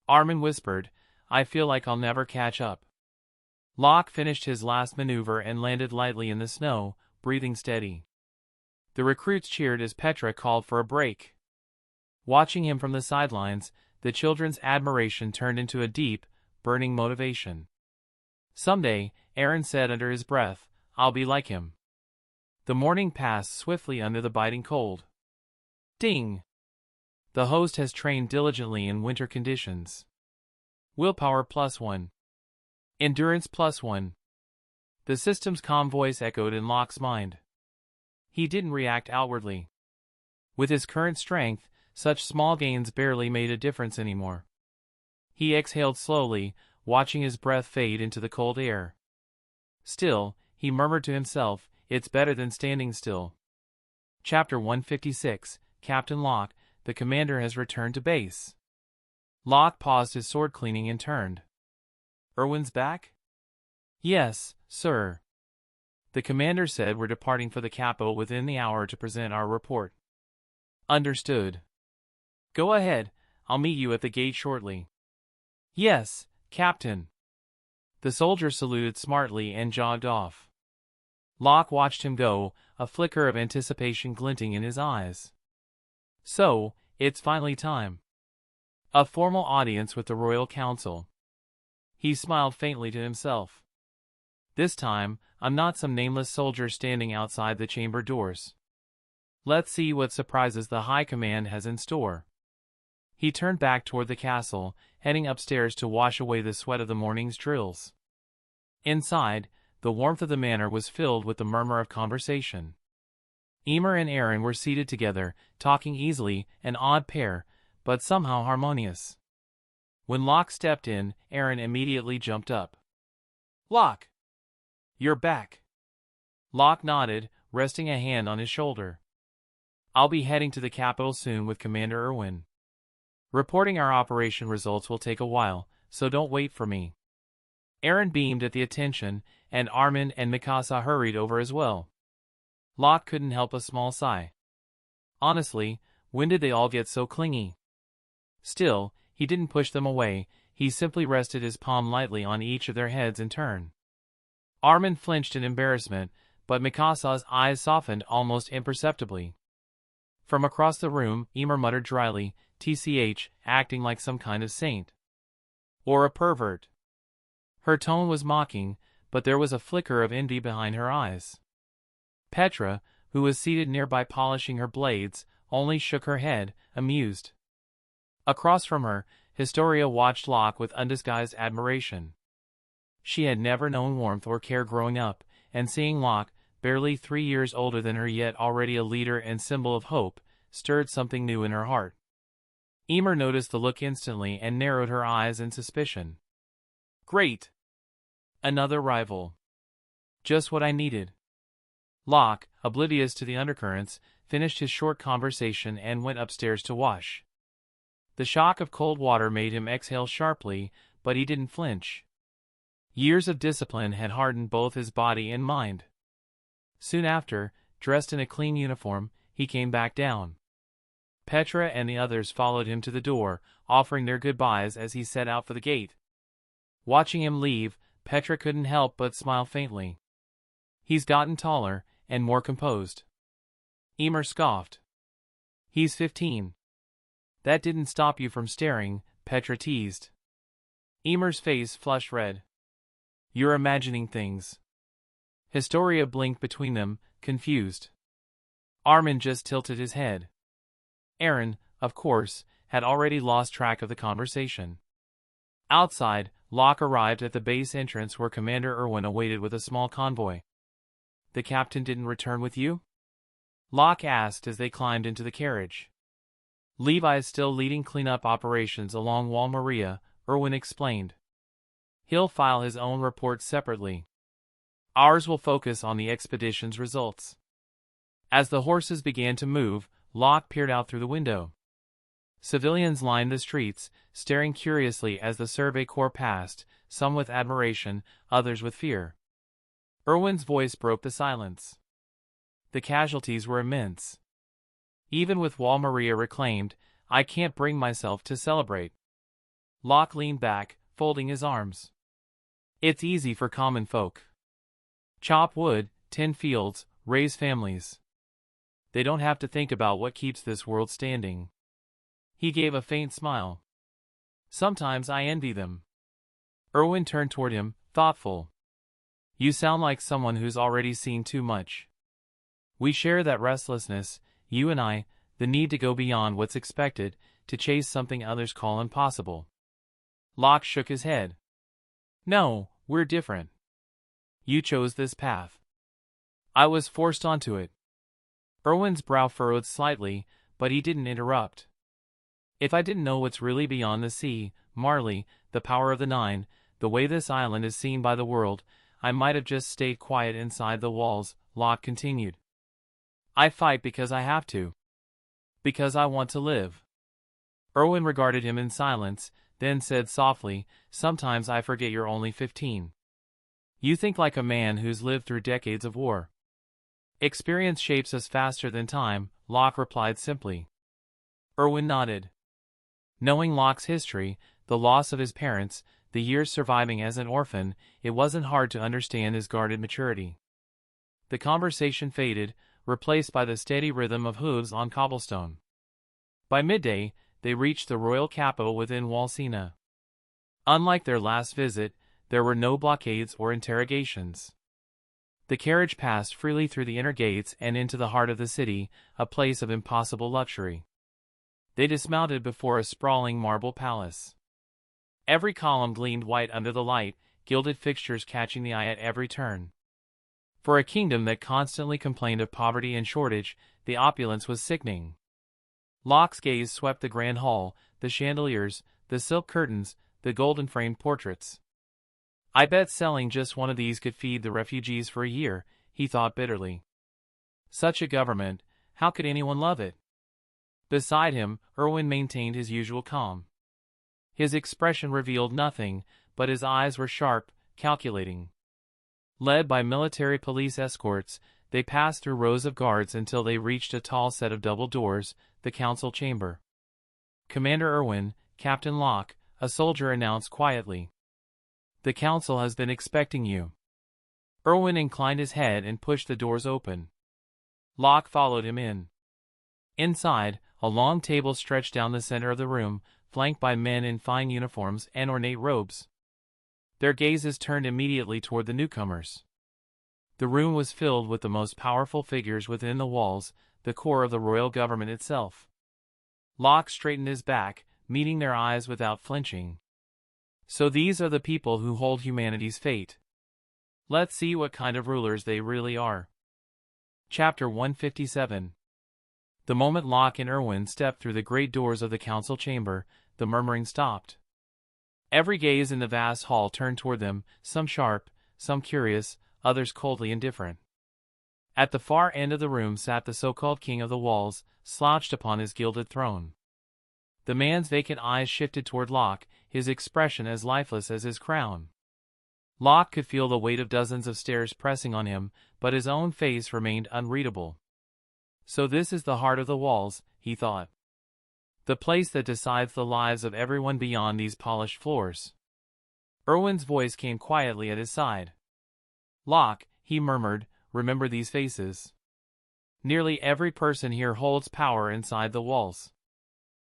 Armin whispered, I feel like I'll never catch up. Locke finished his last maneuver and landed lightly in the snow, breathing steady. The recruits cheered as Petra called for a break. Watching him from the sidelines, the children's admiration turned into a deep, burning motivation. Someday, Aaron said under his breath, I'll be like him. The morning passed swiftly under the biting cold. Ding! The host has trained diligently in winter conditions. Willpower +1. Endurance +1. The system's calm voice echoed in Locke's mind. He didn't react outwardly. With his current strength, such small gains barely made a difference anymore. He exhaled slowly, watching his breath fade into the cold air. Still, he murmured to himself, it's better than standing still. Chapter 156, Captain Locke, the commander has returned to base. Locke paused his sword cleaning and turned. Erwin's back? Yes, sir. The commander said we're departing for the capital within the hour to present our report. Understood. Go ahead, I'll meet you at the gate shortly. Yes, Captain. The soldier saluted smartly and jogged off. Locke watched him go, a flicker of anticipation glinting in his eyes. So, it's finally time. A formal audience with the Royal Council. He smiled faintly to himself. This time, I'm not some nameless soldier standing outside the chamber doors. Let's see what surprises the High Command has in store. He turned back toward the castle, heading upstairs to wash away the sweat of the morning's drills. Inside, the warmth of the manor was filled with the murmur of conversation. Emer and Aaron were seated together, talking easily, an odd pair, but somehow harmonious. When Locke stepped in, Aaron immediately jumped up. "Locke! You're back." Locke nodded, resting a hand on his shoulder. "I'll be heading to the capital soon with Commander Irwin. Reporting our operation results will take a while, so don't wait for me." Aaron beamed at the attention, and Armin and Mikasa hurried over as well. Locke couldn't help a small sigh. Honestly, when did they all get so clingy? Still, he didn't push them away, he simply rested his palm lightly on each of their heads in turn. Armin flinched in embarrassment, but Mikasa's eyes softened almost imperceptibly. From across the room, Emer muttered dryly, "TCH, acting like some kind of saint. Or a pervert." Her tone was mocking, but there was a flicker of envy behind her eyes. Petra, who was seated nearby polishing her blades, only shook her head, amused. Across from her, Historia watched Locke with undisguised admiration. She had never known warmth or care growing up, and seeing Locke, barely 3 years older than her yet already a leader and symbol of hope, stirred something new in her heart. Emer noticed the look instantly and narrowed her eyes in suspicion. "Great! Another rival. Just what I needed." Locke, oblivious to the undercurrents, finished his short conversation and went upstairs to wash. The shock of cold water made him exhale sharply, but he didn't flinch. Years of discipline had hardened both his body and mind. Soon after, dressed in a clean uniform, he came back down. Petra and the others followed him to the door, offering their goodbyes as he set out for the gate. Watching him leave, Petra couldn't help but smile faintly. "He's gotten taller, and more composed." Emer scoffed. "He's 15. That didn't stop you from staring," Petra teased. Emer's face flushed red. "You're imagining things." Historia blinked between them, confused. Armin just tilted his head. Aaron, of course, had already lost track of the conversation. Outside, Locke arrived at the base entrance where Commander Irwin awaited with a small convoy. "The captain didn't return with you?" Locke asked as they climbed into the carriage. "Levi is still leading cleanup operations along Wall Maria," Irwin explained. "He'll file his own report separately. Ours will focus on the expedition's results." As the horses began to move, Locke peered out through the window. Civilians lined the streets, staring curiously as the Survey Corps passed, some with admiration, others with fear. Irwin's voice broke the silence. "The casualties were immense. Even with Wall Maria reclaimed, I can't bring myself to celebrate." Locke leaned back, folding his arms. "It's easy for common folk. Chop wood, tend fields, raise families. They don't have to think about what keeps this world standing." He gave a faint smile. "Sometimes I envy them." Irwin turned toward him, thoughtful. "You sound like someone who's already seen too much. We share that restlessness, you and I, the need to go beyond what's expected, to chase something others call impossible." Locke shook his head. "No, we're different. You chose this path. I was forced onto it." Irwin's brow furrowed slightly, but he didn't interrupt. "If I didn't know what's really beyond the sea, Marley, the power of the Nine, the way this island is seen by the world, I might have just stayed quiet inside the walls," Locke continued. "I fight because I have to. Because I want to live." Irwin regarded him in silence, then said softly, "Sometimes I forget you're only 15. You think like a man who's lived through decades of war." "Experience shapes us faster than time," Locke replied simply. Irwin nodded. Knowing Locke's history, the loss of his parents, the years surviving as an orphan, it wasn't hard to understand his guarded maturity. The conversation faded, replaced by the steady rhythm of hooves on cobblestone. By midday, they reached the royal capital within Walsina. Unlike their last visit, there were no blockades or interrogations. The carriage passed freely through the inner gates and into the heart of the city, a place of impossible luxury. They dismounted before a sprawling marble palace. Every column gleamed white under the light, gilded fixtures catching the eye at every turn. For a kingdom that constantly complained of poverty and shortage, the opulence was sickening. Locke's gaze swept the grand hall, the chandeliers, the silk curtains, the golden-framed portraits. I bet selling just one of these could feed the refugees for a year, he thought bitterly. Such a government, how could anyone love it? Beside him, Irwin maintained his usual calm. His expression revealed nothing, but his eyes were sharp, calculating. Led by military police escorts, they passed through rows of guards until they reached a tall set of double doors, the council chamber. Commander Irwin, Captain Locke, a soldier announced quietly. The council has been expecting you. Irwin inclined his head and pushed the doors open. Locke followed him in. Inside, a long table stretched down the center of the room, flanked by men in fine uniforms and ornate robes. Their gazes turned immediately toward the newcomers. The room was filled with the most powerful figures within the walls, the core of the royal government itself. Locke straightened his back, meeting their eyes without flinching. So these are the people who hold humanity's fate. Let's see what kind of rulers they really are. Chapter 157. The moment Locke and Irwin stepped through the great doors of the council chamber, the murmuring stopped. Every gaze in the vast hall turned toward them, some sharp, some curious, others coldly indifferent. At the far end of the room sat the so-called king of the walls, slouched upon his gilded throne. The man's vacant eyes shifted toward Locke, his expression as lifeless as his crown. Locke could feel the weight of dozens of stares pressing on him, but his own face remained unreadable. So this is the heart of the walls, he thought. The place that decides the lives of everyone beyond these polished floors. Irwin's voice came quietly at his side. Locke, he murmured, remember these faces. Nearly every person here holds power inside the walls.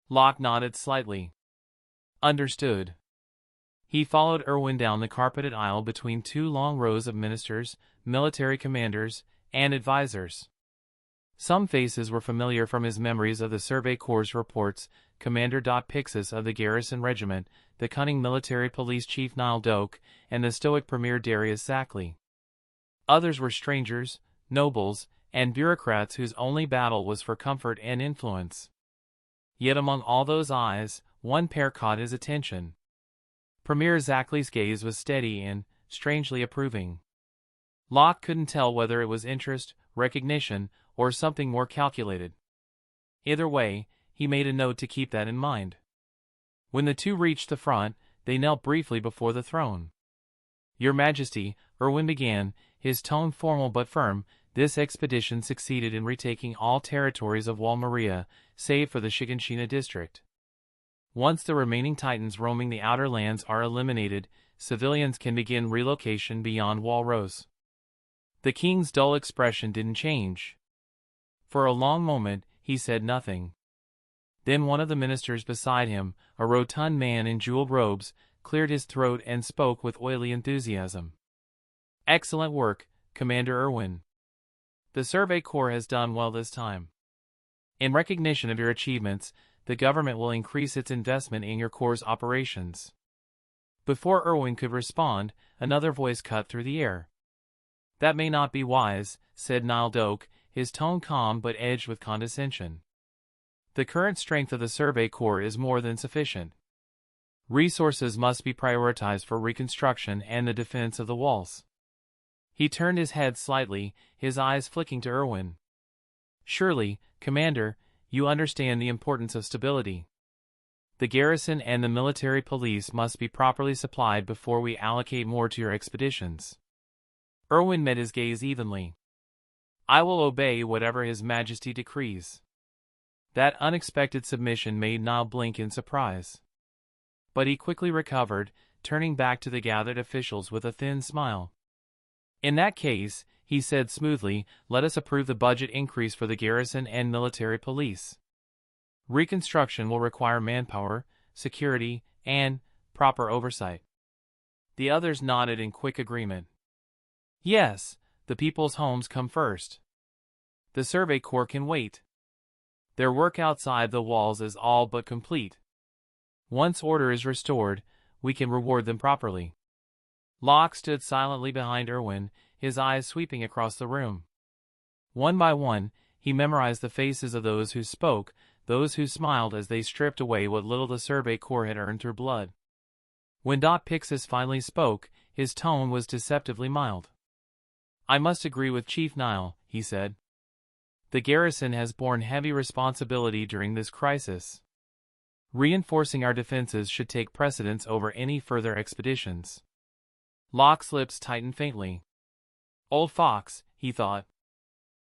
Locke nodded slightly. Understood. He followed Irwin down the carpeted aisle between two long rows of ministers, military commanders, and advisors. Some faces were familiar from his memories of the Survey Corps' reports, Commander Pixis of the Garrison Regiment, the cunning military police chief Nile Doak, and the stoic Premier Darius Zackley. Others were strangers, nobles, and bureaucrats whose only battle was for comfort and influence. Yet among all those eyes, one pair caught his attention. Premier Zackley's gaze was steady and, strangely approving. Locke couldn't tell whether it was interest, recognition, or something more calculated. Either way, he made a note to keep that in mind. When the two reached the front, they knelt briefly before the throne. Your Majesty, Irwin began, his tone formal but firm, this expedition succeeded in retaking all territories of Wall Maria, save for the Shigenshina district. Once the remaining Titans roaming the outer lands are eliminated, civilians can begin relocation beyond Wall Rose. The king's dull expression didn't change. For a long moment, he said nothing. Then one of the ministers beside him, a rotund man in jeweled robes, cleared his throat and spoke with oily enthusiasm. Excellent work, Commander Irwin. The Survey Corps has done well this time. In recognition of your achievements, the government will increase its investment in your Corps' operations. Before Irwin could respond, another voice cut through the air. That may not be wise, said Nile Doak, his tone calm but edged with condescension. The current strength of the Survey Corps is more than sufficient. Resources must be prioritized for reconstruction and the defense of the walls. He turned his head slightly, his eyes flicking to Irwin. Surely, Commander, you understand the importance of stability. The garrison and the military police must be properly supplied before we allocate more to your expeditions. Irwin met his gaze evenly. I will obey whatever His Majesty decrees. That unexpected submission made Nile blink in surprise. But he quickly recovered, turning back to the gathered officials with a thin smile. In that case, he said smoothly, let us approve the budget increase for the garrison and military police. Reconstruction will require manpower, security, and proper oversight. The others nodded in quick agreement. Yes, the people's homes come first. The Survey Corps can wait. Their work outside the walls is all but complete. Once order is restored, we can reward them properly. Locke stood silently behind Irwin, his eyes sweeping across the room. One by one, he memorized the faces of those who spoke, those who smiled as they stripped away what little the Survey Corps had earned through blood. When Pixis finally spoke, his tone was deceptively mild. "I must agree with Chief Nile," he said. "The garrison has borne heavy responsibility during this crisis. Reinforcing our defenses should take precedence over any further expeditions." Locke's lips tightened faintly. "Old fox," he thought.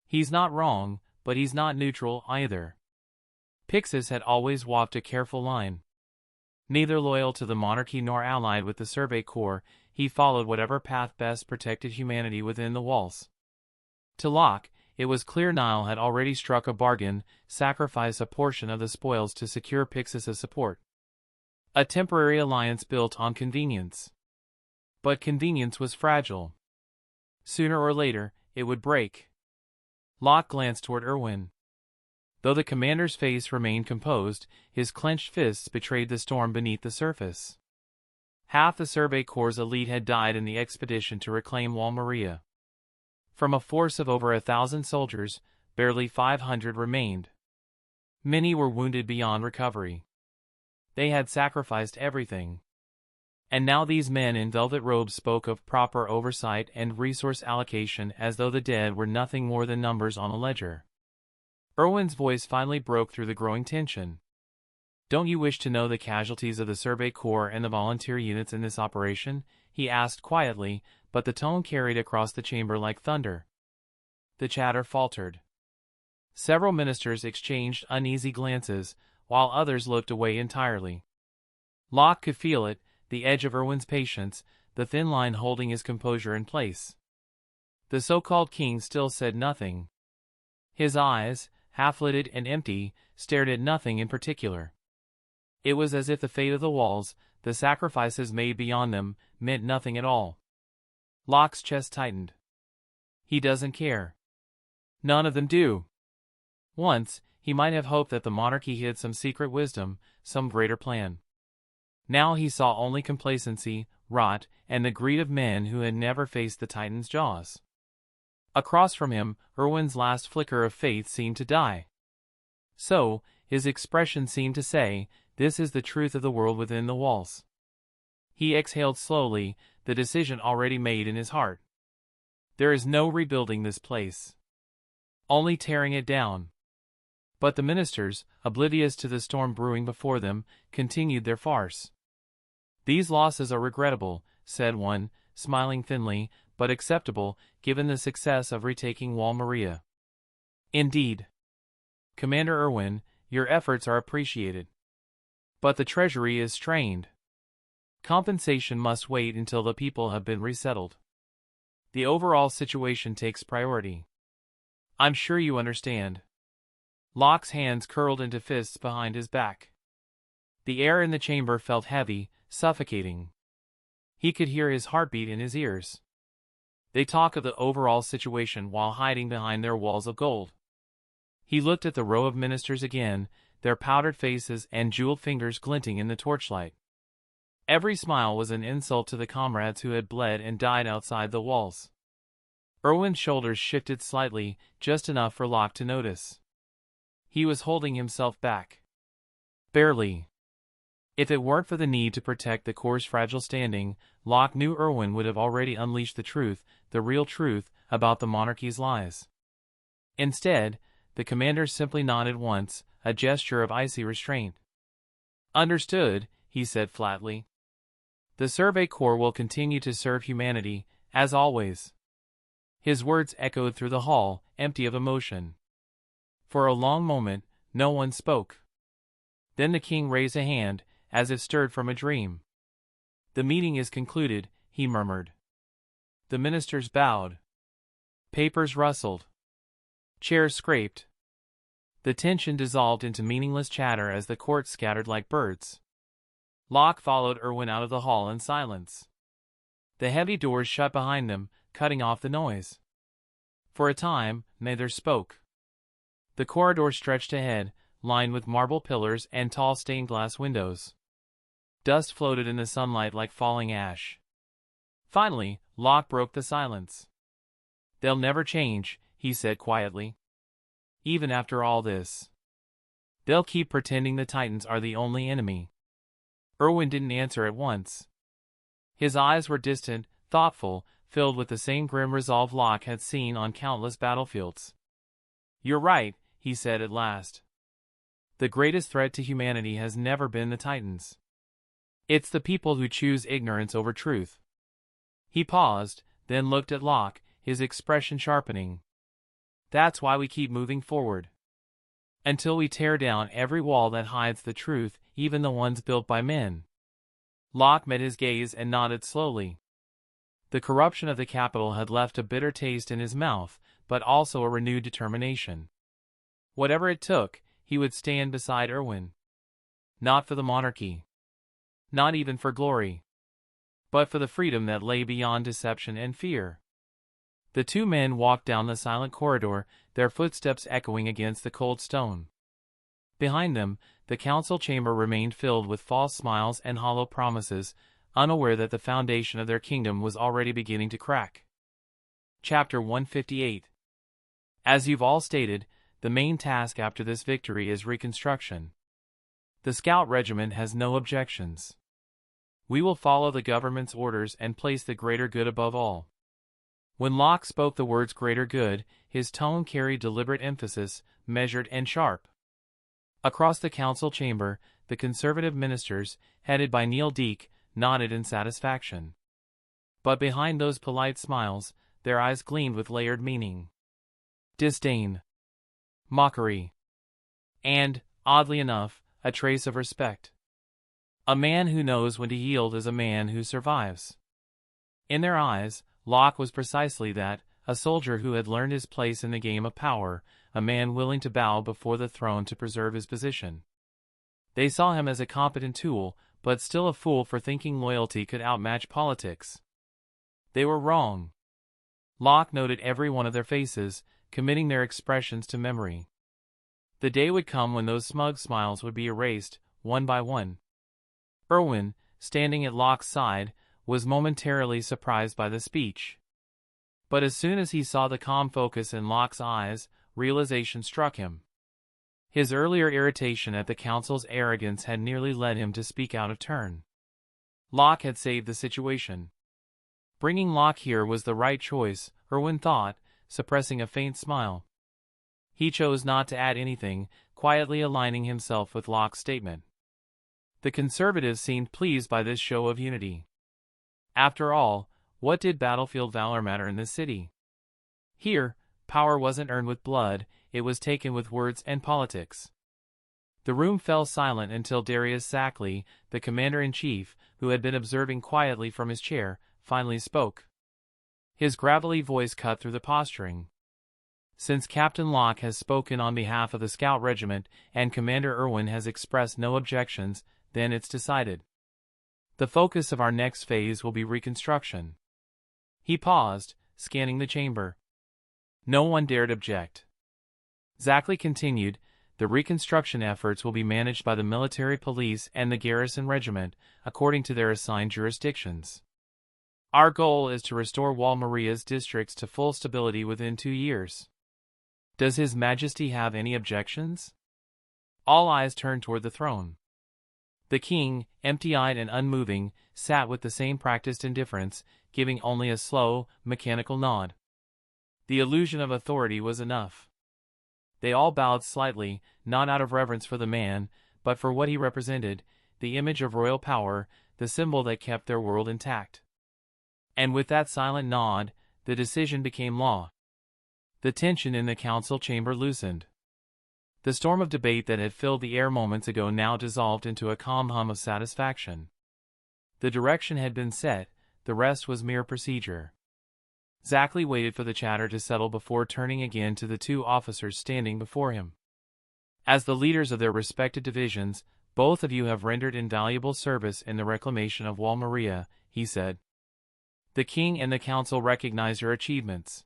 "He's not wrong, but he's not neutral either." Pixis had always walked a careful line. Neither loyal to the monarchy nor allied with the Survey Corps, he followed whatever path best protected humanity within the walls. To Locke, it was clear Nile had already struck a bargain, sacrificed a portion of the spoils to secure Pixis' support. A temporary alliance built on convenience. But convenience was fragile. Sooner or later, it would break. Locke glanced toward Erwin. Though the commander's face remained composed, his clenched fists betrayed the storm beneath the surface. Half the Survey Corps' elite had died in the expedition to reclaim Wall Maria. From a force of over 1,000 soldiers, barely 500 remained. Many were wounded beyond recovery. They had sacrificed everything. And now these men in velvet robes spoke of proper oversight and resource allocation as though the dead were nothing more than numbers on a ledger. Erwin's voice finally broke through the growing tension. "Don't you wish to know the casualties of the Survey Corps and the volunteer units in this operation?" he asked quietly, but the tone carried across the chamber like thunder. The chatter faltered. Several ministers exchanged uneasy glances, while others looked away entirely. Locke could feel it, the edge of Erwin's patience, the thin line holding his composure in place. The so-called king still said nothing. His eyes, half-lidded and empty, stared at nothing in particular. It was as if the fate of the walls, the sacrifices made beyond them, meant nothing at all. Locke's chest tightened. He doesn't care. None of them do. Once, he might have hoped that the monarchy hid some secret wisdom, some greater plan. Now he saw only complacency, rot, and the greed of men who had never faced the Titan's jaws. Across from him, Erwin's last flicker of faith seemed to die. So, his expression seemed to say, "This is the truth of the world within the walls." He exhaled slowly, the decision already made in his heart. There is no rebuilding this place. Only tearing it down. But the ministers, oblivious to the storm brewing before them, continued their farce. "These losses are regrettable," said one, smiling thinly, "but acceptable, given the success of retaking Wall Maria." "Indeed. Commander Erwin, your efforts are appreciated. But the treasury is strained. Compensation must wait until the people have been resettled. The overall situation takes priority. I'm sure you understand." Locke's hands curled into fists behind his back. The air in the chamber felt heavy, suffocating. He could hear his heartbeat in his ears. They talk of the overall situation while hiding behind their walls of gold. He looked at the row of ministers again, their powdered faces and jeweled fingers glinting in the torchlight. Every smile was an insult to the comrades who had bled and died outside the walls. Erwin's shoulders shifted slightly, just enough for Locke to notice. He was holding himself back. Barely. If it weren't for the need to protect the Corps' fragile standing, Locke knew Erwin would have already unleashed the truth, the real truth, about the monarchy's lies. Instead, the commander simply nodded once, a gesture of icy restraint. "Understood," he said flatly. "The Survey Corps will continue to serve humanity, as always." His words echoed through the hall, empty of emotion. For a long moment, no one spoke. Then the king raised a hand, as if stirred from a dream. "The meeting is concluded," he murmured. The ministers bowed. Papers rustled. Chairs scraped. The tension dissolved into meaningless chatter as the court scattered like birds. Locke followed Erwin out of the hall in silence. The heavy doors shut behind them, cutting off the noise. For a time, neither spoke. The corridor stretched ahead, lined with marble pillars and tall stained-glass windows. Dust floated in the sunlight like falling ash. Finally, Locke broke the silence. "They'll never change," he said quietly. "Even after all this." They'll keep pretending the Titans are the only enemy. Erwin didn't answer at once. His eyes were distant, thoughtful, filled with the same grim resolve Locke had seen on countless battlefields. "You're right," he said at last. "The greatest threat to humanity has never been the Titans. It's the people who choose ignorance over truth." He paused, then looked at Locke, his expression sharpening. "That's why we keep moving forward. Until we tear down every wall that hides the truth, even the ones built by men." Locke met his gaze and nodded slowly. The corruption of the capital had left a bitter taste in his mouth, but also a renewed determination. Whatever it took, he would stand beside Erwin. Not for the monarchy. Not even for glory. But for the freedom that lay beyond deception and fear. The two men walked down the silent corridor, their footsteps echoing against the cold stone. Behind them, the council chamber remained filled with false smiles and hollow promises, unaware that the foundation of their kingdom was already beginning to crack. Chapter 158. As you've all stated, the main task after this victory is reconstruction. The Scout Regiment has no objections. We will follow the government's orders and place the greater good above all. When Locke spoke the words greater good, his tone carried deliberate emphasis, measured and sharp. Across the council chamber, the conservative ministers, headed by Neil Deek, nodded in satisfaction. But behind those polite smiles, their eyes gleamed with layered meaning. Disdain. Mockery. And, oddly enough, a trace of respect. A man who knows when to yield is a man who survives. In their eyes, Locke was precisely that, a soldier who had learned his place in the game of power, a man willing to bow before the throne to preserve his position. They saw him as a competent tool, but still a fool for thinking loyalty could outmatch politics. They were wrong. Locke noted every one of their faces, committing their expressions to memory. The day would come when those smug smiles would be erased, one by one. Erwin, standing at Locke's side, was momentarily surprised by the speech. But as soon as he saw the calm focus in Locke's eyes, realization struck him. His earlier irritation at the council's arrogance had nearly led him to speak out of turn. Locke had saved the situation. Bringing Locke here was the right choice, Erwin thought, suppressing a faint smile. He chose not to add anything, quietly aligning himself with Locke's statement. The conservatives seemed pleased by this show of unity. After all, what did battlefield valor matter in this city? Here, power wasn't earned with blood, it was taken with words and politics. The room fell silent until Darius Sackley, the commander-in-chief, who had been observing quietly from his chair, finally spoke. His gravelly voice cut through the posturing. "Since Captain Locke has spoken on behalf of the Scout Regiment and Commander Erwin has expressed no objections, then it's decided. The focus of our next phase will be reconstruction." He paused, scanning the chamber. No one dared object. Sackley continued, "The reconstruction efforts will be managed by the military police and the garrison regiment, according to their assigned jurisdictions. Our goal is to restore Wall Maria's districts to full stability within 2 years. Does His Majesty have any objections?" All eyes turned toward the throne. The king, empty-eyed and unmoving, sat with the same practiced indifference, giving only a slow, mechanical nod. The illusion of authority was enough. They all bowed slightly, not out of reverence for the man, but for what he represented, the image of royal power, the symbol that kept their world intact. And with that silent nod, the decision became law. The tension in the council chamber loosened. The storm of debate that had filled the air moments ago now dissolved into a calm hum of satisfaction. The direction had been set, the rest was mere procedure. Sackley waited for the chatter to settle before turning again to the two officers standing before him. "As the leaders of their respective divisions, both of you have rendered invaluable service in the reclamation of Wall Maria," he said. "The king and the council recognize your achievements."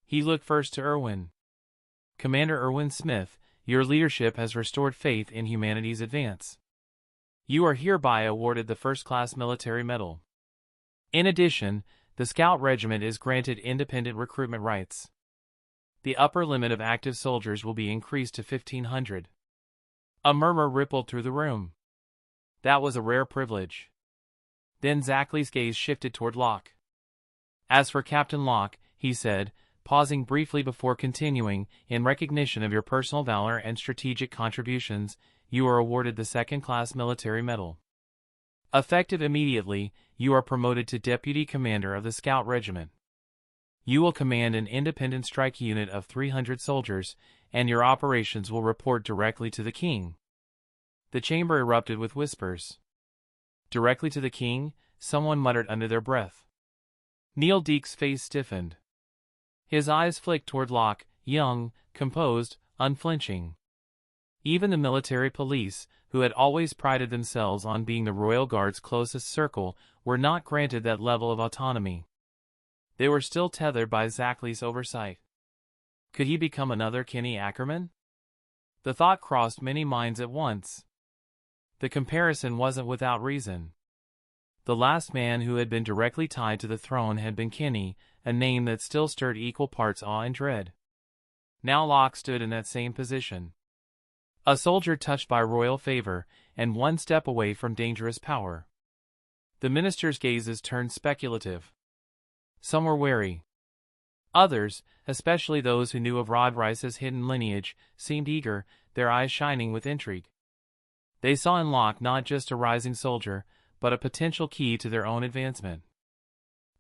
He looked first to Erwin. "Commander Erwin Smith, your leadership has restored faith in humanity's advance. You are hereby awarded the first-class military medal. In addition, the Scout Regiment is granted independent recruitment rights. The upper limit of active soldiers will be increased to 1,500. A murmur rippled through the room. That was a rare privilege. Then Zachley's gaze shifted toward Locke. As for Captain Locke, he said, pausing briefly before continuing, in recognition of your personal valor and strategic contributions, you are awarded the second-class military medal. Effective immediately, you are promoted to Deputy Commander of the Scout Regiment. You will command an independent strike unit of 300 soldiers, and your operations will report directly to the King. The chamber erupted with whispers. Directly to the King, someone muttered under their breath. Neil Deake's face stiffened. His eyes flicked toward Locke, young, composed, unflinching. Even the military police, who had always prided themselves on being the Royal Guard's closest circle, were not granted that level of autonomy. They were still tethered by Zachley's oversight. Could he become another Kenny Ackerman? The thought crossed many minds at once. The comparison wasn't without reason. The last man who had been directly tied to the throne had been Kenny, a name that still stirred equal parts awe and dread. Now Locke stood in that same position. A soldier touched by royal favor, and one step away from dangerous power. The minister's gazes turned speculative. Some were wary. Others, especially those who knew of Rodrice's hidden lineage, seemed eager, their eyes shining with intrigue. They saw in Locke not just a rising soldier, but a potential key to their own advancement.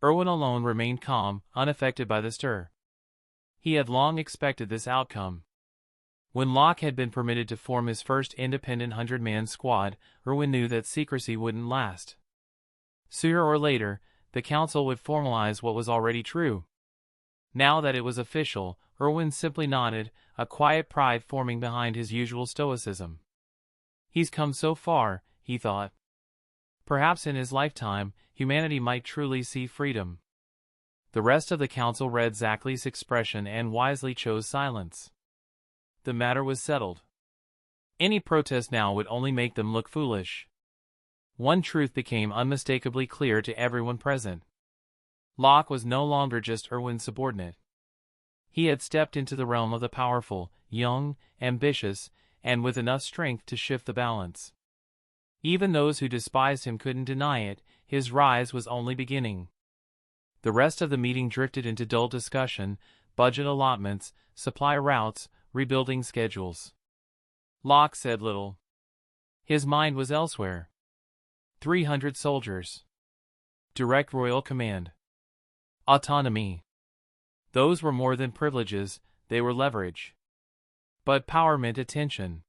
Erwin alone remained calm, unaffected by the stir. He had long expected this outcome. When Locke had been permitted to form his first independent 100-man squad, Erwin knew that secrecy wouldn't last. Sooner or later, the council would formalize what was already true. Now that it was official, Erwin simply nodded, a quiet pride forming behind his usual stoicism. He's come so far, he thought. Perhaps in his lifetime, humanity might truly see freedom. The rest of the council read Zachley's expression and wisely chose silence. The matter was settled. Any protest now would only make them look foolish. One truth became unmistakably clear to everyone present. Locke was no longer just Erwin's subordinate. He had stepped into the realm of the powerful, young, ambitious, and with enough strength to shift the balance. Even those who despised him couldn't deny it, his rise was only beginning. The rest of the meeting drifted into dull discussion, budget allotments, supply routes, rebuilding schedules. Locke said little. His mind was elsewhere. 300 soldiers. Direct royal command. Autonomy. Those were more than privileges, they were leverage. But power meant attention.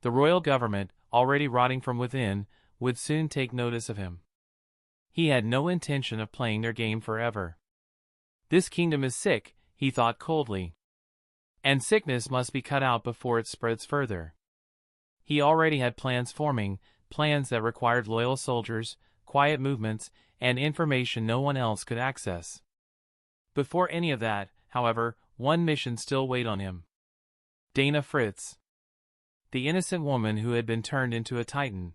The royal government, already rotting from within, would soon take notice of him. He had no intention of playing their game forever. This kingdom is sick, he thought coldly. And sickness must be cut out before it spreads further. He already had plans forming, plans that required loyal soldiers, quiet movements, and information no one else could access. Before any of that, however, one mission still weighed on him. Dana Fritz. The innocent woman who had been turned into a Titan.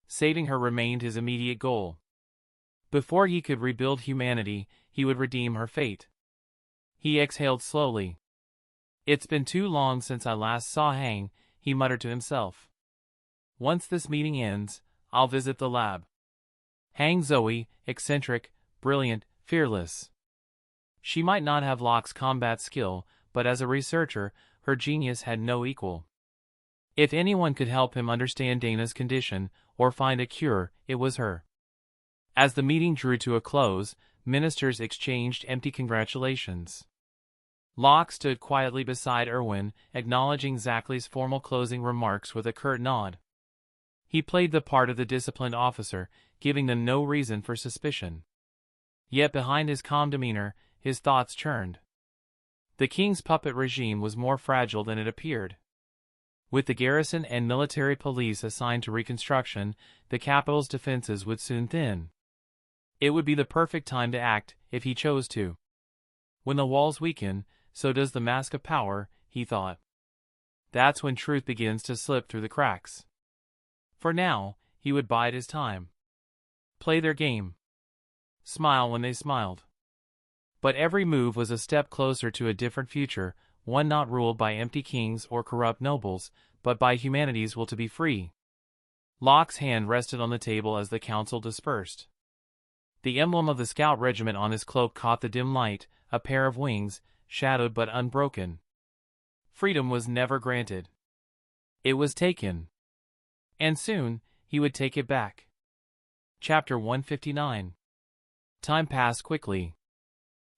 Saving her remained his immediate goal. Before he could rebuild humanity, he would redeem her fate. He exhaled slowly. It's been too long since I last saw Hang, he muttered to himself. Once this meeting ends, I'll visit the lab. Hang Zoe, eccentric, brilliant, fearless. She might not have Locke's combat skill, but as a researcher, her genius had no equal. If anyone could help him understand Dana's condition, or find a cure, it was her. As the meeting drew to a close, ministers exchanged empty congratulations. Locke stood quietly beside Erwin, acknowledging Zachley's formal closing remarks with a curt nod. He played the part of the disciplined officer, giving them no reason for suspicion. Yet behind his calm demeanor, his thoughts churned. The king's puppet regime was more fragile than it appeared. With the garrison and military police assigned to reconstruction, the capital's defenses would soon thin. It would be the perfect time to act, if he chose to. When the walls weaken, so does the mask of power, he thought. That's when truth begins to slip through the cracks. For now, he would bide his time. Play their game. Smile when they smiled. But every move was a step closer to a different future, one not ruled by empty kings or corrupt nobles, but by humanity's will to be free. Locke's hand rested on the table as the council dispersed. The emblem of the scout regiment on his cloak caught the dim light, a pair of wings, shadowed but unbroken. Freedom was never granted. It was taken. And soon, he would take it back. Chapter 159. Time passed quickly.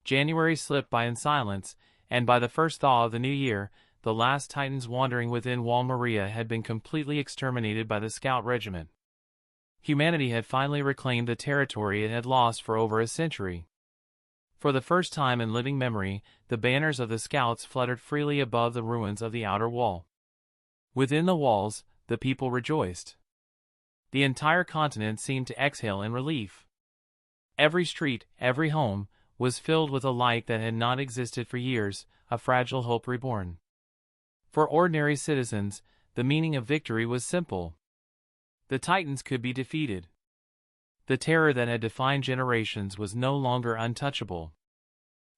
January slipped by in silence, and by the first thaw of the new year, the last Titans wandering within Wall Maria had been completely exterminated by the Scout Regiment. Humanity had finally reclaimed the territory it had lost for over a century. For the first time in living memory, the banners of the Scouts fluttered freely above the ruins of the outer wall. Within the walls, the people rejoiced. The entire continent seemed to exhale in relief. Every street, every home, was filled with a light that had not existed for years, a fragile hope reborn. For ordinary citizens, the meaning of victory was simple. The Titans could be defeated. The terror that had defined generations was no longer untouchable.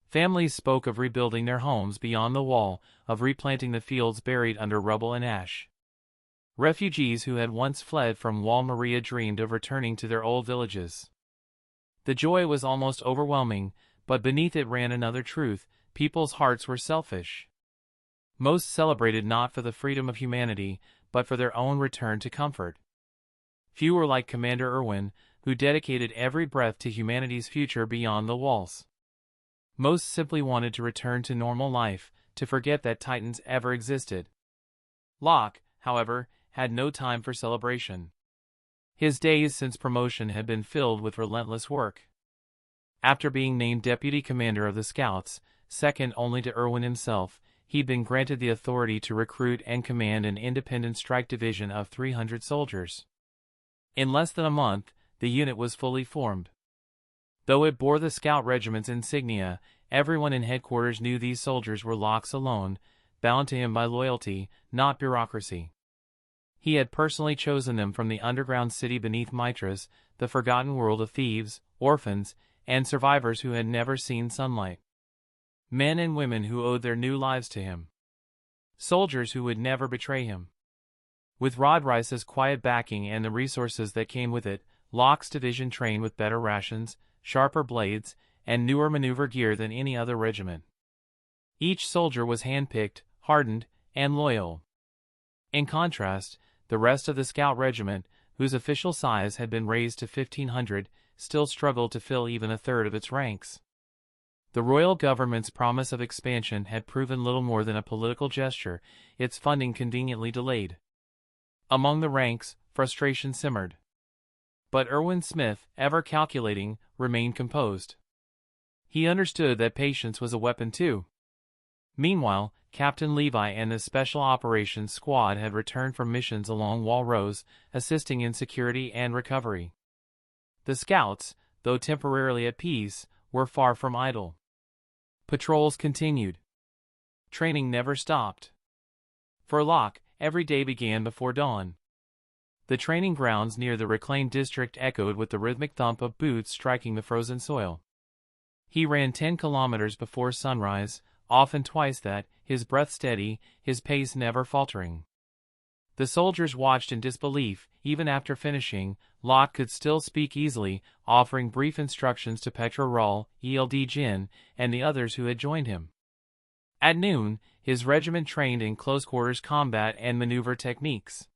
Families spoke of rebuilding their homes beyond the wall, of replanting the fields buried under rubble and ash. Refugees who had once fled from Wall Maria dreamed of returning to their old villages. The joy was almost overwhelming, but beneath it ran another truth: people's hearts were selfish. Most celebrated not for the freedom of humanity, but for their own return to comfort. Few were like Commander Irwin, who dedicated every breath to humanity's future beyond the walls. Most simply wanted to return to normal life, to forget that Titans ever existed. Locke, however, had no time for celebration. His days since promotion had been filled with relentless work. After being named deputy commander of the Scouts, second only to Irwin himself, he'd been granted the authority to recruit and command an independent strike division of 300 soldiers. In less than a month, the unit was fully formed. Though it bore the Scout Regiment's insignia, everyone in headquarters knew these soldiers were Locke's alone, bound to him by loyalty, not bureaucracy. He had personally chosen them from the underground city beneath Mitras, the forgotten world of thieves, orphans, and survivors who had never seen sunlight. Men and women who owed their new lives to him. Soldiers who would never betray him. With Rodrice's quiet backing and the resources that came with it, Locke's division trained with better rations, sharper blades, and newer maneuver gear than any other regiment. Each soldier was handpicked, hardened, and loyal. In contrast, the rest of the Scout Regiment, whose official size had been raised to 1,500, still struggled to fill even a third of its ranks. The royal government's promise of expansion had proven little more than a political gesture, its funding conveniently delayed. Among the ranks, frustration simmered. But Irwin Smith, ever calculating, remained composed. He understood that patience was a weapon too. Meanwhile, Captain Levi and the Special Operations Squad had returned from missions along Wall Rows, assisting in security and recovery. The Scouts, though temporarily at peace, were far from idle. Patrols continued. Training never stopped. For Locke, every day began before dawn. The training grounds near the reclaimed district echoed with the rhythmic thump of boots striking the frozen soil. He ran 10 kilometers before sunrise, often twice that, his breath steady, his pace never faltering. The soldiers watched in disbelief. Even after finishing, Locke could still speak easily, offering brief instructions to Petra Rull, ELD Jin, and the others who had joined him. At noon, his regiment trained in close-quarters combat and maneuver techniques.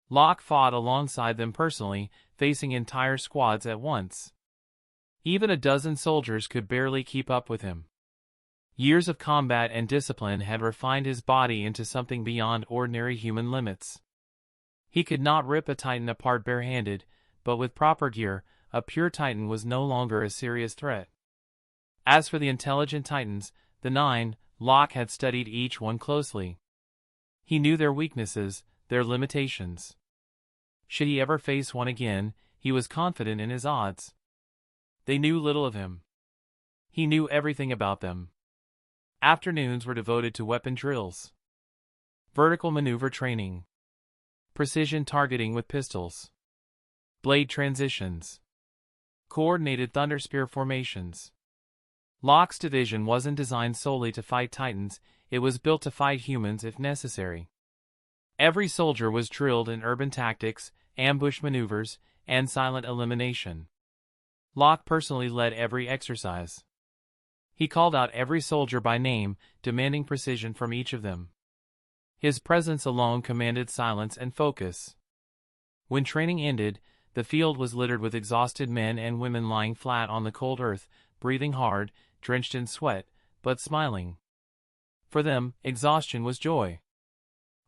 Locke fought alongside them personally, facing entire squads at once. Even a dozen soldiers could barely keep up with him. Years of combat and discipline had refined his body into something beyond ordinary human limits. He could not rip a Titan apart barehanded, but with proper gear, a pure Titan was no longer a serious threat. As for the intelligent Titans, the 9, Locke had studied each one closely. He knew their weaknesses, their limitations. Should he ever face one again, he was confident in his odds. They knew little of him. He knew everything about them. Afternoons were devoted to weapon drills, vertical maneuver training, precision targeting with pistols, blade transitions, coordinated thunder spear formations. Locke's division wasn't designed solely to fight Titans, it was built to fight humans if necessary. Every soldier was drilled in urban tactics, ambush maneuvers, and silent elimination. Locke personally led every exercise. He called out every soldier by name, demanding precision from each of them. His presence alone commanded silence and focus. When training ended, the field was littered with exhausted men and women lying flat on the cold earth, breathing hard, drenched in sweat, but smiling. For them, exhaustion was joy.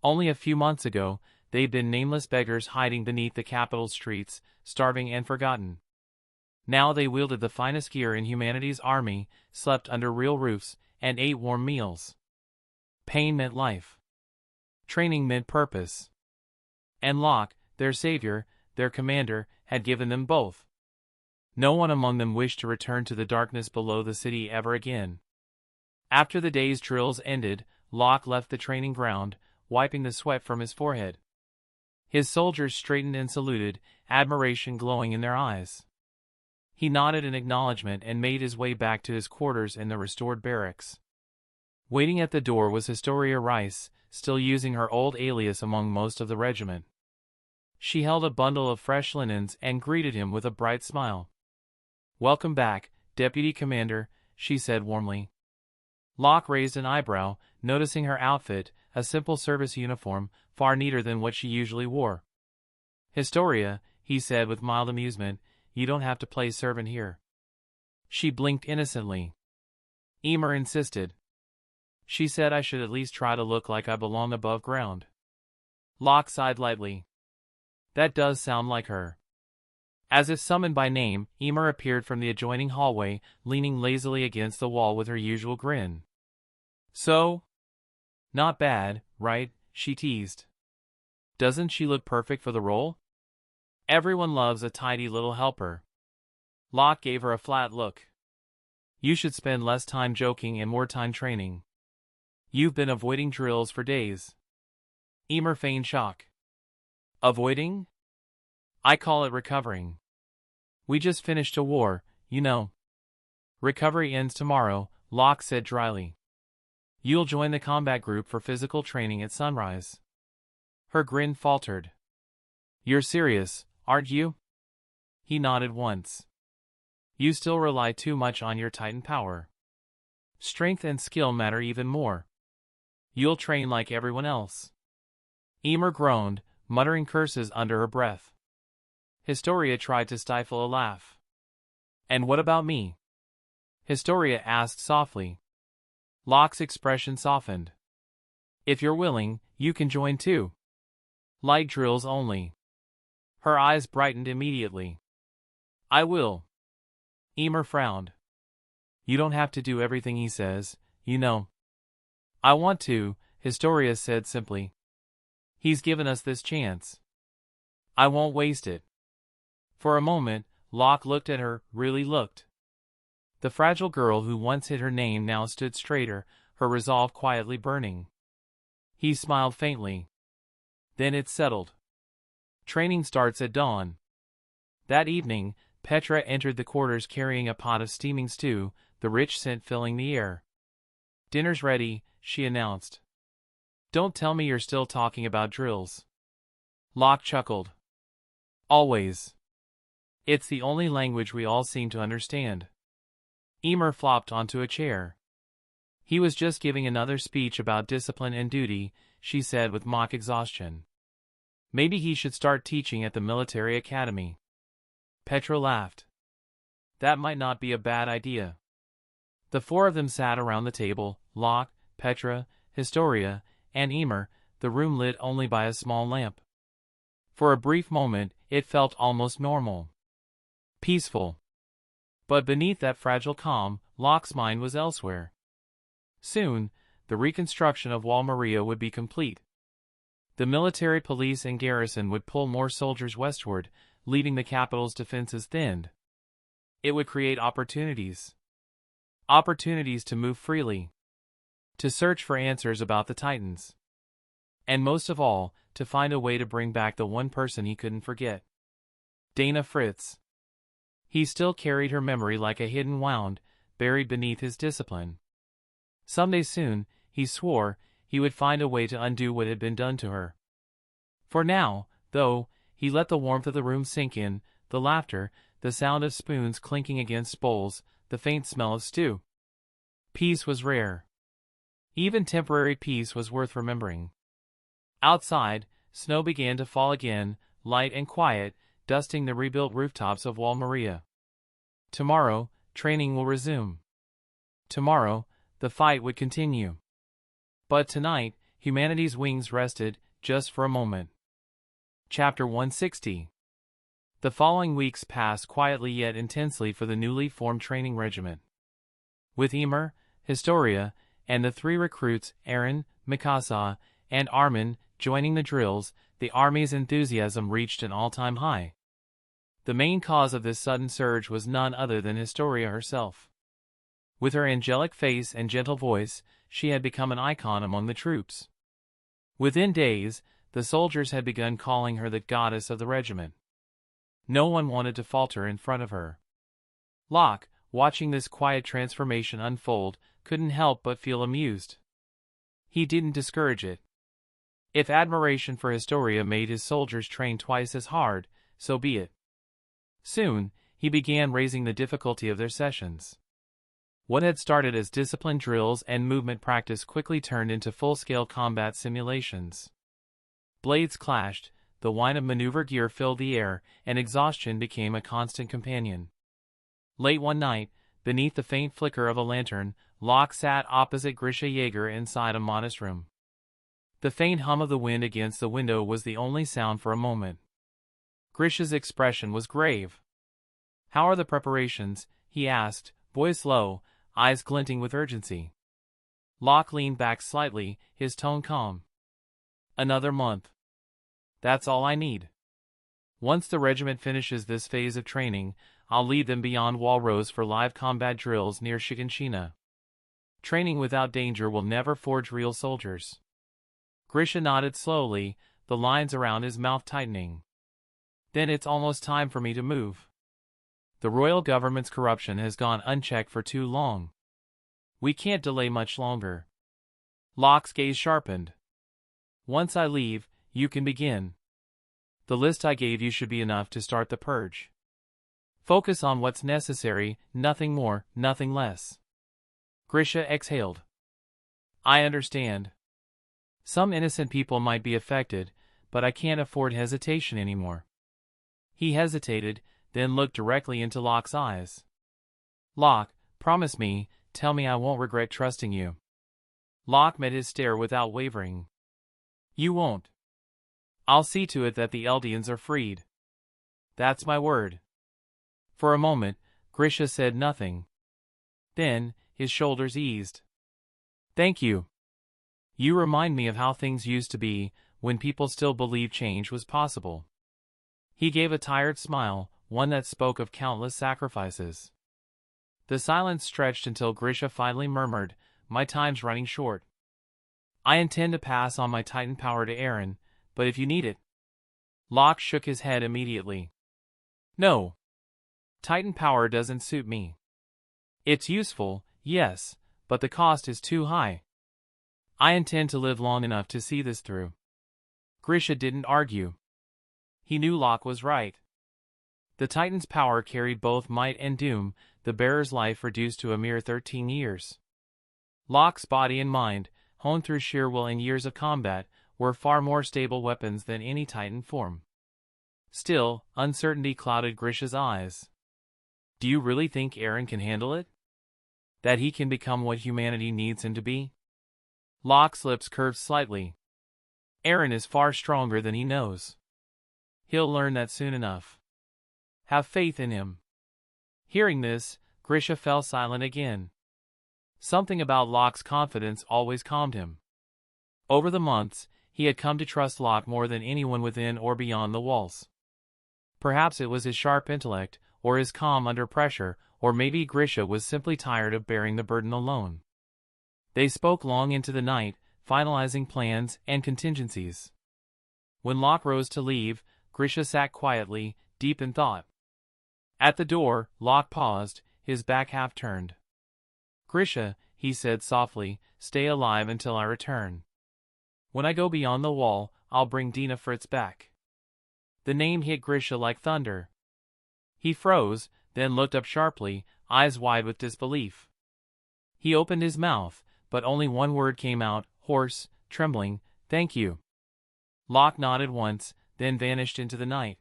Only a few months ago, they'd been nameless beggars hiding beneath the capital streets, starving and forgotten. Now they wielded the finest gear in humanity's army, slept under real roofs, and ate warm meals. Pain meant life. Training meant purpose. And Locke, their savior, their commander, had given them both. No one among them wished to return to the darkness below the city ever again. After the day's drills ended, Locke left the training ground, wiping the sweat from his forehead. His soldiers straightened and saluted, admiration glowing in their eyes. He nodded in acknowledgement and made his way back to his quarters in the restored barracks. Waiting at the door was Historia Rice, still using her old alias among most of the regiment. She held a bundle of fresh linens and greeted him with a bright smile. "Welcome back, Deputy Commander," she said warmly. Locke raised an eyebrow, noticing her outfit, a simple service uniform, far neater than what she usually wore. "Historia," he said with mild amusement, "you don't have to play servant here." She blinked innocently. Emer insisted. "She said I should at least try to look like I belong above ground." Locke sighed lightly. "That does sound like her." As if summoned by name, Emer appeared from the adjoining hallway, leaning lazily against the wall with her usual grin. "So? Not bad, right?" she teased. "Doesn't she look perfect for the role?" Everyone loves a tidy little helper. Locke gave her a flat look. "You should spend less time joking and more time training. You've been avoiding drills for days." Emer feigned shock. "Avoiding? I call it recovering. We just finished a war, you know." "Recovery ends tomorrow," Locke said dryly. "You'll join the combat group for physical training at sunrise." Her grin faltered. "You're serious, aren't you?" He nodded once. "You still rely too much on your Titan power. Strength and skill matter even more. You'll train like everyone else." Emer groaned, muttering curses under her breath. Historia tried to stifle a laugh. "And what about me?" Historia asked softly. Locke's expression softened. "If you're willing, you can join too. Light drills only." Her eyes brightened immediately. "I will." Emer frowned. "You don't have to do everything he says, you know." "I want to," Historia said simply. "He's given us this chance. I won't waste it." For a moment, Locke looked at her, really looked. The fragile girl who once hid her name now stood straighter, her resolve quietly burning. He smiled faintly. "Then it's settled. Training starts at dawn." That evening, Petra entered the quarters carrying a pot of steaming stew, the rich scent filling the air. "Dinner's ready," she announced. "Don't tell me you're still talking about drills." Locke chuckled. "Always. It's the only language we all seem to understand." Emer flopped onto a chair. "He was just giving another speech about discipline and duty," she said with mock exhaustion. "Maybe he should start teaching at the military academy." Petra laughed. "That might not be a bad idea." The four of them sat around the table, Locke, Petra, Historia, and Emer, the room lit only by a small lamp. For a brief moment, it felt almost normal. Peaceful. But beneath that fragile calm, Locke's mind was elsewhere. Soon, the reconstruction of Wall Maria would be complete. The military police and garrison would pull more soldiers westward, leaving the capital's defenses thinned. It would create opportunities. Opportunities to move freely. To search for answers about the Titans. And most of all, to find a way to bring back the one person he couldn't forget. Dana Fritz. He still carried her memory like a hidden wound, buried beneath his discipline. Someday soon, he swore, he would find a way to undo what had been done to her. For now, though, he let the warmth of the room sink in, the laughter, the sound of spoons clinking against bowls, the faint smell of stew. Peace was rare. Even temporary peace was worth remembering. Outside, snow began to fall again, light and quiet, dusting the rebuilt rooftops of Wall Maria. Tomorrow, training will resume. Tomorrow, the fight would continue. But tonight, humanity's wings rested, just for a moment. Chapter 160. The following weeks passed quietly yet intensely for the newly formed training regiment. With Emer, Historia, and the 3 recruits, Aaron, Mikasa, and Armin, joining the drills, the army's enthusiasm reached an all-time high. The main cause of this sudden surge was none other than Historia herself. With her angelic face and gentle voice, she had become an icon among the troops. Within days, the soldiers had begun calling her the goddess of the regiment. No one wanted to falter in front of her. Locke, watching this quiet transformation unfold, couldn't help but feel amused. He didn't discourage it. If admiration for Historia made his soldiers train twice as hard, so be it. Soon, he began raising the difficulty of their sessions. What had started as disciplined drills and movement practice quickly turned into full-scale combat simulations. Blades clashed, the whine of maneuver gear filled the air, and exhaustion became a constant companion. Late one night, beneath the faint flicker of a lantern, Locke sat opposite Grisha Jaeger inside a modest room. The faint hum of the wind against the window was the only sound for a moment. Grisha's expression was grave. "How are the preparations?" he asked, voice low, eyes glinting with urgency. Locke leaned back slightly, his tone calm. "Another month. That's all I need. Once the regiment finishes this phase of training, I'll lead them beyond Walrose for live combat drills near Shigenshina. Training without danger will never forge real soldiers." Grisha nodded slowly, the lines around his mouth tightening. "Then it's almost time for me to move. The royal government's corruption has gone unchecked for too long. We can't delay much longer." Locke's gaze sharpened. "Once I leave, you can begin. The list I gave you should be enough to start the purge. Focus on what's necessary, nothing more, nothing less." Grisha exhaled. "I understand. Some innocent people might be affected, but I can't afford hesitation anymore." He hesitated, then looked directly into Locke's eyes. "Locke, promise me, tell me I won't regret trusting you." Locke met his stare without wavering. "You won't. I'll see to it that the Eldians are freed. That's my word." For a moment, Grisha said nothing. Then, his shoulders eased. "Thank you. You remind me of how things used to be, when people still believed change was possible." He gave a tired smile, one that spoke of countless sacrifices. The silence stretched until Grisha finally murmured, "My time's running short. I intend to pass on my Titan power to Aaron, but if you need it." Locke shook his head immediately. "No. Titan power doesn't suit me. It's useful, yes, but the cost is too high. I intend to live long enough to see this through." Grisha didn't argue. He knew Locke was right. The Titan's power carried both might and doom, the bearer's life reduced to a mere 13 years. Locke's body and mind, honed through sheer will and years of combat, were far more stable weapons than any Titan form. Still, uncertainty clouded Grisha's eyes. "Do you really think Aaron can handle it? That he can become what humanity needs him to be?" Locke's lips curved slightly. "Aaron is far stronger than he knows. He'll learn that soon enough. Have faith in him." Hearing this, Grisha fell silent again. Something about Locke's confidence always calmed him. Over the months, he had come to trust Locke more than anyone within or beyond the walls. Perhaps it was his sharp intellect, or his calm under pressure, or maybe Grisha was simply tired of bearing the burden alone. They spoke long into the night, finalizing plans and contingencies. When Locke rose to leave, Grisha sat quietly, deep in thought. At the door, Locke paused, his back half turned. "Grisha," he said softly, "stay alive until I return. When I go beyond the wall, I'll bring Dina Fritz back." The name hit Grisha like thunder. He froze, then looked up sharply, eyes wide with disbelief. He opened his mouth, but only one word came out, hoarse, trembling, "Thank you." Locke nodded once, then vanished into the night.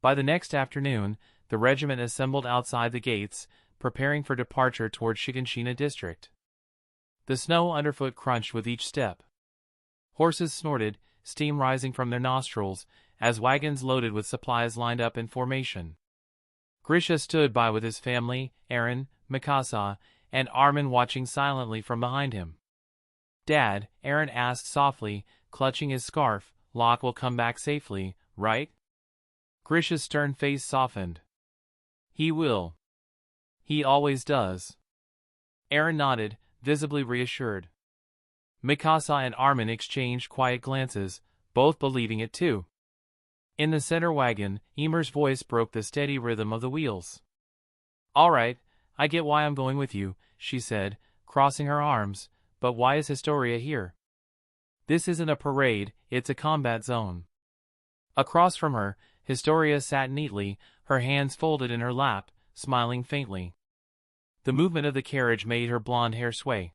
By the next afternoon, the regiment assembled outside the gates, preparing for departure toward Shigenshina district. The snow underfoot crunched with each step. Horses snorted, steam rising from their nostrils, as wagons loaded with supplies lined up in formation. Grisha stood by with his family, Aaron, Mikasa, and Armin watching silently from behind him. "Dad," Aaron asked softly, clutching his scarf, "Locke will come back safely, right?" Grisha's stern face softened. "He will. He always does." Aaron nodded, visibly reassured. Mikasa and Armin exchanged quiet glances, both believing it too. In the center wagon, Ymir's voice broke the steady rhythm of the wheels. "All right, I get why I'm going with you," she said, crossing her arms, "but why is Historia here? This isn't a parade, it's a combat zone." Across from her, Historia sat neatly, her hands folded in her lap, smiling faintly. The movement of the carriage made her blonde hair sway.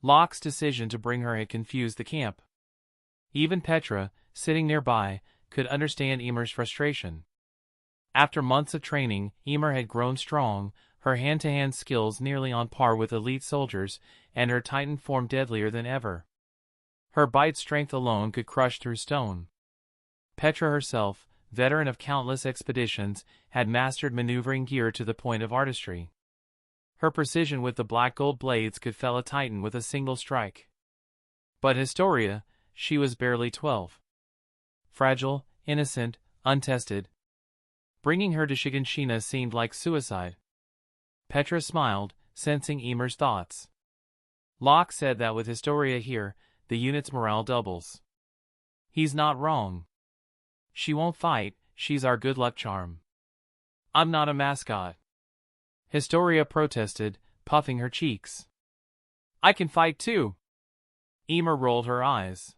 Locke's decision to bring her had confused the camp. Even Petra, sitting nearby, could understand Ymir's frustration. After months of training, Ymir had grown strong, her hand-to-hand skills nearly on par with elite soldiers, and her titan form deadlier than ever. Her bite strength alone could crush through stone. Petra herself, veteran of countless expeditions, had mastered maneuvering gear to the point of artistry. Her precision with the black gold blades could fell a titan with a single strike. But Historia, she was barely 12. Fragile, innocent, untested. Bringing her to Shigenshina seemed like suicide. Petra smiled, sensing Ymir's thoughts. Locke said that with Historia here, the unit's morale doubles. He's not wrong. She won't fight, she's our good luck charm. I'm not a mascot. Historia protested, puffing her cheeks. I can fight too. Ymir rolled her eyes.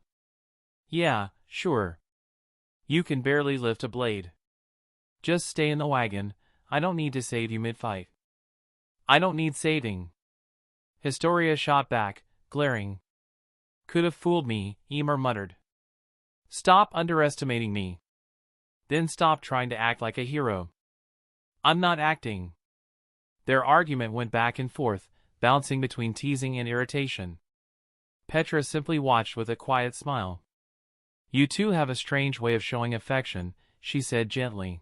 Yeah, sure. You can barely lift a blade. Just stay in the wagon, I don't need to save you mid-fight. I don't need saving. Historia shot back, glaring. Could have fooled me, Ymir muttered. Stop underestimating me. Then stop trying to act like a hero. I'm not acting. Their argument went back and forth, bouncing between teasing and irritation. Petra simply watched with a quiet smile. You two have a strange way of showing affection, she said gently.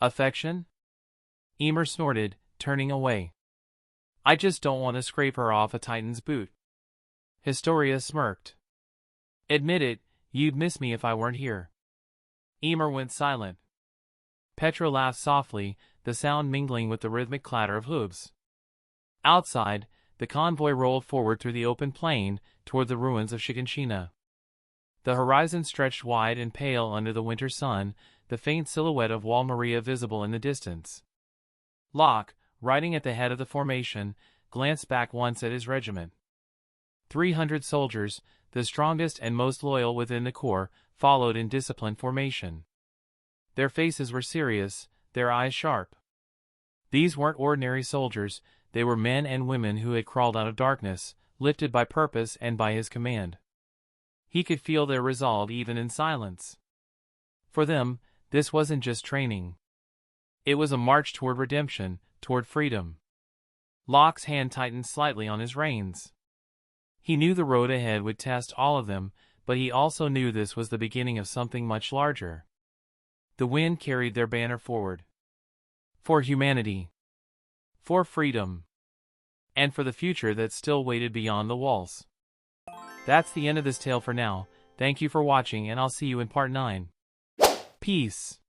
Affection? Ymir snorted, turning away. I just don't want to scrape her off a titan's boot. Historia smirked. Admit it, you'd miss me if I weren't here. Ymir went silent. Petra laughed softly, the sound mingling with the rhythmic clatter of hooves. Outside, the convoy rolled forward through the open plain, toward the ruins of Shigenshina. The horizon stretched wide and pale under the winter sun, the faint silhouette of Wall Maria visible in the distance. Locke, riding at the head of the formation, glanced back once at his regiment. 300 soldiers, the strongest and most loyal within the corps, followed in disciplined formation. Their faces were serious, their eyes sharp. These weren't ordinary soldiers, they were men and women who had crawled out of darkness, lifted by purpose and by his command. He could feel their resolve even in silence. For them, this wasn't just training. It was a march toward redemption, toward freedom. Locke's hand tightened slightly on his reins. He knew the road ahead would test all of them, but he also knew this was the beginning of something much larger. The wind carried their banner forward. For humanity. For freedom. And for the future that still waited beyond the walls. That's the end of this tale for now. Thank you for watching and I'll see you in part 9. Peace.